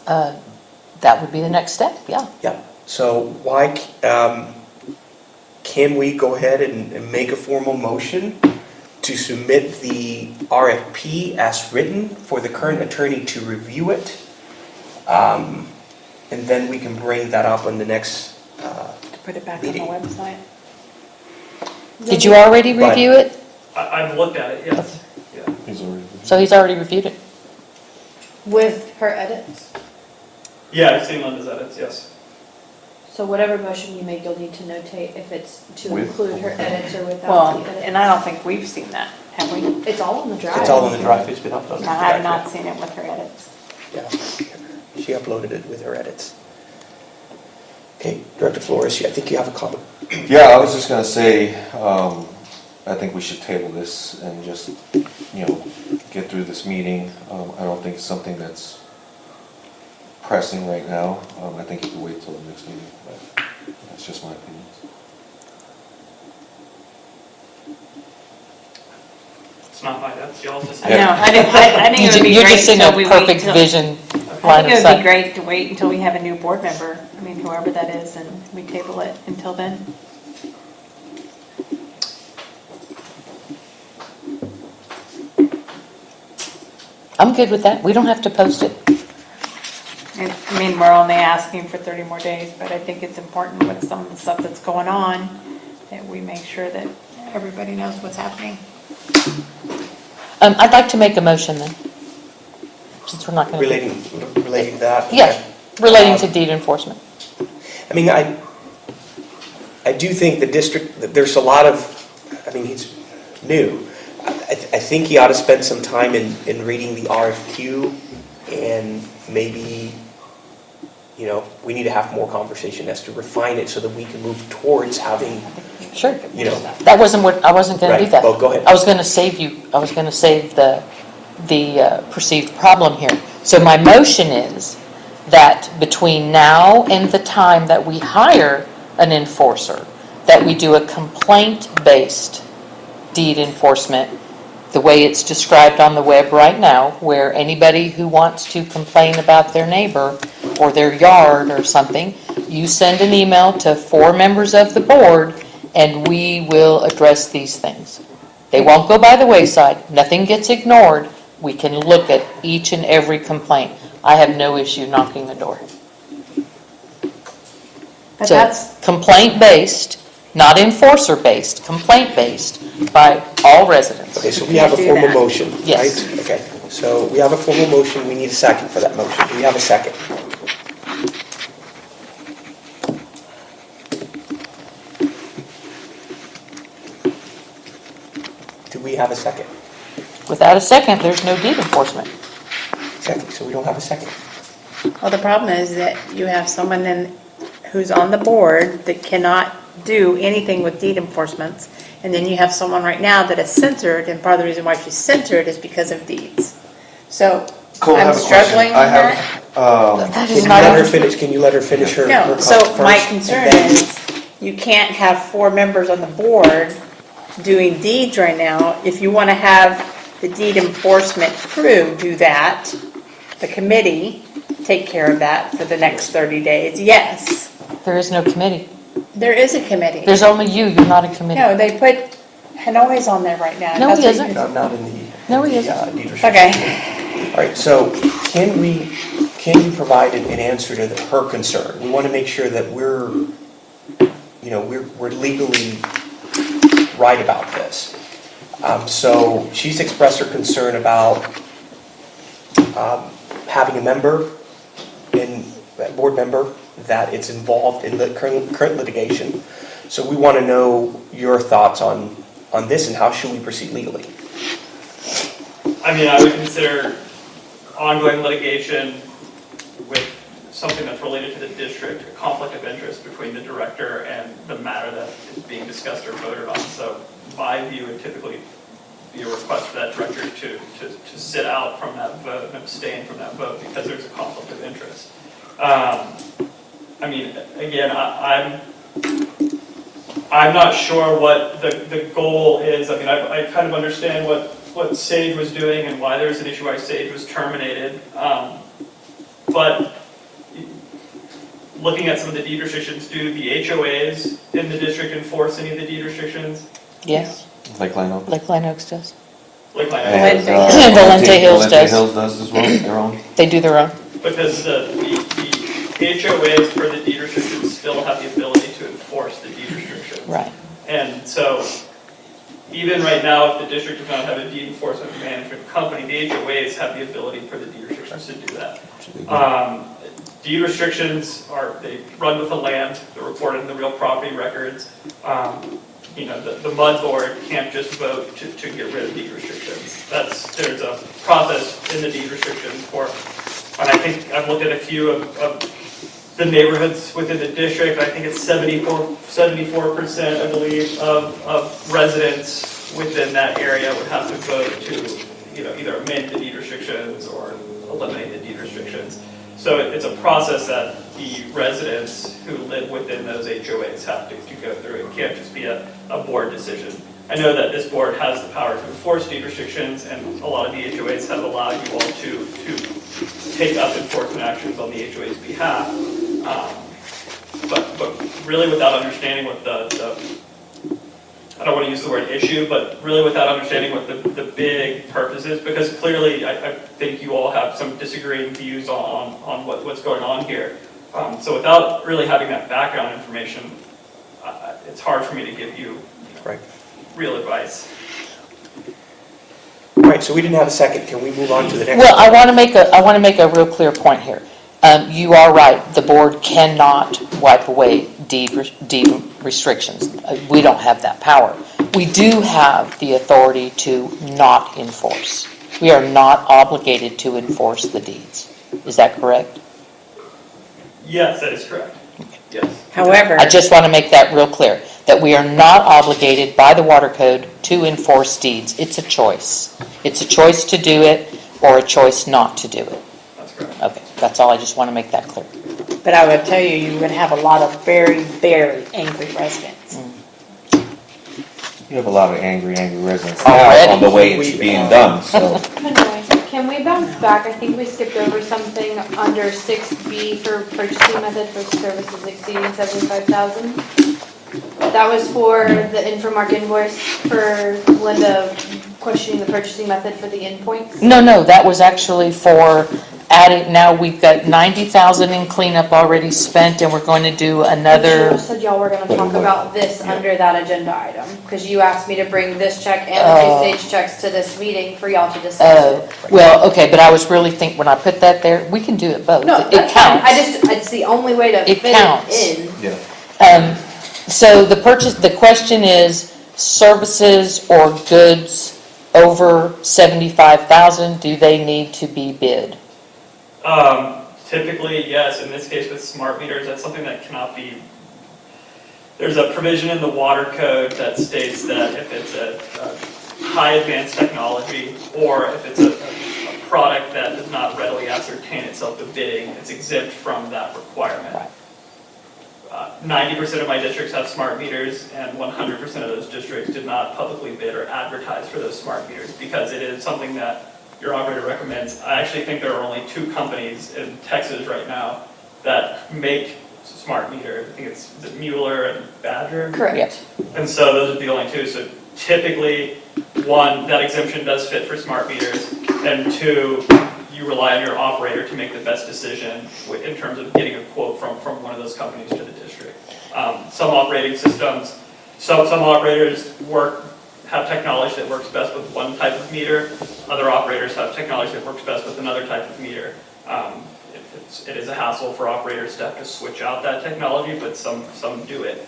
That would be the next step, yeah. Yeah. So why, can we go ahead and make a formal motion to submit the RFP as written for the current attorney to review it? And then we can bring that up on the next, To put it back on the meeting. website. Did you already review it? I've looked at it, yes. Yeah. So he's already reviewed it? With her edits. Yeah, I've seen Linda's edits, yes. So whatever motion you make, you'll need to notate if it's to With- include her edits or without Well, the edits. and I don't think we've seen that, have we? It's all in the drive. it's all in the drive, it's been uploaded. I have not seen it with her edits. Yeah, she uploaded it with her edits. Okay, Director Flores, I think you have a comment. Yeah, I was just gonna say, I think we should table this and just, get through this meeting. I don't think it's something that's pressing right now. I think you can wait till the next meeting, but that's just my opinion. It's not my, that's y'all's I decision. know, I think it would be You're great just in until a we wait perfect till. vision I line think of it would be sight. great to wait until we have a new board member, whoever that is, and we table it until then. I'm good with that. We don't have to post it. And, we're only asking for 30 more days, but I think it's important with some of the stuff that's going on, that we make sure that everybody knows what's happening. I'd like to make a motion then, since we're not going to. Relating to that? Yeah, relating to deed enforcement. I mean, I do think the district, that there's a lot of, I mean, he's new. I think he ought to spend some time in reading the RFQ, and maybe, you know, we need to have more conversation as to refine it so that we can move towards having, Sure. you know. That wasn't what, I wasn't going to do Right. that. Oh, go ahead. I was going to save the perceived problem here. So my motion is that between now and the time that we hire an enforcer, that we do a complaint-based deed enforcement, the way it's described on the web right now, where anybody who wants to complain about their neighbor or their yard or something, you send an email to 4 members of the board, and we will address these things. They won't go by the wayside. Nothing gets ignored. We can look at each and every complaint. I have no issue knocking the door. But So, that's, complaint-based, not enforcer-based, complaint-based by all residents. Okay, so we have a Can't do formal that. motion, right? Yes. Okay, so we have a formal motion, we need a second for that motion. Do we have a second? Do we have a second? Without a second, there's no deed enforcement. Second, so we don't have a second. well, the problem is that you have someone who's on the board that cannot do anything with deed enforcements. And then you have someone right now that is censored, and part of the reason why she's censored is because of deeds. So Cole, I I'm have a question. struggling with I that. have, That Can is you not, let her finish, can you let her finish her No, comment so my first, concern and then- is, you can't have 4 members on the board doing deeds right now. If you want to have the deed enforcement crew do that, the committee take care of that for the next 30 days, yes. there is no committee. There is a committee. There's only you're not a committee. No, they put Hanoi's on there right now. No, he That's what isn't. you- Not in the. No, he in the, isn't. deed restriction. Okay, All right, so can you provide an answer to her concern? We want to make sure that we're, you know, we're legally right about this. So she's expressed her concern about having a member, a board member, that it's involved in the current litigation. So we want to know your thoughts on this and how should we proceed legally? I mean, I would consider ongoing litigation with something that's related to the district, a conflict of interest between the director and the matter that is being discussed or voted on. So my view would typically be a request for that director to sit out from that vote and abstain from that vote because there's a conflict of interest. I mean, again, I'm not sure what the goal is. I mean, I kind of understand what Sage was doing and why there's an issue why Sage was terminated. But looking at some of the deed restrictions, do the HOAs in the district enforce any of the deed restrictions? Yes, like Lino. like Lime Oaks does. Like my, Valente Hills does. Hills does as well, their own. They do their own. because the HOAs for the deed restrictions still have the ability to enforce the deed restrictions. Right. And so, even right now, if the district does not have a deed enforcement management company, the HOAs have the ability for the deed restrictions to do that. Deed restrictions they run with the land, they're recorded in the real property records. You know, the MUD board can't just vote to get rid of deed restrictions. There's a process in the deed restrictions and I think I've looked at a few of the neighborhoods within the district. I think it's 74%, I believe, of residents within that area would have to vote to, you know, either amend the deed restrictions or eliminate the deed restrictions. So it's a process that the residents who live within those HOAs have to go through. It can't just be a board decision. I know that this board has the power to enforce deed restrictions, and a lot of the HOAs have allowed you all to take up enforcement actions on the HOA's behalf. But really without understanding what I don't want to use the word issue, but really without understanding what the big purpose is, because clearly I think you all have some disagreeing views on what's going on here. So without really having that background information, it's hard for me to give you Right. real advice. All right, so we didn't have a second. Can we move on to the next? Well, I want to make a real clear point here. You are right, the board cannot wipe away deed restrictions. We don't have that power. We do have the authority to not enforce. We are not obligated to enforce the deeds. Is that correct? Yes, that is correct. Yes. However, I just want to make that real clear, that we are not obligated by the water code to enforce deeds. It's a choice. It's a choice to do it or a choice not to do it. That's correct. Okay, that's all. I just want to make that clear. but I would tell you, you're going to have a lot of very, very angry residents. You have a lot of angry residents Already? now on the way it's being done, so. Can we bounce back? I think we skipped over something under 6B for purchasing method for services exceeding 75,000. That was for the Infomark invoice for Linda questioning the purchasing method for the endpoints. No, that was actually for adding, now we've got 90,000 in cleanup already spent, and we're going to do You another, said y'all were gonna talk about this under that agenda item, because you asked me to bring this check and Oh. the two stage checks to this meeting for y'all to discuss it. well, okay, but I was really thinking, when I put that there, we can do it both. No, It that's fine. counts. It's the only way to It fit counts. it in. Yeah. So the question is, services or goods over 75,000, do they need to be bid? Typically, yes, in this case with smart meters, that's something that cannot be, there's a provision in the water code that states that if it's a high advanced technology, or if it's a product that does not readily ascertain itself to bidding, it's exempt from that requirement. Right. 90% of my districts have smart meters, and 100% of those districts did not publicly bid or advertise for those smart meters, because it is something that your operator recommends. I actually think there are only 2 companies in Texas right now that make smart meters. I think is it Mueller and Badger? Correct. And so those are the only 2. So typically, 1, that exemption does fit for smart meters, and 2, you rely on your operator to make the best decision in terms of getting a quote from one of those companies to the district. Some operating systems, some operators have technology that works best with one type of meter. Other operators have technology that works best with another type of meter. It is a hassle for operators to have to switch out that technology, but some do it.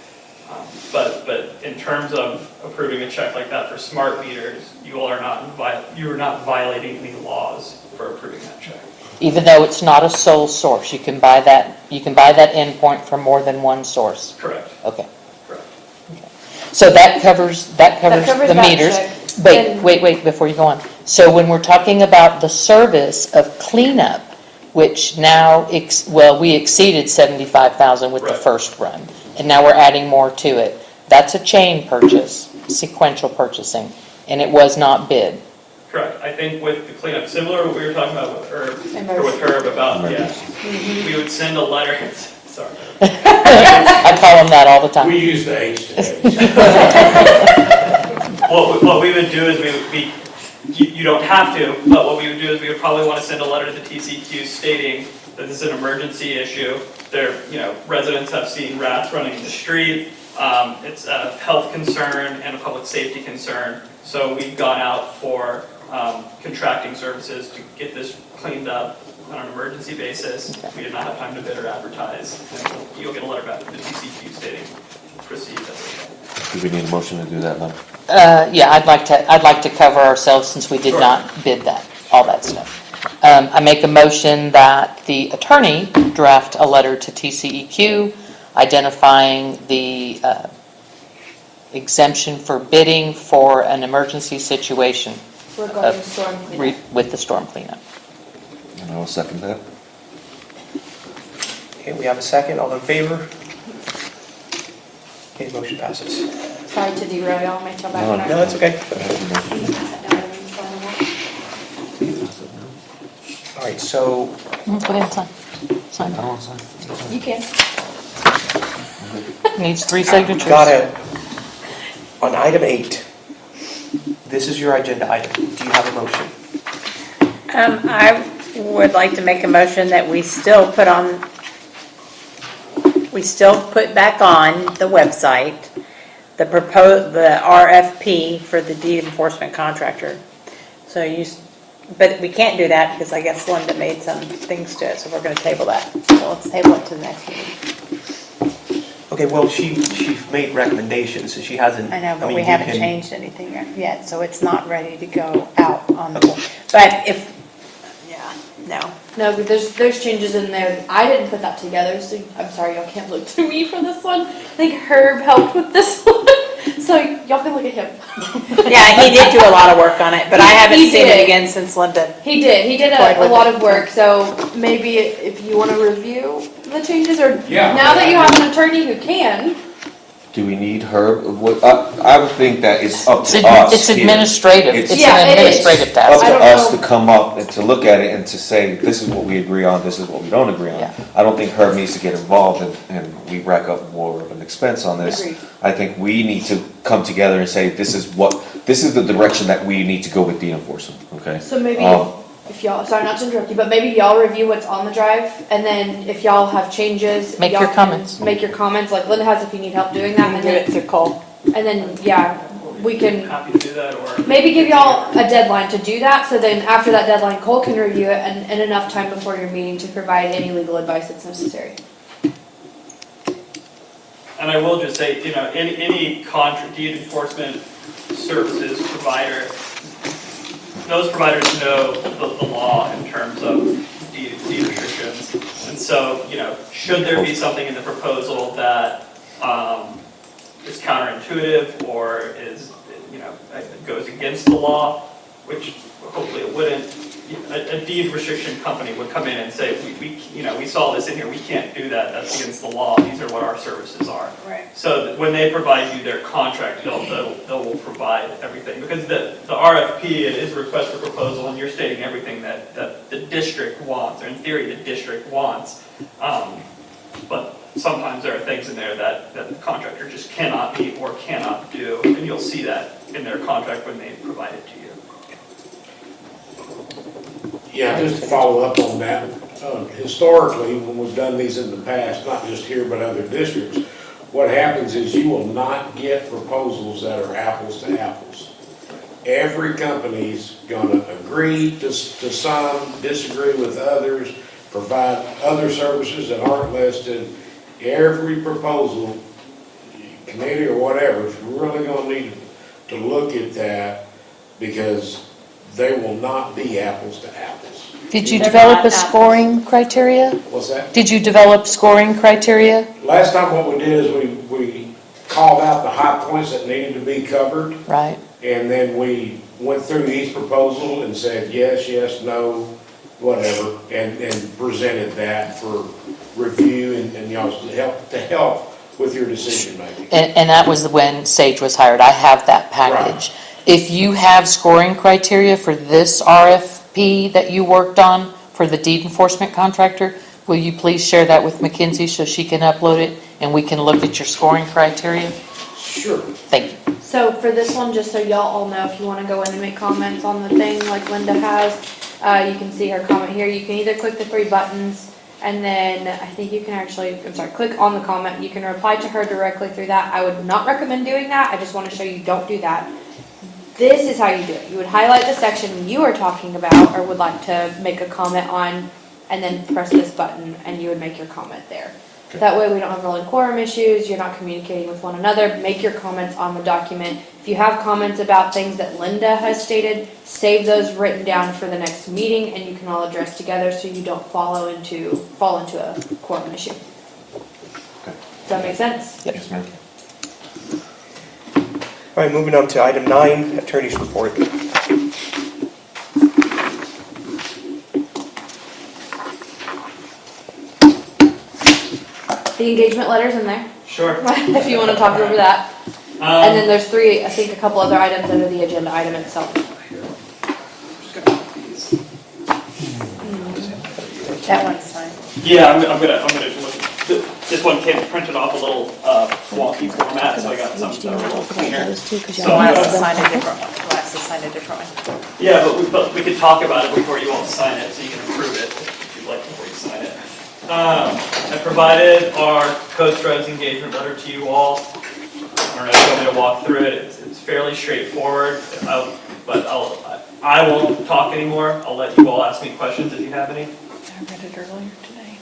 But in terms of approving a check like that for smart meters, you are not violating any laws for approving that check. Even though it's not a sole source, you can buy that endpoint from more than one source? Correct. Okay. Correct. So that covers the that meters. check. Wait, before you go on. So when we're talking about the service of cleanup, which now, we exceeded 75,000 with the Right. first run, and now we're adding more to it. That's a chain purchase, sequential purchasing, and it was not bid. Correct. I think with the cleanup, similar to what we were talking about with Herb about, we would send a letter, sorry. I call them that all the time. We use the H today. What we would do is you don't have to, but what we would do is we would probably want to send a letter to the TCQ stating that this is an emergency issue. Residents have seen rats running in the street. It's a health concern and a public safety concern. So we've gone out for contracting services to get this cleaned up on an emergency basis. We did not have time to bid or advertise. And you'll get a letter back from the TCQ stating proceed. Do we need a motion to do that now? Yeah, I'd like to cover ourselves since we did Sure. not bid all that stuff. I make a motion that the attorney draft a letter to TCEQ identifying the exemption for bidding for an emergency situation Regarding storm cleanup. with the storm cleanup. And I will second that. Okay, we have a second. All in favor? Okay, motion passes. Sorry to derail y'all, my tail back. No, on No, that's okay. All right, so Go ahead and sign. Sign. I don't sign. You can. Needs 3 signatures. got it. On item 8, this is your agenda item. Do you have a motion? I would like to make a motion that we still put back on the website the RFP for the deed enforcement contractor. So but we can't do that because I guess Linda made some things to it, so we're gonna table that. So let's table it to the next meeting. Okay, well, she made recommendations, so she hasn't. I know, but mean, we you haven't can- changed anything yet, so it's not ready to go out on the, but if, yeah, no. No, but there's changes in there. I didn't put that together, so I'm sorry, y'all can't look to me for this one. I think Herb helped with this one, so y'all can look at him. Yeah, he did do a lot of work on it, but I haven't He seen it did. again since Linda. He did Toyed a with lot it. of work, so maybe if you want to review the changes, or Yeah. now that you have an attorney who can, Do we need Herb? I would think that it's up It's to us it's here. administrative, It's it's Yeah, an it is. administrative Up task. I to don't us know. to come up and to look at it and to say, this is what we agree on, this is what we don't agree on. Yeah. I don't think Herb needs to get involved and we rack up more of an expense on this. Agreed. I think we need to come together and say, this is the direction that we need to go with the enforcement, okay? so maybe Um, if y'all, sorry not to interrupt you, but maybe y'all review what's on the drive, and then if y'all have changes. Make y'all your can comments. Make your comments, like Linda has if you need help doing You that, can and give it then, to Cole. yeah, we can Happy to do that, or. maybe give y'all a deadline to do that, so then after that deadline, Cole can review it and enough time before your meeting to provide any legal advice that's necessary. And I will just say, any deed enforcement services provider, those providers know the law in terms of deed restrictions. And so, should there be something in the proposal that is counterintuitive or goes against the law, which hopefully it wouldn't, a deed restriction company would come in and say, we saw this in here, we can't do that, that's against the law, these are what our services are. Right. So that when they provide you their contract, they'll provide everything, because the RFP is a request for proposal, and you're stating everything that the district wants, or in theory, the district wants. But sometimes there are things in there that the contractor just cannot meet or cannot do, and you'll see that in their contract when they provide it to you. Yeah, just to follow up on that, historically, when we've done these in the past, not just here but other districts, what happens is you will not get proposals that are apples to apples. Every company's gonna agree to some, disagree with others, provide other services that aren't listed. Every proposal, committee or whatever, is really gonna need to look at that, because they will not be apples to apples. Did you They're develop not a scoring criteria? What's that? Did you develop scoring criteria? Last time what we did is we called out the high points that needed to be covered, Right. and then we went through each proposal and said yes, yes, no, whatever, and presented that for review and y'all to help with your decision making. And that was when Sage was hired. I have that package. If you have scoring criteria for this RFP that you worked on for the deed enforcement contractor, will you please share that with Mackenzie so she can upload it and we can look at your scoring criteria? Sure. Thank you. So for this one, just so y'all all know, if you want to go in and make comments on the thing like Linda has, you can see her comment here. You can either click the three buttons, and then I think you can actually, click on the comment. You can reply to her directly through that. I would not recommend doing that. I just want to show you don't do that. This is how you do it. You would highlight the section you are talking about or would like to make a comment on, and then press this button and you would make your comment there. That way we don't have rolling quorum issues, you're not communicating with one another. Make your comments on the document. If you have comments about things that Linda has stated, save those written down for the next meeting and you can all address together so you don't fall into a quorum issue. Does that make sense? Yes, ma'am. All right, moving on to item 9, attorney's report. The engagement letter's in there, Sure. if you want to talk over that. And then there's three, I think a couple other items under the agenda item itself. That one's fine. Yeah, I'm gonna, this one came printed off a little wonky format, so I got some that are a little cleaner. So We'll I'm have to gonna- sign a different one. We'll have to sign a different one. Yeah, but we could talk about it before you all sign it, so you can approve it if you'd like before you sign it. I provided our Code Strides engagement letter to you all. don't know if you want me to walk through it, it's fairly straightforward, but I won't talk anymore. I'll let you all ask me questions if you have any. I read it earlier today.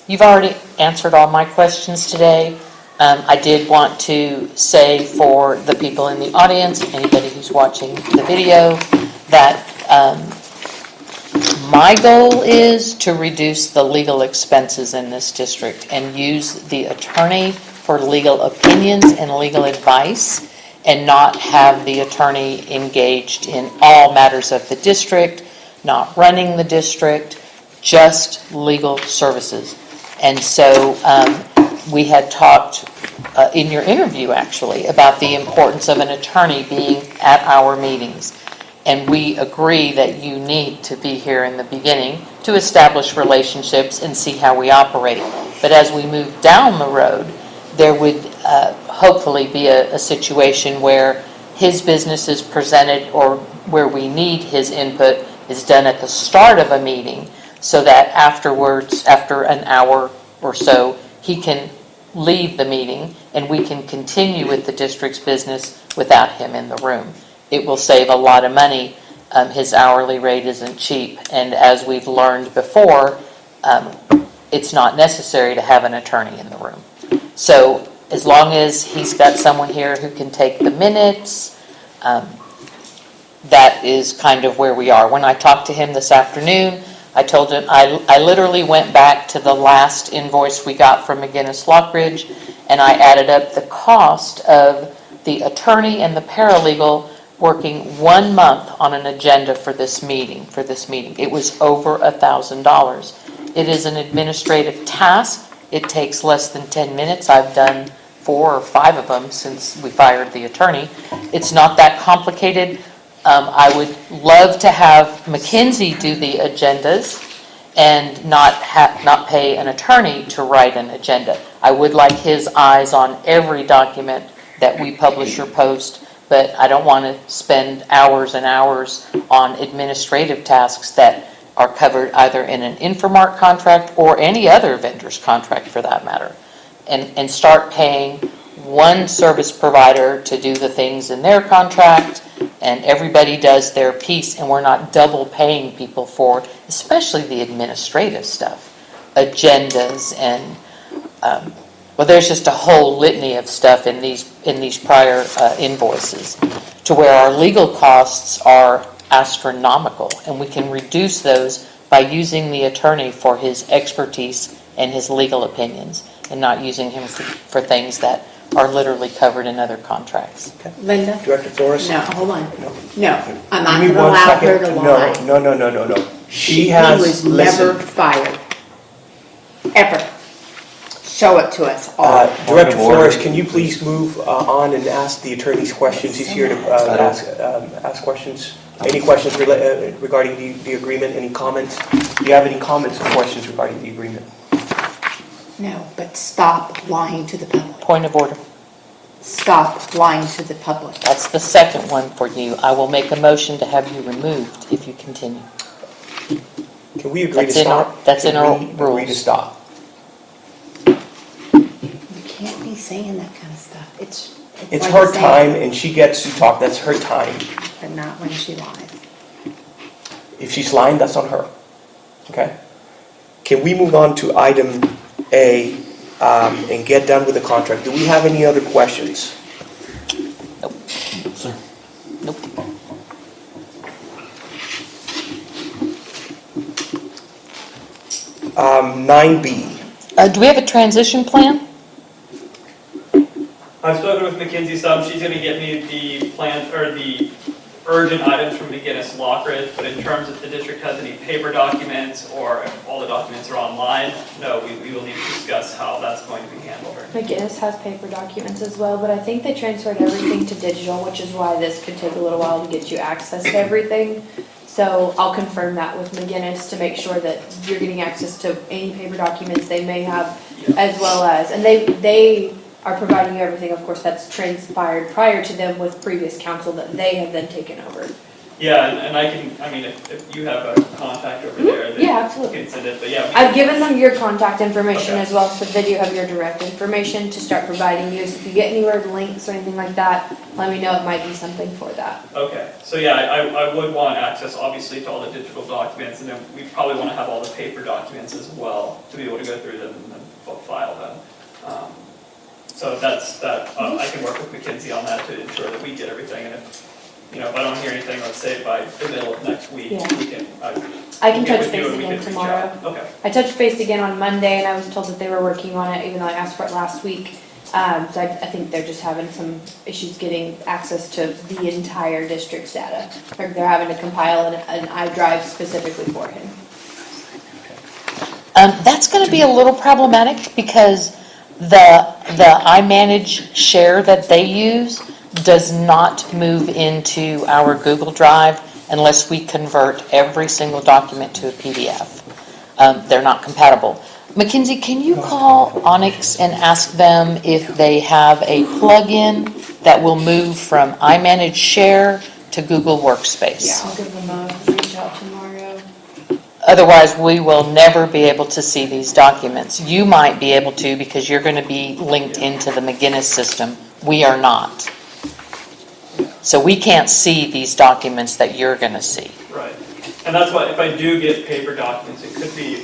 You've already answered all my questions today. I did want to say for the people in the audience, anybody who's watching the video, that my goal is to reduce the legal expenses in this district and use the attorney for legal opinions and legal advice, and not have the attorney engaged in all matters of the district, not running the district, just legal services. And so we had talked in your interview, actually, about the importance of an attorney being at our meetings. And we agree that you need to be here in the beginning to establish relationships and see how we operate. But as we move down the road, there would hopefully be a situation where his business is presented, or where we need his input is done at the start of a meeting, so that afterwards, after an hour or so, he can leave the meeting and we can continue with the district's business without him in the room. It will save a lot of money. His hourly rate isn't cheap, and as we've learned before, it's not necessary to have an attorney in the room. So as long as he's got someone here who can take the minutes, that is kind of where we are. When I talked to him this afternoon, I told him, I literally went back to the last invoice we got from McGinnis Lockridge, and I added up the cost of the attorney and the paralegal working 1 month on an agenda for this meeting. It was over $1,000. It is an administrative task. It takes less than 10 minutes. I've done 4 or 5 of them since we fired the attorney. It's not that complicated. I would love to have Mackenzie do the agendas and not pay an attorney to write an agenda. I would like his eyes on every document that we publish or post, but I don't want to spend hours and hours on administrative tasks that are covered either in an Infomark contract or any other vendor's contract for that matter. And start paying one service provider to do the things in their contract, and everybody does their piece, and we're not double paying people for, especially the administrative stuff, agendas, and well, there's just a whole litany of stuff in these prior invoices, to where our legal costs are astronomical, and we can reduce those by using the attorney for his expertise and his legal opinions, and not using him for things that are literally covered in other contracts. Linda? Director Flores? No, hold on. No, I'm not Give going me to 1 allow second. her to lie. No. She has, He was never listen, fired. Ever. Show it to us all. Director Flores, can you please move on and ask the attorney's questions? He's here to ask questions. Any questions regarding the agreement? Any comments? Do you have any comments or questions regarding the agreement? No, but stop lying to the public. Point of order. Stop lying to the public. That's the second one for you. I will make a motion to have you removed if you continue. Can we agree to stop? That's in our Can we agree to rules. stop? You can't be saying that kind of stuff. It's like her saying- time, and she gets to talk. That's her time. But not when she lies. If she's lying, that's on her. Okay? Can we move on to item A and get done with the contract? Do we have any other questions? Sir. Nope. 9B. Do we have a transition plan? I've spoken with Mackenzie some, she's gonna get me the plan, or the urgent items from McGinnis Lockridge, but in terms of the district has any paper documents, or if all the documents are online, no, we will need to discuss how that's going to be handled. McGinnis has paper documents as well, but I think they transferred everything to digital, which is why this could take a little while to get you access to everything. So I'll confirm that with McGinnis to make sure that you're getting access to any paper documents they may have, as well as, and they are providing you everything, of course, that's transpired prior to them with previous council that they have then taken over. Yeah, and I can, I mean, if you have a contact over there, then Yeah, absolutely. can send it, but yeah. we I've can- given them your contact information Okay. as well, so they do have your direct information to start providing you. So if you get anywhere links or anything like that, let me know, it might be something for that. Okay, so yeah, I would want access, obviously, to all the digital documents, and then we probably want to have all the paper documents as well, to be able to go through them and then file them. So I can work with Mackenzie on that to ensure that we get everything, and if I don't hear anything, let's say by the middle of next week, Yeah. we can, I can get touch with you base and we again can reach tomorrow. out. Okay, I touched base again on Monday, and I was told that they were working on it, even though I asked for it last week. So I think they're just having some issues getting access to the entire district's data. They're having to compile an iDrive specifically for him. That's going to be a little problematic because the iManage share that they use does not move into our Google Drive unless we convert every single document to a PDF. They're not compatible. Mackenzie, can you call Onyx and ask them if they have a plugin that will move from iManage Share to Google Workspace? I'll give them a reach out tomorrow. Otherwise, we will never be able to see these documents. You might be able to because you're going to be linked into the McGinnis system. We are not. So we can't see these documents that you're going to see. right. And that's why, if I do get paper documents, it could be,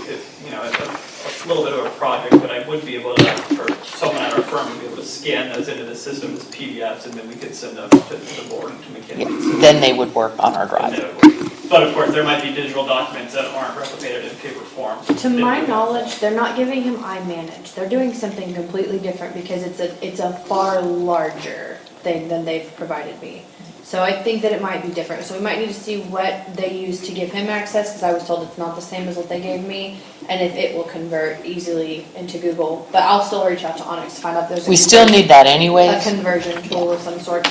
a little bit of a project, but I would be able to, or someone at our firm would be able to scan those into the system as PDFs, and then we could send them to the board and to McKinsey. Then they would work on our And drive. then it would- But of course, there might be digital documents that aren't replicated in paper form. To my knowledge, they're not giving him iManage. They're doing something completely different because it's a far larger thing than they've provided me. So I think that it might be different. So we might need to see what they use to give him access, because I was told it's not the same as what they gave me, and if it will convert easily into Google. But I'll still reach out to Onyx to find out if there's We still need that a anyways. conversion tool of some sort.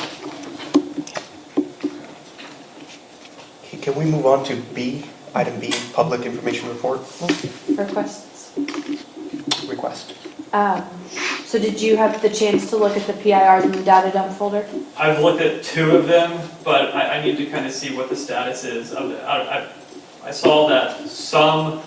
Can we move on to B, item B, public information report Requests. request? So did you have the chance to look at the PIRs in the data dump folder? I've looked at 2 of them, but I need to kind of see what the status is of the, I saw that some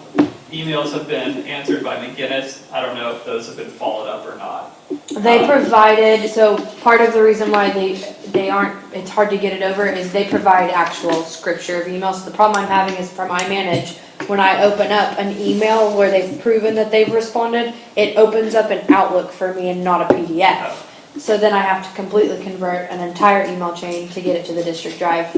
emails have been answered by McGinnis. I don't know if those have been followed up or not. They provided, so part of the reason why they aren't, it's hard to get it over is they provide actual scripture of emails. So the problem I'm having is from iManage, when I open up an email where they've proven that they've responded, it opens up an Outlook for me and not a PDF. So then I have to completely convert an entire email chain to get it to the district drive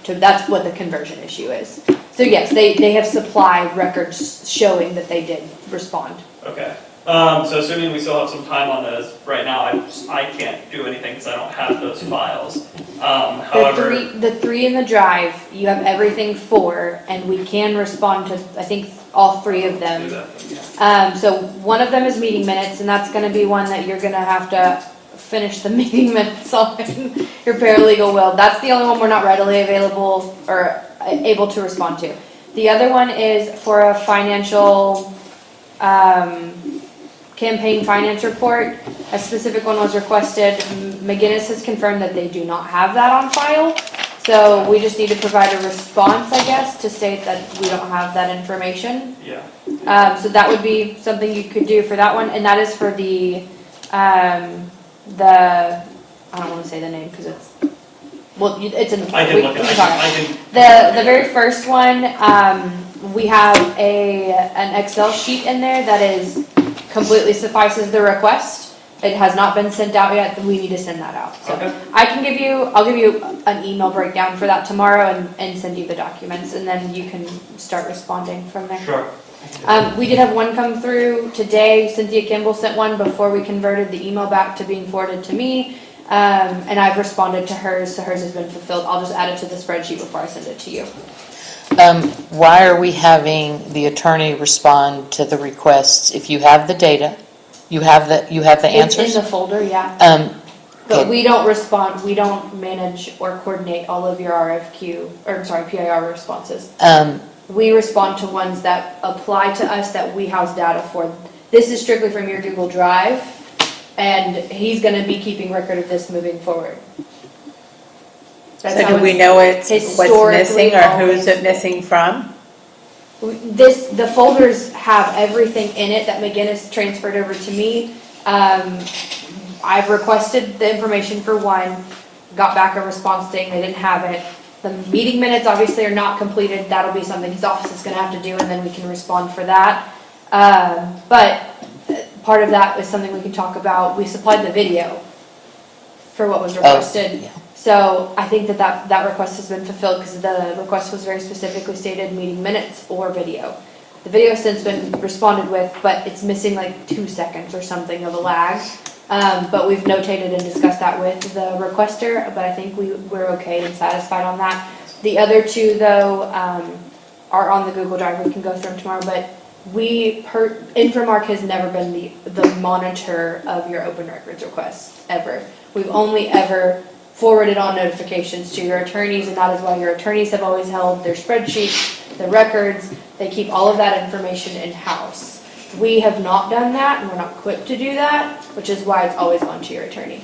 that's what the conversion issue is. So yes, they have supplied records showing that they did respond. Okay. So assuming we still have some time on those, right now, I can't do anything because I don't have those files. However. The three in the drive, you have everything for, and we can respond to, I think, all 3 of them. Do that, yeah. So one of them is meeting minutes, and that's gonna be one that you're gonna have to finish the meeting minutes on. Your paralegal will. That's the only one we're not readily available or able to respond to. The other one is for a financial, campaign finance report. A specific one was requested. McGinnis has confirmed that they do not have that on file. So we just need to provide a response, I guess, to state that we don't have that information. Yeah. So that would be something you could do for that one, and that is for the, I don't wanna say the name, cause it's in the. I can we- look we at can talk about it. The very first one, we have an Excel sheet in there that is completely suffices the request. It has not been sent out yet, we need to send that out. So Okay. I'll give you an email breakdown for that tomorrow and send you the documents, and then you can start responding from there. Sure. We did have one come through today. Cynthia Kimball sent one before we converted the email back to being forwarded to me. And I've responded to hers, so hers has been fulfilled. I'll just add it to the spreadsheet before I send it to you. Why are we having the attorney respond to the requests? If you have the data, you have the It's answers? in the folder, yeah. But okay. we don't respond, we don't manage or coordinate all of your PIR responses. We respond to ones that apply to us that we house data for. This is strictly from your Google Drive, and he's gonna be keeping record of this moving forward. That's So how do we it's know what's missing, or who's historically it missing from? The folders have everything in it that McGinnis transferred over to me. I've requested the information for one, got back a response saying they didn't have it. The meeting minutes obviously are not completed, that'll be something his office is gonna have to do, and then we can respond for that. But part of that is something we can talk about, we supplied the video for what was requested. yeah. So I think that request has been fulfilled, because the request was very specifically stated, meeting minutes or video. The video has since been responded with, but it's missing like 2 seconds or something of a lag. But we've notated and discussed that with the requester, but I think we're okay and satisfied on that. The other two, though, are on the Google Drive, we can go through them tomorrow, but Infomark has never been the monitor of your open records requests, ever. We've only ever forwarded on notifications to your attorneys, and that is why your attorneys have always held their spreadsheets, the records, they keep all of that information in-house. We have not done that, and we're not equipped to do that, which is why it's always gone to your attorney.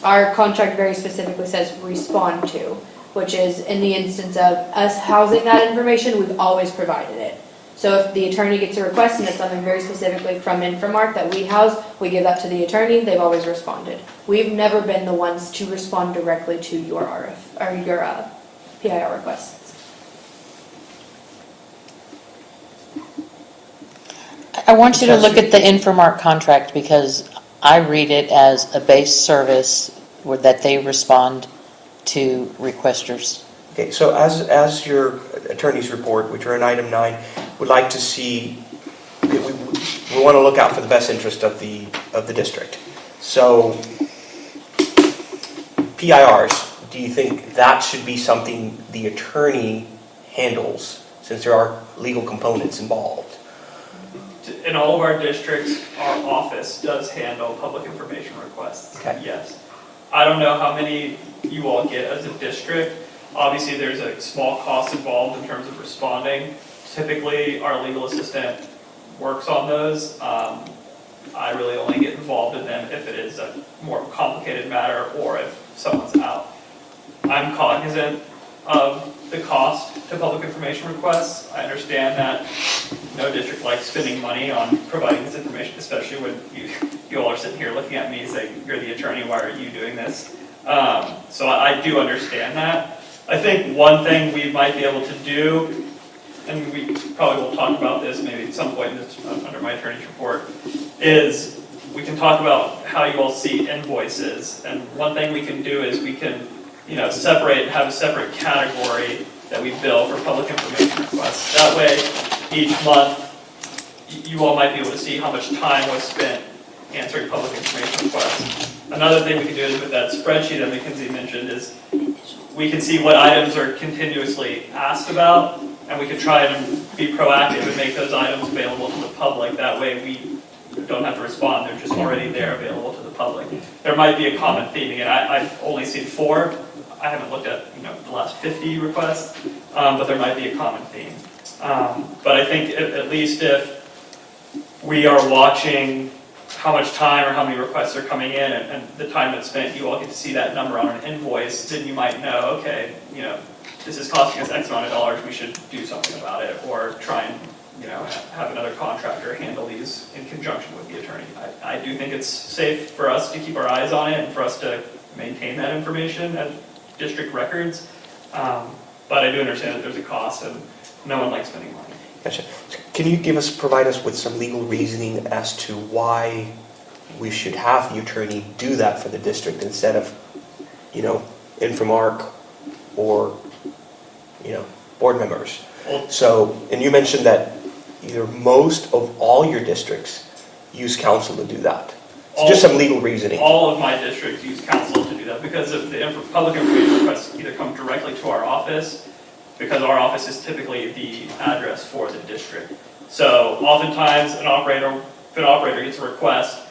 Our contract very specifically says respond to, which is in the instance of us housing that information, we've always provided it. So if the attorney gets a request and it's something very specifically from Infomark that we house, we give that to the attorney, they've always responded. We've never been the ones to respond directly to your PIR requests. I want you to look at the Infomark contract, because I read it as a base service that they respond to requesters. Okay, so as your attorney's report, which are in item 9, would like to see, we want to look out for the best interest of the district. So PIRs, do you think that should be something the attorney handles, since there are legal components involved? In all of our districts, our office does handle public information requests. Okay. Yes. I don't know how many you all get as a district. Obviously, there's a small cost involved in terms of responding. Typically, our legal assistant works on those. I really only get involved in them if it is a more complicated matter or if someone's out. I'm cognizant of the cost to public information requests. I understand that no district likes spending money on providing this information, especially when you all are sitting here looking at me saying, you're the attorney, why are you doing this? So I do understand that. I think one thing we might be able to do, and we probably will talk about this maybe at some point under my attorney's report, is we can talk about how you all see invoices. And one thing we can do is we can, have a separate category that we bill for public information requests. That way, each month, you all might be able to see how much time was spent answering public information requests. Another thing we can do is with that spreadsheet that Mackenzie mentioned is we can see what items are continuously asked about, and we can try and be proactive and make those items available to the public. That way we don't have to respond, they're just already there available to the public. There might be a common theme. Again, I've only seen 4. I haven't looked at the last 50 requests, but there might be a common theme. But I think at least if we are watching how much time or how many requests are coming in and the time that's spent, you all get to see that number on an invoice, then you might know, okay, this is costing us X amount of dollars, we should do something about it, or try and have another contractor handle these in conjunction with the attorney. I do think it's safe for us to keep our eyes on it and for us to maintain that information as district records, but I do understand that there's a cost and no one likes spending money. Gotcha. Can you provide us with some legal reasoning as to why we should have the attorney do that for the district instead of, Infomark or, board members? So, and you mentioned that either most of all your districts use counsel to do that. So just some legal reasoning. All of my districts use counsel to do that because of the public information requests either come directly to our office, because our office is typically the address for the district. So oftentimes if an operator gets a request,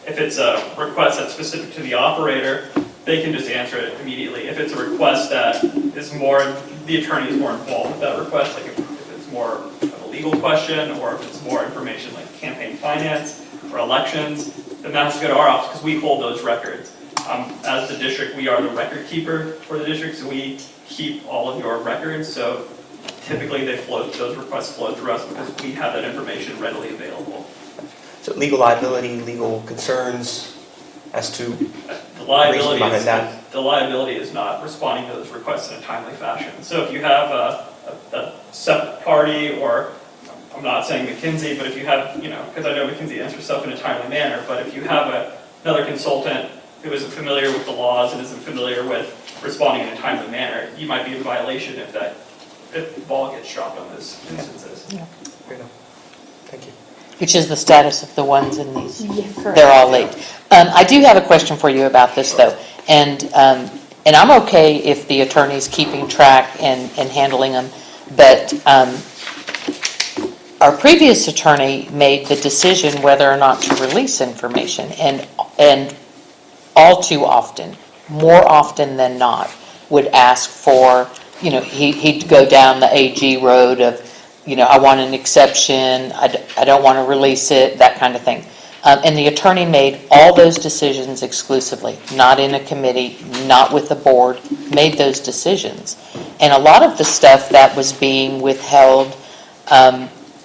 if it's a request that's specific to the operator, they can just answer it immediately. If it's a request that is the attorney is more involved with that request, like if it's more of a legal question or if it's more information like campaign finance or elections, then that has to go to our office because we hold those records. As the district, we are the record keeper for the district, so we keep all of your records. So typically those requests flow through us because we have that information readily available. So legal liability, legal concerns as to, The liability Reason behind is, that. the liability is not responding to those requests in a timely fashion. So if you have a separate party, or, I'm not saying McKinsey, but if you have, because I know McKinsey answers stuff in a timely manner, but if you have another consultant who isn't familiar with the laws and isn't familiar with responding in a timely manner, you might be in violation if the ball gets dropped on those instances. fair enough. Thank you. Which is the status of the ones in these. Yeah, correct. They're all late. I do have a question for you about this, though. And I'm okay if the attorney's keeping track and handling them, but our previous attorney made the decision whether or not to release information, and all too often, more often than not, would ask for, he'd go down the AG road of, I want an exception, I don't want to release it, that kind of thing. And the attorney made all those decisions exclusively, not in a committee, not with the board, made those decisions. And a lot of the stuff that was being withheld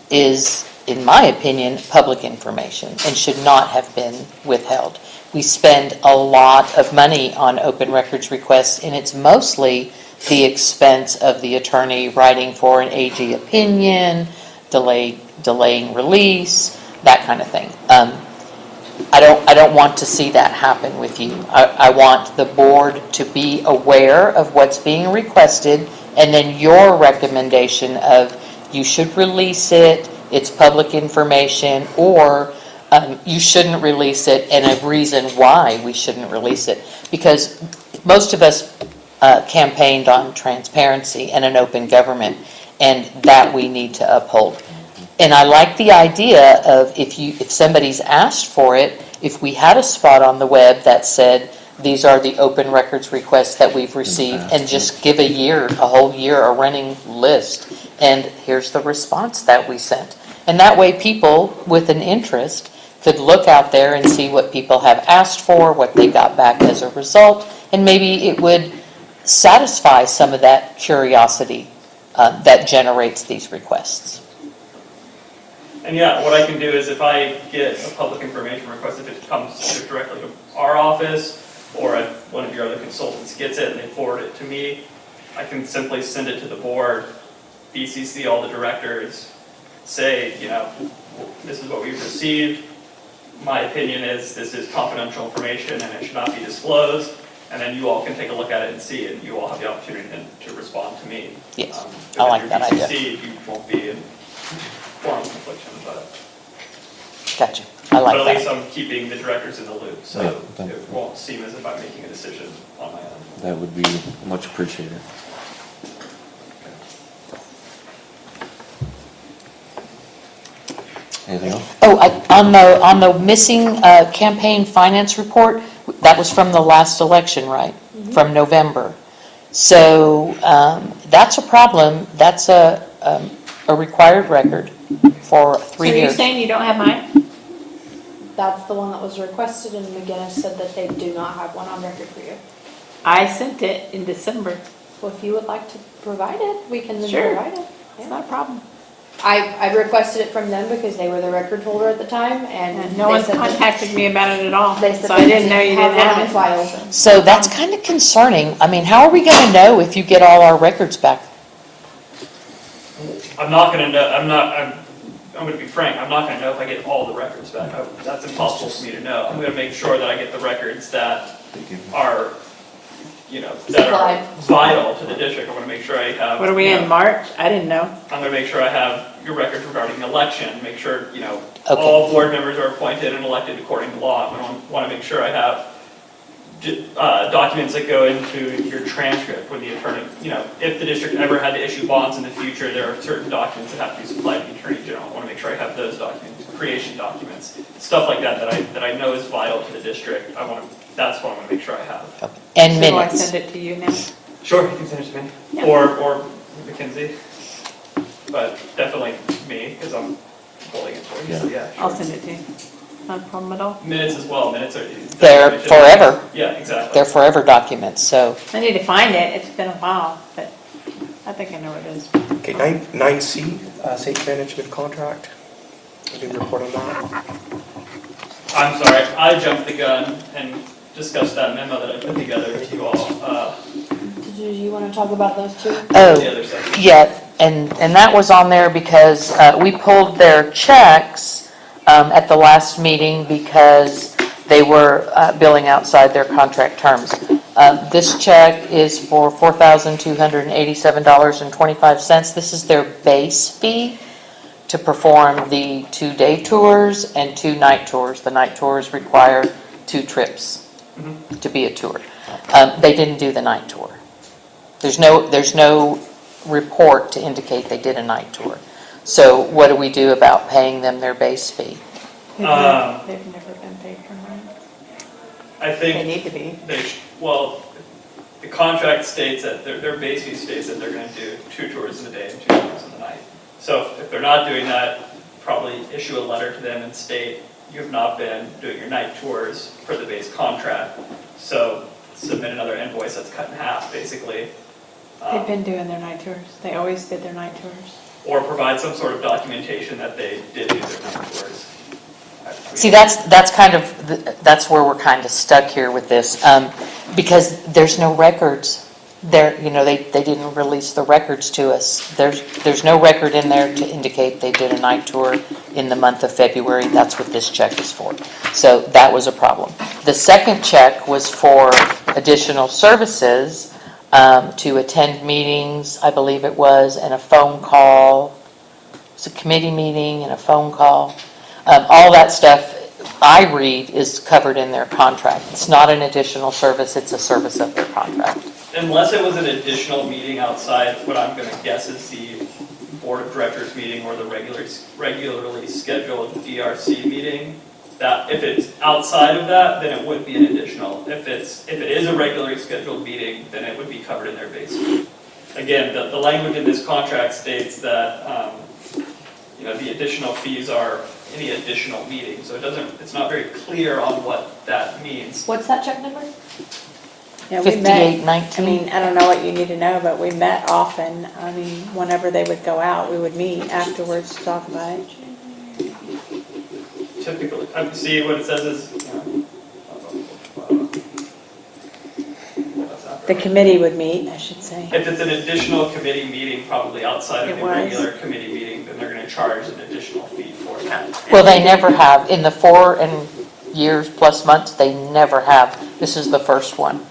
is, in my opinion, public information and should not have been withheld. We spend a lot of money on open records requests, and it's mostly the expense of the attorney writing for an AG opinion, delaying release, that kind of thing. I don't want to see that happen with you. I want the board to be aware of what's being requested, and then your recommendation of you should release it, it's public information, or you shouldn't release it, and a reason why we shouldn't release it. Because most of us campaigned on transparency and an open government, and that we need to uphold. And I like the idea of if somebody's asked for it, if we had a spot on the web that said, these are the open records requests that we've received, and just give a whole year, a running list, and here's the response that we sent. And that way people with an interest could look out there and see what people have asked for, what they got back as a result, and maybe it would satisfy some of that curiosity that generates these requests. And yeah, what I can do is if I get a public information request, if it comes either directly to our office, or if one of your other consultants gets it and they forward it to me, I can simply send it to the board, BCC all the directors, say, this is what we've received. My opinion is this is confidential information and it should not be disclosed. And then you all can take a look at it and see it, and you all have the opportunity then to respond to me. Yes, I like that idea. If you're BCC, you won't be in forum confliction, but Gotcha, I like at least that. I'm keeping the directors in the loop, so Yeah. it won't seem as if I'm making a decision on my own. That would be much appreciated. Anything else? Oh, on the missing campaign finance report, that was from the last election, right? From November. So that's a problem. That's a required record for 3 So you're years. saying you don't have mine? That's the one that was requested, and McGinnis said that they do not have one on record for you. I sent it in December. Well, if you would like to provide it, we can then Sure. provide it. It's not a problem. I requested it from them because they were the record holder at the time, and And no they one said that- contacted me about it at all. They said So I they didn't know you didn't one on have it. file. So that's kind of concerning. I mean, how are we going to know if you get all our records back? I'm not gonna know, I'm gonna be frank, I'm not gonna know if I get all the records back. That's impossible for me to know. I'm gonna make sure that I get the records that are, that are vital to the district. I'm gonna make sure I have. What are we in, March? I didn't know. I'm gonna make sure I have your records regarding the election, make sure, Okay. all board members are appointed and elected according to law. I'm gonna wanna make sure I have documents that go into your transcript when the attorney, if the district ever had to issue bonds in the future, there are certain documents that have to be supplied to the attorney general. I wanna make sure I have those documents, creation documents, stuff like that that I know is vital to the district. That's what I wanna make sure I have. And So do I minutes. send it to you now? Sure, you can send it to me, Yeah. or McKinsey, but definitely me, because I'm holding it for you, so yeah, I'll sure. send it to you. Not a problem at all. Minutes as well, minutes are. They're forever. Yeah, exactly. They're forever documents, so I need to find it. It's been a while, but I think I know where it is. Okay, 9C, safe management contract. Any report on that? I'm sorry, I jumped the gun and discussed that memo that I put together with you all, Did you want to talk about those two? the Oh, other section. yeah, and that was on there because we pulled their checks at the last meeting because they were billing outside their contract terms. This check is for $4,287.25. This is their base fee to perform the 2-day tours and 2 night tours. The night tours require 2 trips to be a tour. They didn't do the night tour. There's no report to indicate they did a night tour. So what do we do about paying them their base fee? They've never been paid for mine. I They think need to be. well, the contract states that, their base fee states that they're gonna do 2 tours in the day and 2 tours in the night. So if they're not doing that, probably issue a letter to them and state, you have not been doing your night tours for the base contract. So submit another invoice that's cut in half, basically. They've been doing their night tours. They always did their night tours. Or provide some sort of documentation that they did do their night tours. See, that's kind of, that's where we're kind of stuck here with this, because there's no records. They didn't release the records to us. There's no record in there to indicate they did a night tour in the month of February. That's what this check is for. So that was a problem. The second check was for additional services to attend meetings, I believe it was, and a phone call. It's a committee meeting and a phone call. All that stuff, I read, is covered in their contract. It's not an additional service, it's a service of their contract. Unless it was an additional meeting outside, what I'm gonna guess is the board of directors meeting or the regularly scheduled DRC meeting, that if it's outside of that, then it would be an additional. If it is a regularly scheduled meeting, then it would be covered in their base fee. Again, the language in this contract states that, the additional fees are any additional meeting, so it's not very clear on what that means. What's that check number? Yeah, we met. 5819. I mean, I don't know what you need to know, but we met often. I mean, whenever they would go out, we would meet afterwards to talk about it. Typically, see what it says is, The committee would meet, I should say. if it's an additional committee meeting, probably outside of It the was. regular committee meeting, then they're gonna charge an additional fee for that. Well, they never have. In the 4 years plus months, they never have. This is the first one.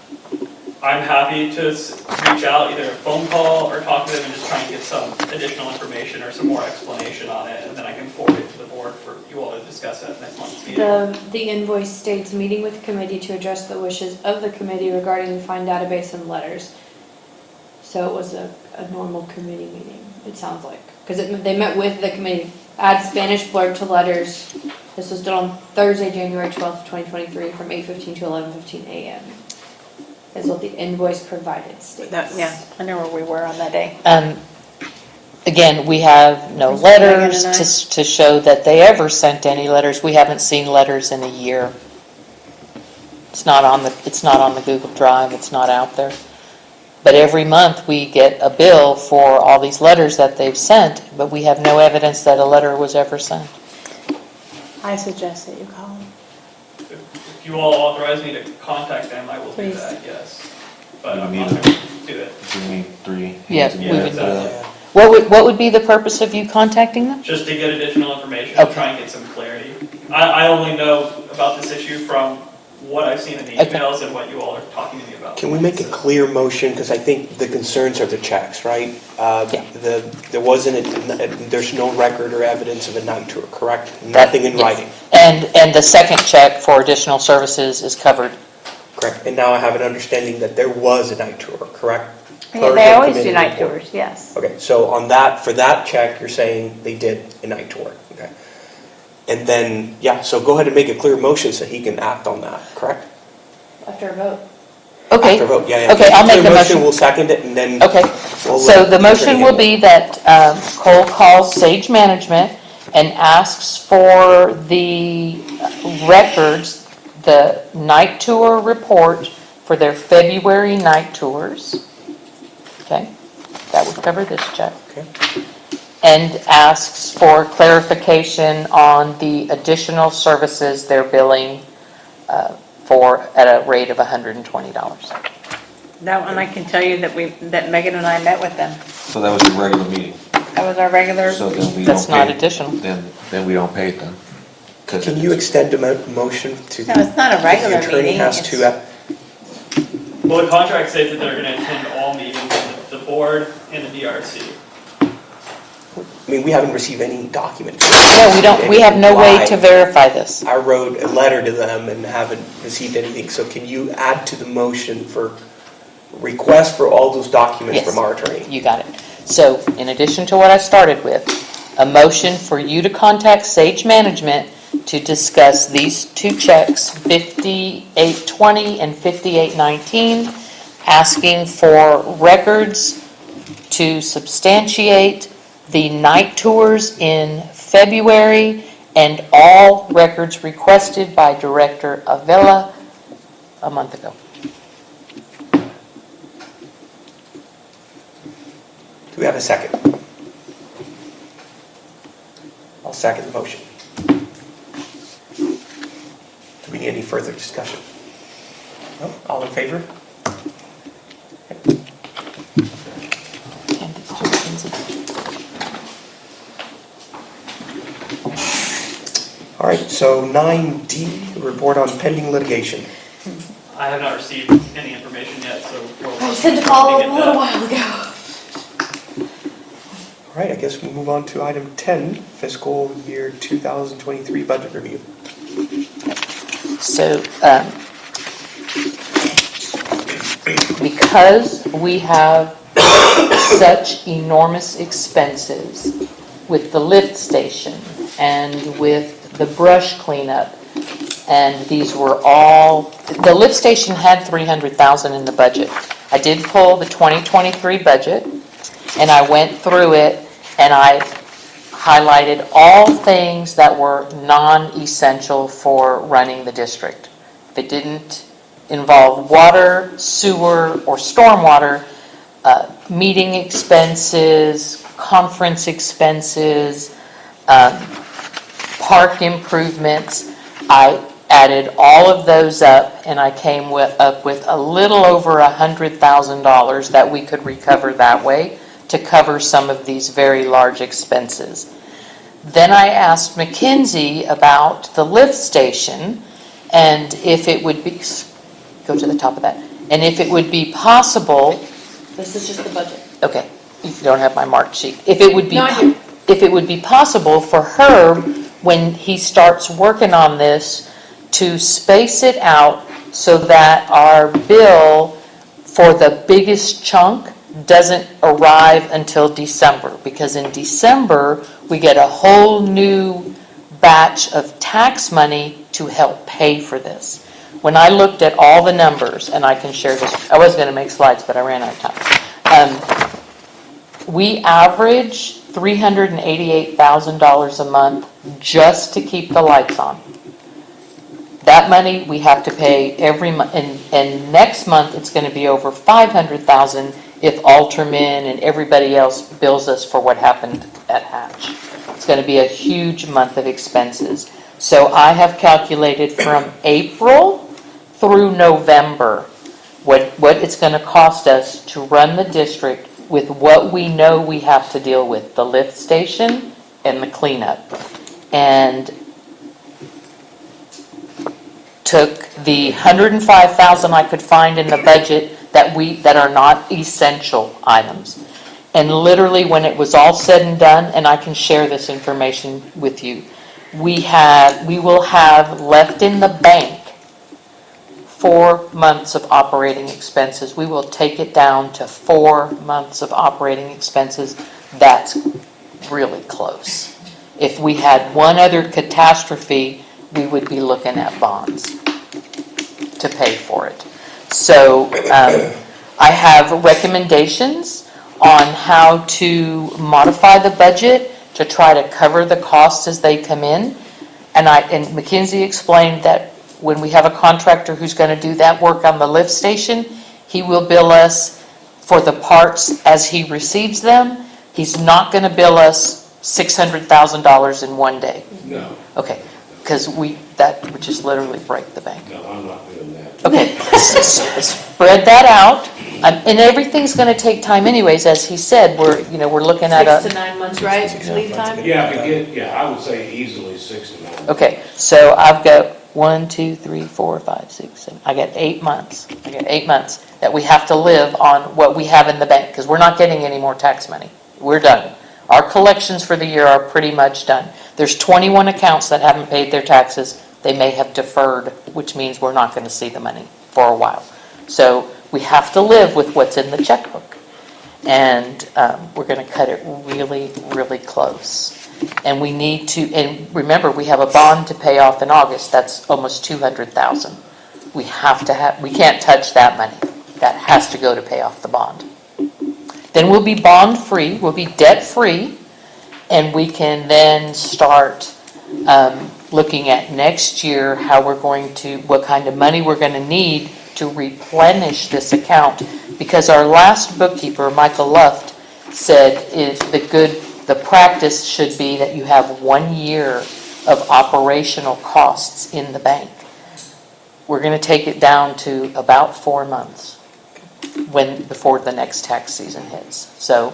I'm happy to reach out, either a phone call or talk to them and just try and get some additional information or some more explanation on it, and then I can forward it to the board for you all to discuss at next month's meeting. The invoice states, meeting with the committee to address the wishes of the committee regarding the fine database and letters. So it was a normal committee meeting, it sounds like. Because they met with the committee, add Spanish blurb to letters. This was done on Thursday, January 12th, 2023, from 8:15 to 11:15 a.m. Is what the invoice provided states. Yeah, I know where we were on that day. Again, we have no Thanks for Megan letters and I. to show that they ever sent any letters. We haven't seen letters in a year. It's not on the Google Drive, it's not out there. But every month we get a bill for all these letters that they've sent, but we have no evidence that a letter was ever sent. I suggest that you call them. If you all authorize me to contact them, I will do Please. that, yes. But I'm You not need gonna do it. Do you need 3 Yeah, hands in we the air would- for that? What would be the purpose of you contacting them? Just to get additional information and Okay. try and get some clarity. I only know about this issue from what I've seen in the Okay. emails and what you all are talking to me about. Can we make a clear motion, because I think the concerns are the checks, right? Yeah. There's no record or evidence of a night tour, correct? Nothing in Yes. writing, And the second check for additional services is covered. correct? And now I have an understanding that there was a night tour, correct? Yeah, Per they the always do committee night report. tours, yes. Okay, so for that check, you're saying they did a night tour, okay? And then, so go ahead and make a clear motion so he can act on that, correct? After a vote. Okay. After vote, yeah. Okay, I'll make Clear the motion. We'll second it, and then. Okay, we'll so let the Attorney motion will handle be it. that Cole calls Sage Management and asks for the records, the night tour report for their February night tours. Okay? that would cover this check. Okay. And asks for clarification on the additional services they're billing for at a rate of $120. That one, I can tell you that Megan and I met with them. So that was a regular meeting, That was our regular, so then we don't pay. That's not additional. Then we don't pay it then. 'Cause Can you extend a motion to no, it's not a the regular attorney meeting. has it's- to, Well, the contract states that they're gonna attend all meetings of the board and the DRC. I mean, we haven't received any document. No, we don't, we have no way to Why? verify this. I wrote a letter to them and haven't received anything, so can you add to the motion for request for all those documents Yes. from our attorney? You got it. So in addition to what I started with, a motion for you to contact Sage Management to discuss these two checks, 5820 and 5819, asking for records to substantiate the night tours in February and all records requested by Director Avila a month ago. Do we have a second? I'll second the motion. Do we need any further discussion? No? All in favor? And it's just Lindsay. All right, so 9D, report on pending litigation. I have not received any information yet, so we'll. I sent a call get a little that. while ago. All right, I guess we move on to item 10, fiscal year 2023 budget review. So, because we have such enormous expenses with the lift station and with the brush cleanup, and these were all, the lift station had $300,000 in the budget. I did pull the 2023 budget, and I went through it, and I highlighted all things that were non-essential for running the district. If it didn't involve water, sewer, or stormwater, meeting expenses, conference expenses, park improvements, I added all of those up, and I came up with a little over $100,000 that we could recover that way to cover some of these very large expenses. Then I asked McKinsey about the lift station, and if it would be, go to the top of that, and if it would be possible, This is just the budget. okay, you don't have my marked sheet. If it would be, No, I do. if it would be possible for Herb, when he starts working on this, to space it out so that our bill for the biggest chunk doesn't arrive until December. Because in December, we get a whole new batch of tax money to help pay for this. When I looked at all the numbers, and I can share this, I was going to make slides, but I ran out of time. We average $388,000 a month just to keep the lights on. That money we have to pay every month, and next month it's going to be over $500,000 if Alterman and everybody else bills us for what happened at Hatch. It's going to be a huge month of expenses. So I have calculated from April through November what it's going to cost us to run the district with what we know we have to deal with, the lift station and the cleanup. And took the $105,000 I could find in the budget that are not essential items. And literally, when it was all said and done, and I can share this information with you, we will have left in the bank 4 months of operating expenses. We will take it down to 4 months of operating expenses. That's really close. If we had one other catastrophe, we would be looking at bonds to pay for it. So I have recommendations on how to modify the budget to try to cover the costs as they come in. And McKinsey explained that when we have a contractor who's going to do that work on the lift station, he will bill us for the parts as he receives them. He's not going to bill us $600,000 in one day. No, Okay, because that would just literally break the bank. no, I'm not doing that. Okay, spread that out, and everything's gonna take time anyways, as he said, we're looking at 6 to a, 9 months, right, lead time? Yeah, I would say easily 6 to 9. okay, so I've got 1, 2, 3, 4, 5, 6, 7, I got 8 months. I got 8 months that we have to live on what we have in the bank, because we're not getting any more tax money. We're done. Our collections for the year are pretty much done. There's 21 accounts that haven't paid their taxes. They may have deferred, which means we're not going to see the money for a while. So we have to live with what's in the checkbook. And we're going to cut it really, really close. And we need to, and remember, we have a bond to pay off in August. That's almost $200,000. We can't touch that money. That has to go to pay off the bond. Then we'll be bond-free, we'll be debt-free, and we can then start looking at next year what kind of money we're going to need to replenish this account. Because our last bookkeeper, Michael Luft, said the practice should be that you have 1 year of operational costs in the bank. We're going to take it down to about 4 months before the next tax season hits. So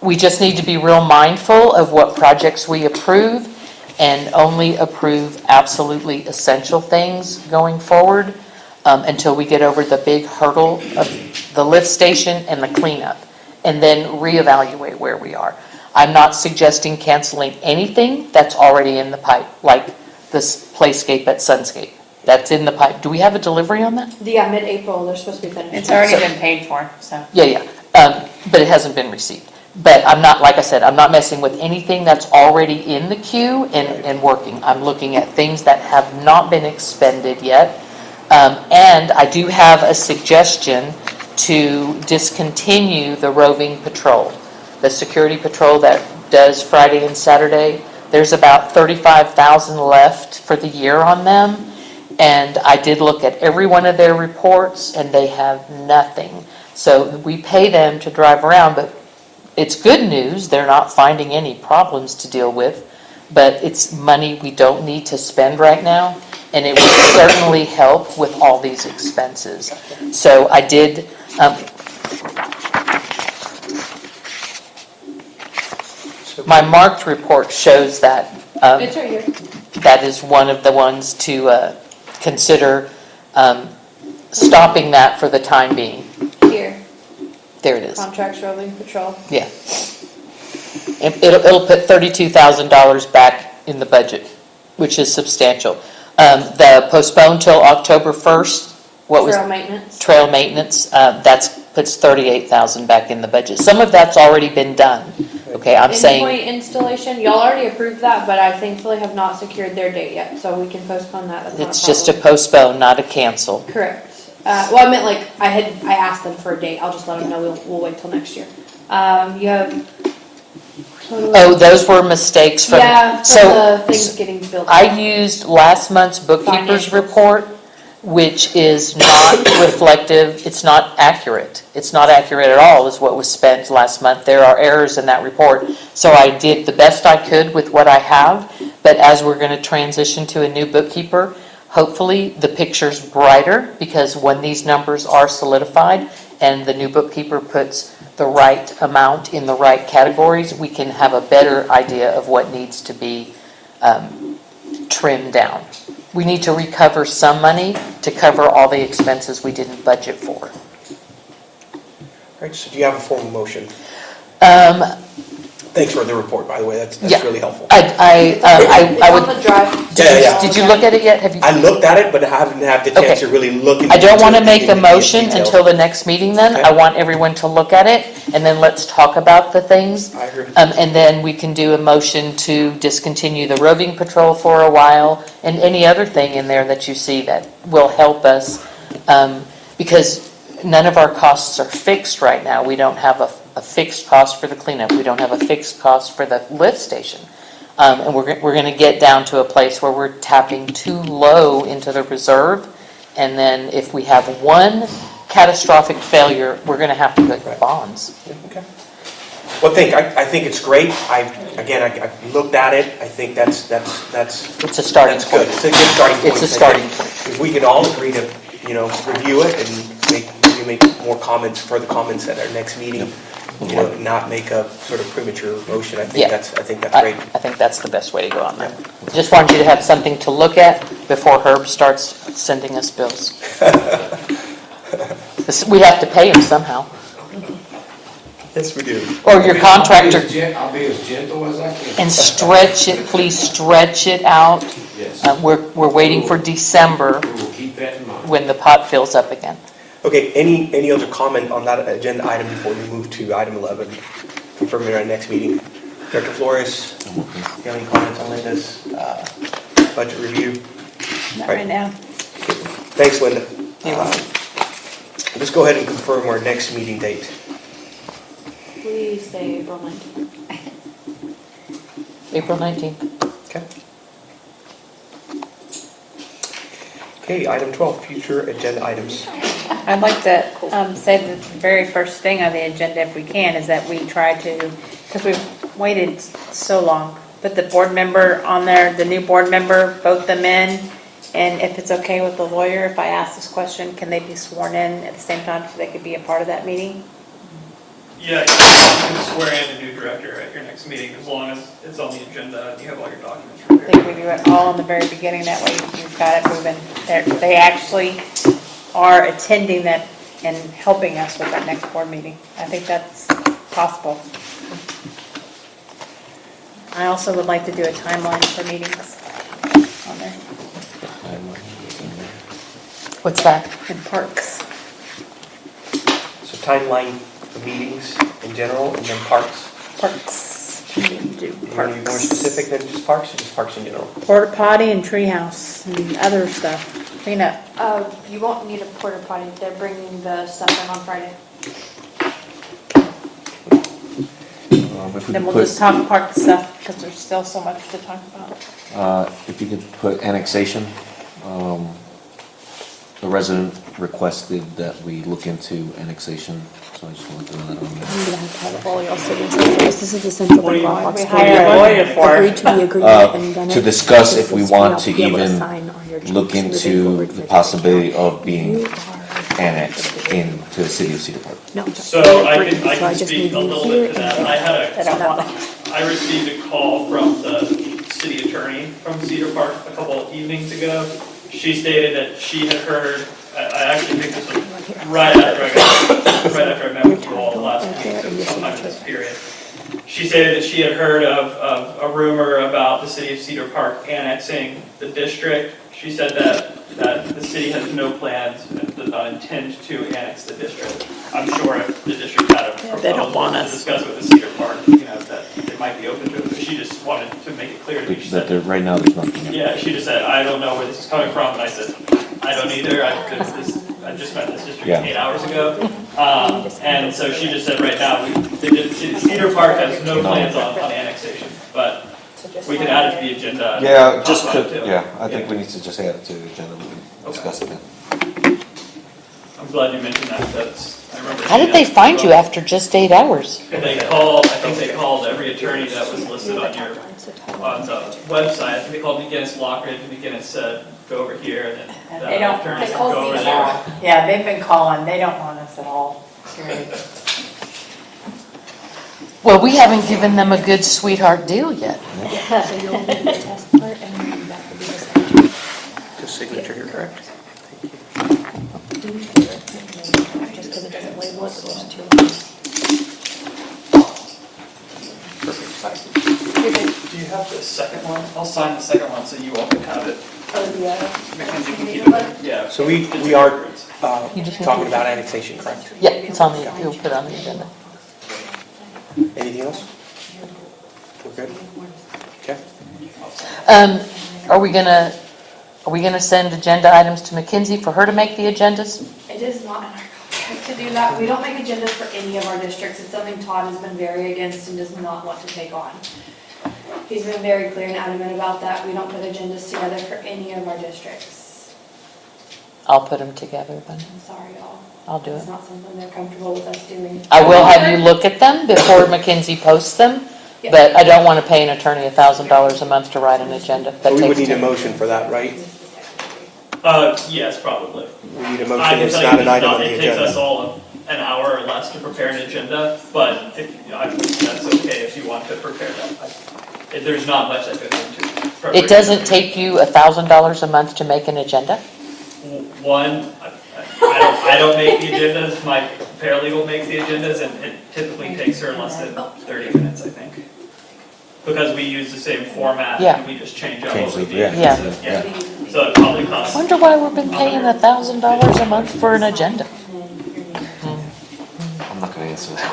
we just need to be real mindful of what projects we approve and only approve absolutely essential things going forward until we get over the big hurdle of the lift station and the cleanup, and then reevaluate where we are. I'm not suggesting canceling anything that's already in the pipe, like this playscape at Sunscape. That's in the pipe. Do we have a delivery on that? Yeah, mid-April, they're supposed to be finished. It's already been paid for, so. Yeah. But it hasn't been received. But I'm not, like I said, I'm not messing with anything that's already in the queue and working. I'm looking at things that have not been expended yet. And I do have a suggestion to discontinue the roving patrol. The security patrol that does Friday and Saturday, there's about 35,000 left for the year on them. And I did look at every one of their reports, and they have nothing. So we pay them to drive around, but it's good news. They're not finding any problems to deal with, but it's money we don't need to spend right now, and it would certainly help with all these expenses. So I did... my marked report shows that It's right here. that is one of the ones to consider stopping that for the time being. Here, There it is. contracts roving patrol. Yeah. It'll put $32,000 back in the budget, which is substantial. The postponed till October 1st, what was? Trail maintenance. Trail maintenance, puts $38,000 back in the budget. Some of that's already been done. Okay, I'm saying, Endpoint installation, y'all already approved that, but I thankfully have not secured their date yet, so we can postpone that, that's not a problem. it's just a postpone, not a cancel. Correct. Well, I meant like, I asked them for a date, I'll just let them know, we'll wait till next year. You have totally. Oh, those were mistakes from. Yeah, So from the things getting built. I used last month's bookkeeper's Financials. report, which is not reflective, it's not accurate. It's not accurate at all is what was spent last month. There are errors in that report. So I did the best I could with what I have, but as we're going to transition to a new bookkeeper, hopefully the picture's brighter, because when these numbers are solidified and the new bookkeeper puts the right amount in the right categories, we can have a better idea of what needs to be trimmed down. We need to recover some money to cover all the expenses we didn't budget for. All right, so do you have a formal motion? Thanks for the report, by the way, that's Yeah. really helpful. I It's on would, the drive. Yeah. did you look at it yet? Have you? I looked at it, but I haven't had the chance Okay. to really look into I it. don't want to make a into motion details. until the next meeting then. Okay. I want everyone to look at it, and then let's talk about the things. I agree. And then we can do a motion to discontinue the roving patrol for a while, and any other thing in there that you see that will help us. Because none of our costs are fixed right now. We don't have a fixed cost for the cleanup. We don't have a fixed cost for the lift station. And we're going to get down to a place where we're tapping too low into the reserve. And then if we have one catastrophic failure, we're gonna have to Right. put bonds. Yeah, okay. Well, I think it's great. I've looked at it. I think that's It's a starting that's good. point. It's a good starting point. It's a starting point. If we can all agree to, review it and make more comments, further comments at our next meeting, not make a sort of premature motion. I think Yeah. that's great. I think that's the best way to go on that. Just wanted you to have something to look at before Herb starts sending us bills. We have to pay him somehow. Yes, we do. Or your contractor, I'll be as gentle as I can. and stretch it, please stretch it out. Yes. We're waiting for December We will keep that in mind. when the pot fills up again. Okay, any other comment on that agenda item before we move to item 11, confirming our next meeting? Director Flores, do you have any comments on Linda's budget review? Not Right. right now. Thanks, Linda. You're welcome. Let's go ahead and confirm our next meeting date. Please say April 19th. April 19th. Okay. Okay, item 12, future agenda items. I'd like to say that the very first thing on the agenda, if we can, is that we try to, because we've waited so long, put the board member on there, the new board member, vote them in, and if it's okay with the lawyer, if I ask this question, can they be sworn in at the same time so they could be a part of that meeting? Yeah, you can swear in a new director at your next meeting, as long as it's on the agenda and you have all your documents I prepared. think we do it all in the very beginning, that way you've got it moving. They actually are attending that and helping us with that next board meeting. I think that's possible. I also would like to do a timeline for meetings on there, What's that? in parks. So timeline for meetings in general, and then parks. Parks. We need to do You want to be more parks. specific than just parks, or just parks in general? Porta potty and treehouse and other stuff, cleanup. You won't need a porta potty, they're bringing the stuff in on Friday. If we Then could we'll just talk park stuff, because there's still so much to talk about. if you could put annexation, the resident requested that we look into annexation, so I just wanted to know that on there. I'm gonna have to have all your signature for this. This is the central What do you- Vermont We Box hire a lawyer for Agreed it. to the agreement and then To it- discuss this if we is want when to I'll be able even sign all your look checks moving into forward the for possibility account. of being You are- annexed into the city of Cedar Park. No, I'm So sorry. I So can I just speak need a you little here bit to and that. there. I had I don't know. I received a call from the city attorney from Cedar Park a couple of evenings ago. She stated that she had heard, I actually think this was right after I met with you all last week, so sometime in this period. She stated that she had heard of a rumor about the city of Cedar Park annexing the district. She said that the city has no plans and does not intend to annex the district. I'm sure if the district had a They don't proposal want to us. discuss with the Cedar Park, that they might be open to it, but she just wanted to make it clear to me. She That said, there, right now, there's nothing. yeah, she just said, I don't know where this is coming from, and I said, I don't either, I just met this district Yeah. 8 hours ago. And so she just said, right now, Cedar Park has no plans on annexation, but we can add it to the agenda. and Yeah, talk just, about it too. I think we need to just add it to the agenda, we can discuss it then. I'm glad you mentioned that, I remember. How did they find you after just 8 hours? They called, I think they called every attorney that was listed on the website. I think they called McGinnis Lockridge, and McGinnis said, go over here, and then They the don't, attorney they said, call go over me there. now. Yeah, they've been calling, they don't want us at all. Period. Well, we haven't given them a good sweetheart deal yet. So you'll need the test part and then that will be the signature. Just signature here, correct? Just because it doesn't label it, so there's 2 lines. Do you have the second one? I'll sign the second one so you all can have it. Mackenzie can keep it. Yeah. So we are You just- talking about annexation, correct? Yeah, it's on the, you'll put it on the agenda. Anything else? We're good? Okay. Are we gonna send agenda items to Mackenzie for her to make the agendas? It is not in our contract to do that. We don't make agendas for any of our districts. It's something Todd has been very against and does not want to take on. He's been very clear and adamant about that. We don't put agendas together for any of our districts. I'll put them together then. I'm sorry, y'all. I'll do It's it. not something they're comfortable with us doing. I will have you look at them before Mackenzie posts them, but I don't want to pay an attorney $1,000 a month to write an agenda. That We would takes need a time. motion for that, right? Yes, probably. We need a I motion, can it's tell not you, an item on the it takes us agenda. all an hour or less to prepare an agenda, but that's okay if you want to prepare that. There's not much that goes into preparation. It doesn't take you $1,000 a month to make an agenda? One, I don't make the agendas, my paralegal makes the agendas, and it typically takes her less than 30 minutes, I think. Because we use the same format, Yeah. and we just change out Change what we the- need. yeah. Yeah. So it probably costs. Wonder why we've been paying $1,000 a month for an agenda. I'm not gonna answer that.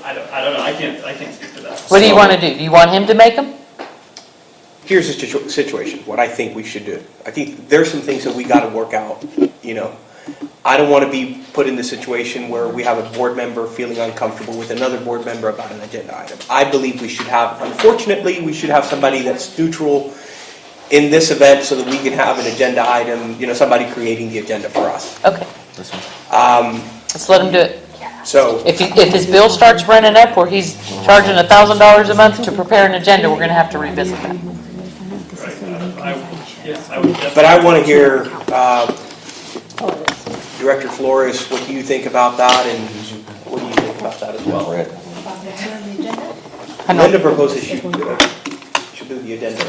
I don't know, I can't speak to that. What do you want to do? Do you want him to make them? Here's the situation, what I think we should do. I think there's some things that we gotta work out, you know. I don't wanna be put in the situation where we have a board member feeling uncomfortable with another board member about an agenda item. I believe we should have, unfortunately, we should have somebody that's neutral in this event so that we can have an agenda item, you know, somebody creating the agenda for us. Okay, This one. let's let him do it. So, If his bill starts running up where he's charging $1,000 a month to prepare an agenda, we're going to have to revisit that. I would definitely. but I wanna hear, Director Flores, what do you think about that, and what do you think about that as well? Red. I know. Linda proposes she should do the addenda.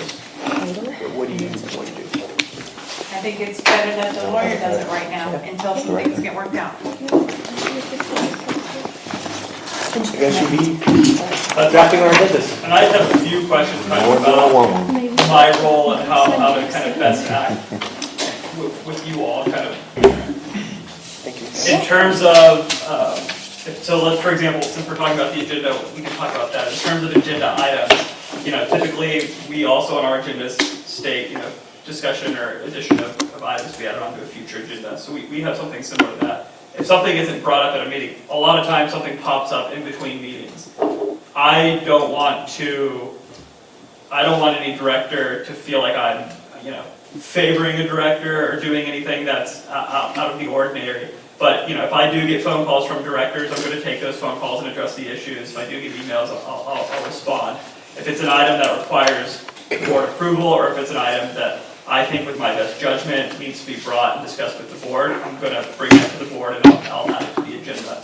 What do you want to do? I think it's better that the lawyer does it right now until some things get worked out. I guess you'd be drafting our agendas. And I have a few questions kind More of than I about want. my role and how to kind of best act with you all, kind of. Thank you. In terms of, so let's, for example, since we're talking about the agenda, we can talk about that. In terms of agenda items, you know, typically, we also on our agendas state, you know, discussion or addition of items to be added onto a future agenda. So we have something similar to that. If something isn't brought up at a meeting, a lot of times something pops up in between meetings. I don't want any director to feel like I'm, you know, favoring a director or doing anything that's out of the ordinary. But, you know, if I do get phone calls from directors, I'm going to take those phone calls and address the issues. If I do get emails, I'll respond. If it's an item that requires board approval, or if it's an item that I think with my best judgment needs to be brought and discussed with the board, I'm going to bring that to the board and I'll add it to the agenda.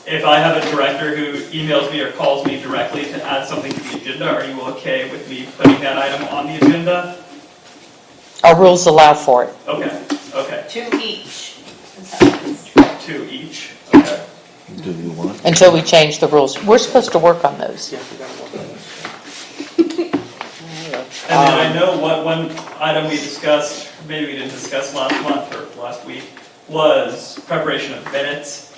If I have a director who emails me or calls me directly to add something to the agenda, are you okay with me putting that item on the agenda? Our rules allow for it. Okay, Two each. 2 each, okay. Do you want? Until we change the rules. We're supposed to work on those. Yeah, we gotta work on this. And then I know one item we discussed, maybe we didn't discuss last month or last week, was preparation of minutes.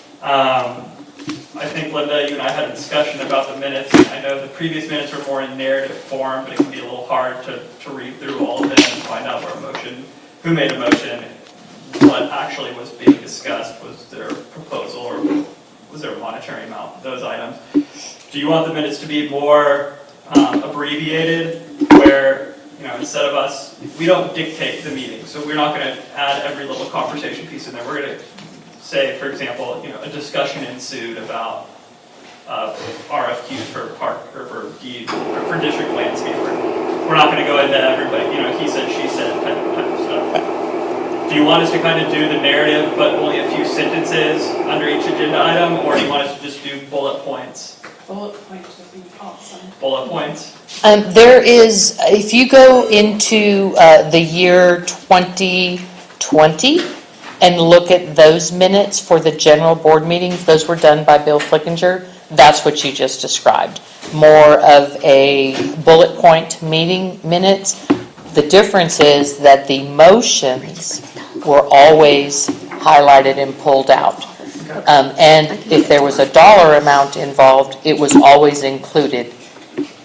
I think, Linda, you and I had a discussion about the minutes. I know the previous minutes were more in narrative form, but it can be a little hard to read through all of it and find out who made a motion, what actually was being discussed, was there a proposal, or was there a monetary amount, those items. Do you want the minutes to be more abbreviated, where, you know, instead of us, we don't dictate the meeting, so we're not going to add every little conversation piece in there. We're going to say, for example, you know, a discussion ensued about RFQs for park, or for deed, or for district landscaper. We're not going to go into everybody, you know, he said, she said, type of stuff. Do you want us to kind of do the narrative, but only a few sentences under each agenda item, or do you want us to just do bullet points? Bullet points would be awesome. Bullet points? There is, if you go into the year 2020 and look at those minutes for the general board meetings, those were done by Bill Flickinger. That's what you just described. More of a bullet point meeting minutes. The difference is that the motions were always highlighted and pulled out. And if there was a dollar amount involved, it was always included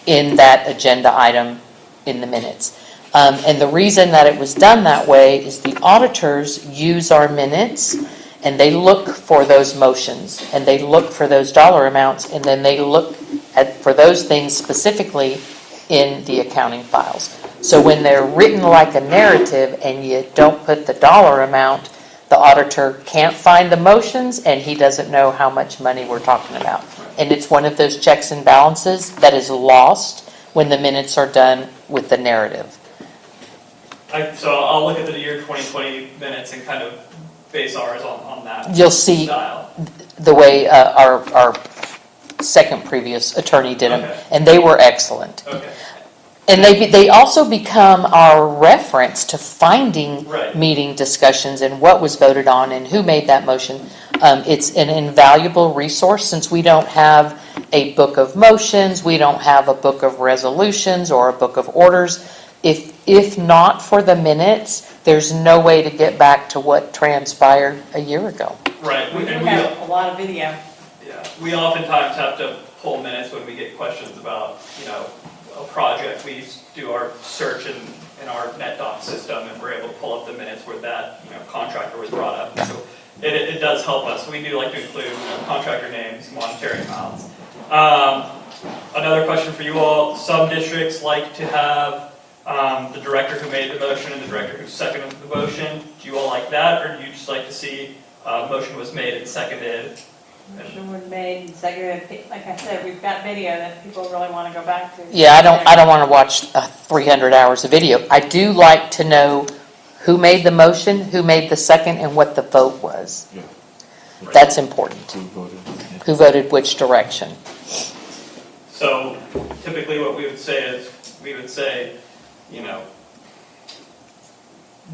in that agenda item in the minutes. And the reason that it was done that way is the auditors use our minutes and they look for those motions and they look for those dollar amounts, and then they look for those things specifically in the accounting files. So when they're written like a narrative and you don't put the dollar amount, the auditor can't find the motions and he doesn't know how much money we're talking about. And it's one of those checks and balances that is lost when the minutes are done with the narrative. So I'll look at the year 2020 minutes and kind of base ours on that You'll see style. the way our second previous attorney did them, Okay. and they were excellent. Okay. And they also become our reference to finding Right. meeting discussions and what was voted on and who made that motion. It's an invaluable resource since we don't have a book of motions, we don't have a book of resolutions or a book of orders. If not for the minutes, there's no way to get back to what transpired a year ago. Right, We do and have a lot of video. yeah, we oftentimes have to pull minutes when we get questions about, a project. We do our search in our NetDoc system, and we're able to pull up the minutes where that, contractor was brought up. So it does help us. We do like to include, contractor names, monetary amounts. Another question for you all, some districts like to have the director who made the motion and the director who seconded the motion. Do you all like that, or do you just like to see motion was made and seconded? Motion was made and seconded. Like I said, we've got video that people really want to go back to. Yeah, I don't want to watch 300 hours of video. I do like to know who made the motion, who made the second, and what the vote was. Yeah. That's important. Who voted? Who voted which direction. So typically what we would say is,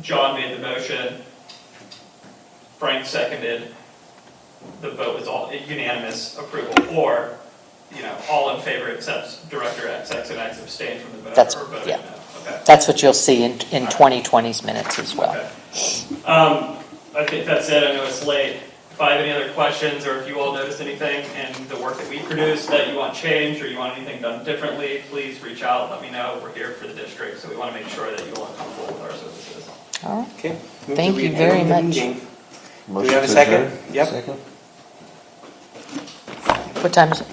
John made the motion, Frank seconded, the vote was all unanimous approval, or, all in favor except Director X, X, and X abstained from the vote, That's- or voted yeah. no. Okay. That's what you'll see in 2020's minutes as well. Okay. I think that's it. I know it's late. If I have any other questions, or if you all noticed anything in the work that we produce that you want changed, or you want anything done differently, please reach out, let me know. We're here for the district, so we want to make sure that you all are comfortable with our services. All right. Okay. Move to Thank you adjourn very the much. meeting. Motion have a to second? adjourn? Yep. Second? What time is it?